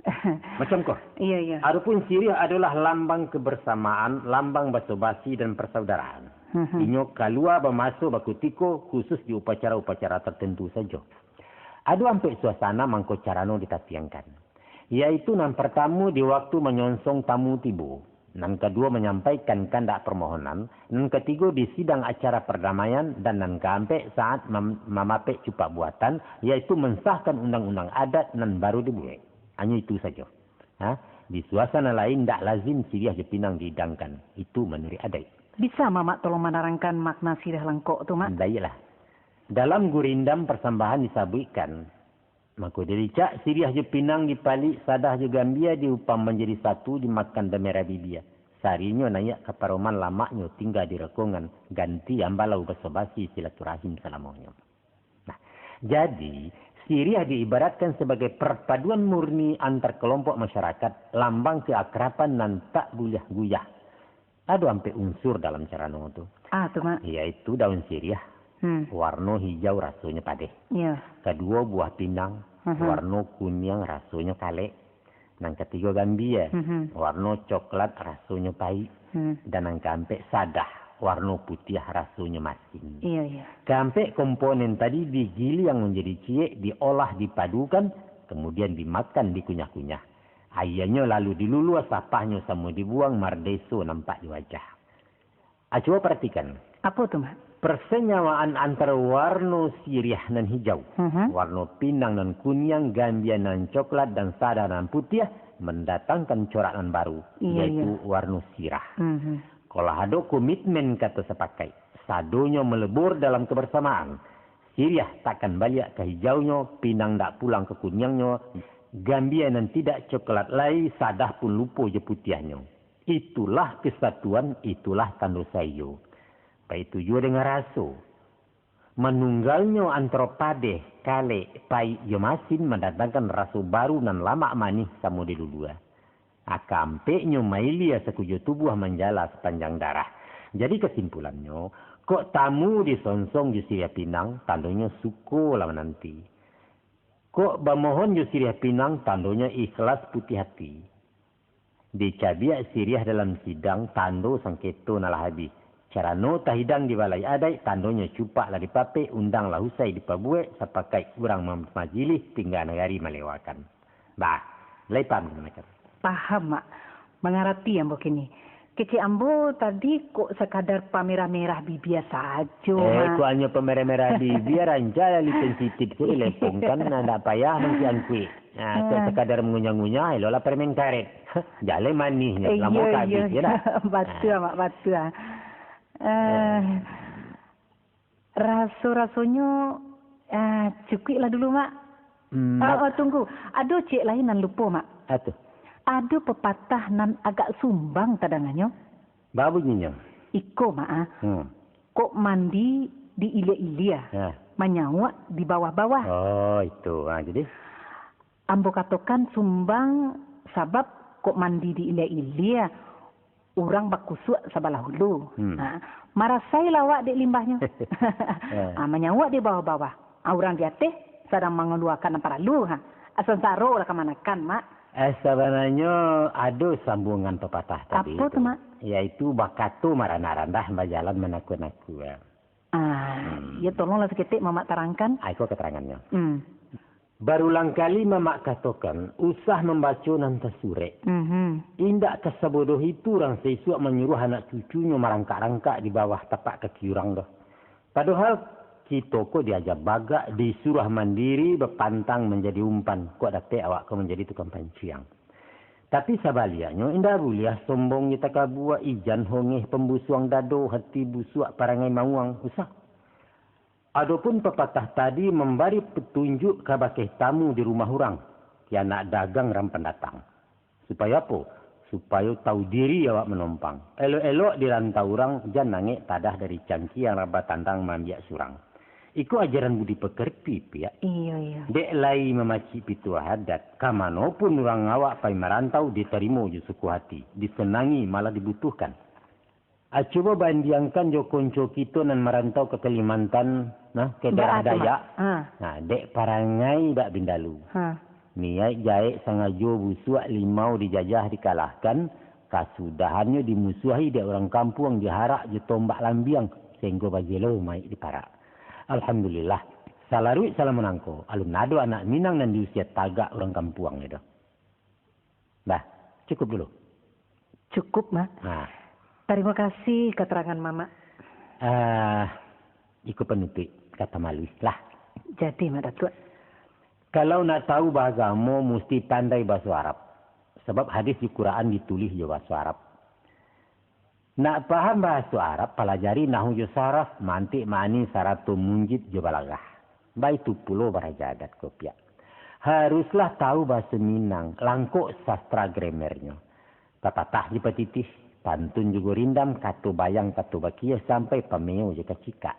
Macam kok? Iya. Adapun Syria adalah lambang kebersamaan, lambang basa-basi dan persaudaraan. Inyo kalua bermasuk bakutiko khusus di upacara-upacara tertentu saja. Ada sampai suasana mangko carano ditatiangkan. Yaitu nan pertama di waktu menyonsong tamu tibu. Nan kedua menyampaikan kandak permohonan. Nan ketiga di sidang acara perdamaian. Dan nan keempat saat memapek cupak buatan. Yaitu mensahkan undang-undang adat nan baru dibuat. Hanya itu saja. Di suasana lain tak lazim siriah Jepinang dihidangkan. Itu menurut adat. Bisa Mama tolong menerangkan makna siriah langkok tu, Mak? Baiklah. Dalam gurindam persembahan disabuikan. Maka diricak siriah Jepinang dipalik sadah juga Gambia diupam menjadi satu dimakan demera bibia. Sarinya naik ke paroman lamaknya tinggal di rekongan. Ganti ambalau basa-basi silaturahim selamanya. Nah, jadi siriah diibaratkan sebagai perpaduan murni antar kelompok masyarakat. Lambang keakraban dan tak guyah-guyah. Ada sampai unsur dalam cara itu. Tu, Mak. Yaitu daun siriah. Warna hijau rasanya padeh. Iya. Kedua buah pinang. Warna kuning rasanya kalek. Dan ketiga Gambia. Warna coklat rasanya pahit. Dan yang keempat sadah. Warna putih rasanya masin. Iya. Keempat komponen tadi digili yang menjadi ciek. Diolah dipadukan. Kemudian dimakan dikunyah-kunyah. Ayahnya lalu dilulu sapahnya sama dibuang mardeso nampak di wajah. Coba perhatikan. Apa tu, Mak? Persenyawaan antara warna siriah dan hijau, warna pinang dan kuning, Gambia dan coklat, dan sada dan putih mendatangkan corakan baru, yaitu warna sirah. Kalau ada komitmen kata sepakai, sadonya melebur dalam kebersamaan. Siriah takkan balik ke hijaunya, pinang tak pulang ke kuningnya, Gambia dan tidak coklat lagi, sadah pun lupa je putihnya. Itulah kesatuan, itulah tanda sayo. Baik tujuan dengan raso. Menunggalnya antara padeh, kale, pai, masin mendatangkan raso baru dan lama manis sama di dua. Akampeknya mailia sekujo tubuh menjala sepanjang darah. Jadi kesimpulannya, kok tamu disonsong di Syria Pinang, tandanya suko lah nanti. Kok bamohon di Syria Pinang, tandanya ikhlas putih hati. Dicabiak Syria dalam sidang, tando sangketo nalah habis. Cara no tahidang di balai adai, tandonya cupak lah dipape, undang lah usai dipabuat, sepakai kurang majlis, tinggal negari melewakan. Bah, lepam mereka. Paham, Mak. Mengerti yang begini. Kecik ambo tadi kok sekadar pamerah-merah bibir saja. Kok hanya pamerah-merah bibir aja li sensitif ke lepong kan ndak payah mengkian kuih. Nah, sekadar mengunyah-ngunyah elolah permen karet. Jale manisnya lama kabis ya dah. Betul mak, betul. Rasanya cukup lah dulu mak. Tunggu. Ada cik lain nan lupa mak. Atuh. Ada pepatah nan agak sumbang tadangannya. Babunyinya. Iko mak. Kok mandi di ilia-ilia. Menyawak di bawah-bawah. Oh itu. Jadi. Ambo katakan sumbang sebab kok mandi di ilia-ilia. Orang bakusuk sabalah hulu. Marasai lawak di limbahnya. Menyawak di bawah-bawah. Orang di atas sedang mengeluarkan apa lalu. Asal saro lah kemanakan mak. Sebenarnya ada sambungan pepatah tadi. Apa tu mak? Yaitu bakatu marana-randah berjalan menaku-naku. Ya tolonglah seketik mamak terangkan. Aku keterangannya. Berulang kali mamak katakan usah membaca nanti surek. Indak kesabodoh itu orang sesuatu menyuruh anak cucunya merangkak-rangkak di bawah tapak kaki orang dah. Padahal kita kok diajak bagak, disuruh mandiri, berpantang menjadi umpan. Kok dapat awak kau menjadi tukang panciang. Tapi sabalianya, indah boleh sombong kita kabua ijan hongeh pembusuang dado, hati busuak parangai mawang. Usah. Adapun pepatah tadi memberi petunjuk ke bakeh tamu di rumah orang. Yang nak dagang ram pendatang. Supaya apa? Supaya tahu diri awak menumpang. Elok-elok di rantau orang, jangan nangik tadah dari cangki yang rabat tantang mambiak surang. Iku ajaran budi pekerti, pihak. Iya. Dek lai memaci pitu hadat. Kamanapun orang awak pai merantau diterima je suku hati. Disenangi malah dibutuhkan. Coba bandingkan jo konco kita nan merantau ke Kalimantan, ke daerah Dayak. Dek parangai dak bindalu. Niat jahit sangajo busuak limau dijajah dikalahkan. Kasudahannya dimusuhi dek orang kampung diharak je tombak lambiang. Sehingga bajelo mai diparak. Alhamdulillah. Salarui salam menangko. Alun nado anak Minang dan di usia tagak orang kampuang itu. Dah, cukup dulu. Cukup, mak. Terima kasih keterangan mama. Ikut penutup kata Malwi lah. Jadi, mak Datuk. Kalau nak tahu bahasa agama, mesti pandai bahasa Arab. Sebab hadis di Quran ditulis juga bahasa Arab. Nak paham bahasa Arab, pelajari nahu jo saraf, mantik ma'ani saratu munjid jo balagah. Baitu pulo barajadat kopiak. Haruslah tahu bahasa Minang, langkuk sastra gramernya. Papatah je petitih, pantun juga rindam, katu bayang, katu bakia, sampai pameo je kacika.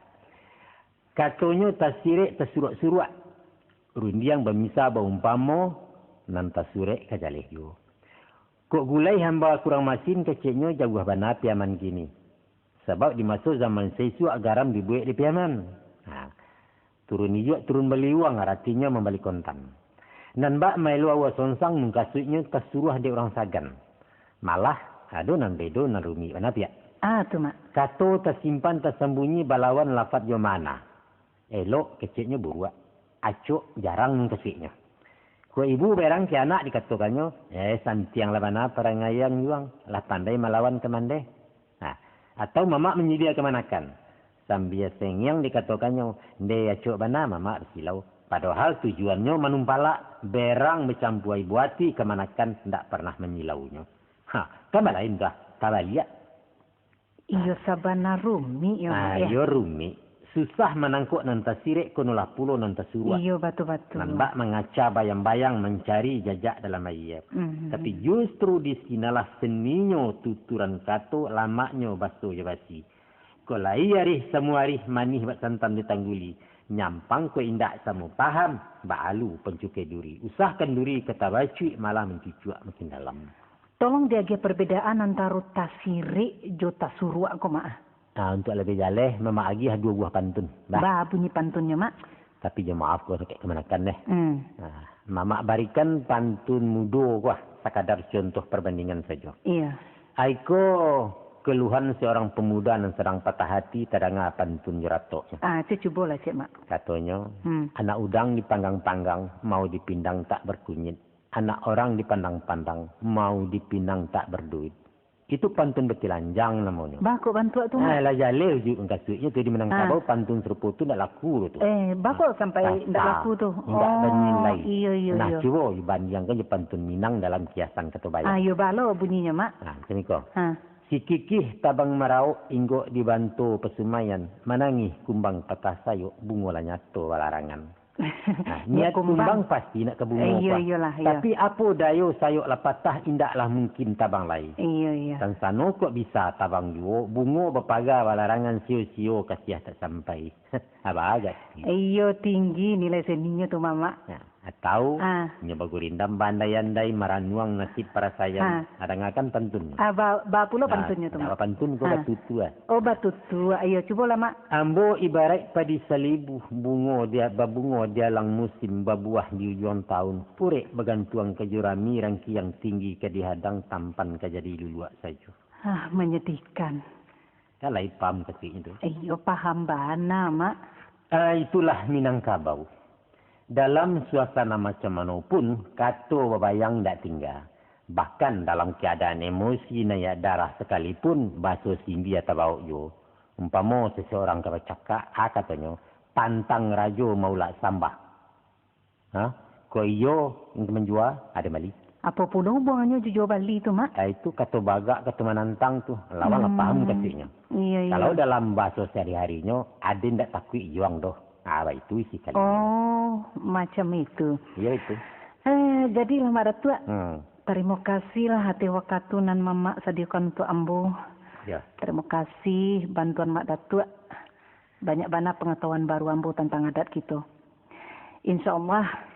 Katunya tasirek tersuruak-suruak. Rundiang bermisa baumpamo, nan tasurek kajaleh jo. Kok gulai hamba kurang masin kecilnya jauh bana piaman gini. Sebab di masa zaman sesuak garam dibuat di piaman. Turun hijau, turun beli uang, artinya membeli kontan. Dan bak mailu awas sonsang mengkasutnya tersuruh di orang sagan. Malah, ada nan bedo nan rumi. Mana pia? Tu mak. Kato tersimpan tersembunyi balawan lafad jo mana. Elok kecilnya buruak. Acuk jarang mengkasutnya. Kau ibu berang ke anak dikatakannya, santiang labana parangayang yuang, lah pandai melawan kemandai. Atau mama menyedia kemanakan. Sambil sengyang dikatakannya, dia cok bana mama bersilau. Padahal tujuannya menumpala berang bercampuai buati kemanakan tidak pernah menyilaunya. Kamu lain dah, tak lihat. Iyo sabana rumi. Iyo rumi. Susah menangkuk nanti sirek konulah pulo nanti suruh. Iya batu-batu. Nampak mengaca bayang-bayang mencari jejak dalam ayat. Tapi justru di sinalah seninya tuturan kato lamaknya baso jabasi. Kolai arih semua arih manih bat santan ditangguli. Nyampang ko indak samu paham baalu pencukai duri. Usahkan duri kata bacui malah mencucuak makin dalam. Tolong diaga perbedaan antara tasirek jo tasuruak ko maah. Untuk lebih jaleh, mama agi dua buah pantun. Bunyi pantunnya, mak. Tapi je maaf kau kayak kemanakan deh. Mama barikan pantun mudo kau, sekadar contoh perbandingan saja. Iya. Aiko keluhan seorang pemuda yang sedang patah hati tadanga pantun jeratoknya. Cik coba lah cik, mak. Katanya, anak udang dipanggang-panggang, mau dipindang tak berkunyit. Anak orang dipandang-pandang, mau dipinang tak berduit. Itu pantun betilanjang namanya. Bakok bantu tu. Lah jaleh ju kasutnya tu di Minangkabau pantun serupa tu ndak laku tu. Bakok sampai ndak laku tu. Ndak bernilai. Iya. Nah, cuba bandingkan je pantun Minang dalam kiasan Ketubaya. Ayo balo bunyinya, Mak. Semiko. Si kikih tabang marau inggo dibantu pesumayan. Manangih kumbang patah sayuk bungo la nyato walarangan. Niat kumbang pasti nak ke bungo. Iyalah. Tapi apa dayo sayuk la patah indaklah mungkin tabang lain. Iya. Dan sano kok bisa tabang juo bungo berpagar walarangan sio-sio kasiah tak sampai. Apa agak. Iyo tinggi nilai seninya tu Mama. Atau nyoba gurindam bandai-andai maranuang nasib para sayang. Ada ngakan pantun. Ba pula pantunnya tu. Apa pantun kau batu tua. Oh batu tua. Ayo coba lah Mak. Ambo ibarat padi salibu bungo dia babungo dia lang musim babuah di ujung tahun. Purek bagantuang ke jurami rangki yang tinggi ke dihadang tampan ke jadi luluak saja. Menyedihkan. Kalau paham ketik itu. Iyo paham bana Mak. Itulah Minangkabau. Dalam suasana macam mana pun, kato babayang tak tinggal. Bahkan dalam keadaan emosi naya darah sekalipun, baso simbi atau bau jo. Umpama seseorang kebacakak, katanya, pantang rajo maulak sambah. Ko iyo yang menjual, ada balik. Apa pula hubungannya jual balik tu Mak? Itu kata bagak, kata menantang tu. Lawan paham katanya. Iya. Kalau dalam bahasa sehari-harinya, ada tidak takut iuang doh. Itu isi kali. Oh, macam itu. Iya itu. Jadilah Mak Datuk. Terima kasihlah hati wakatunan Mama sediakan untuk ambo. Ya. Terima kasih bantuan Mak Datuk. Banyak-banyak pengetahuan baru ambo tentang adat kita. InsyaAllah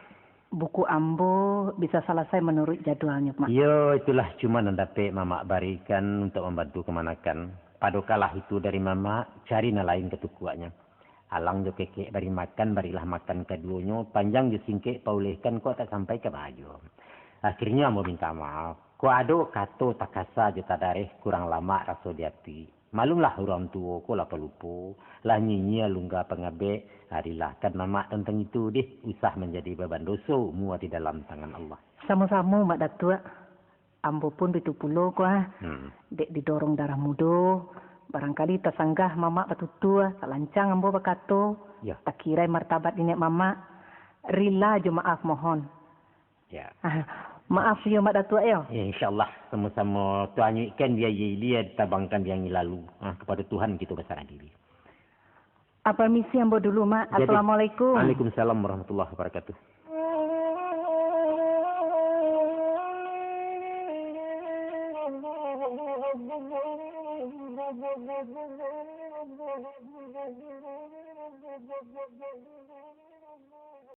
buku ambo bisa selesai menurut jadwalnya Mak. Ya, itulah cuma yang dapat Mama berikan untuk membantu kemanakan. Padokalah itu dari Mama, cari lain ketukuannya. Alang jo kekek bari makan, barilah makan keduanya. Panjang jo singkek paulihkan kok tak sampai ke baju. Akhirnya mau minta maaf. Ko ado kato takasa jo tadareh kurang lama raso di hati. Malumlah orang tua ko lah pelupo. Lah nyinyia lungga pengabe. Harilah kan Mama tentang itu deh. Usah menjadi beban dosa. Mua di dalam tangan Allah. Sama-sama Mak Datuk. Ambo pun itu pulau ko Dek didorong darah muda. Barangkali tersanggah Mama batutua, tak lancang ambo bakato. Ya. Tak kira martabat ini Mama. Rila je maaf mohon. Ya. Maaf ya Mak Datuk ya. InsyaAllah sama-sama Tuhan ikan dia tabangkan yang lalu. Kepada Tuhan kita bersarah diri. Permisi ambo dulu Mak. Assalamualaikum. Waalaikumsalam warahmatullahi wabarakatuh. Thank you.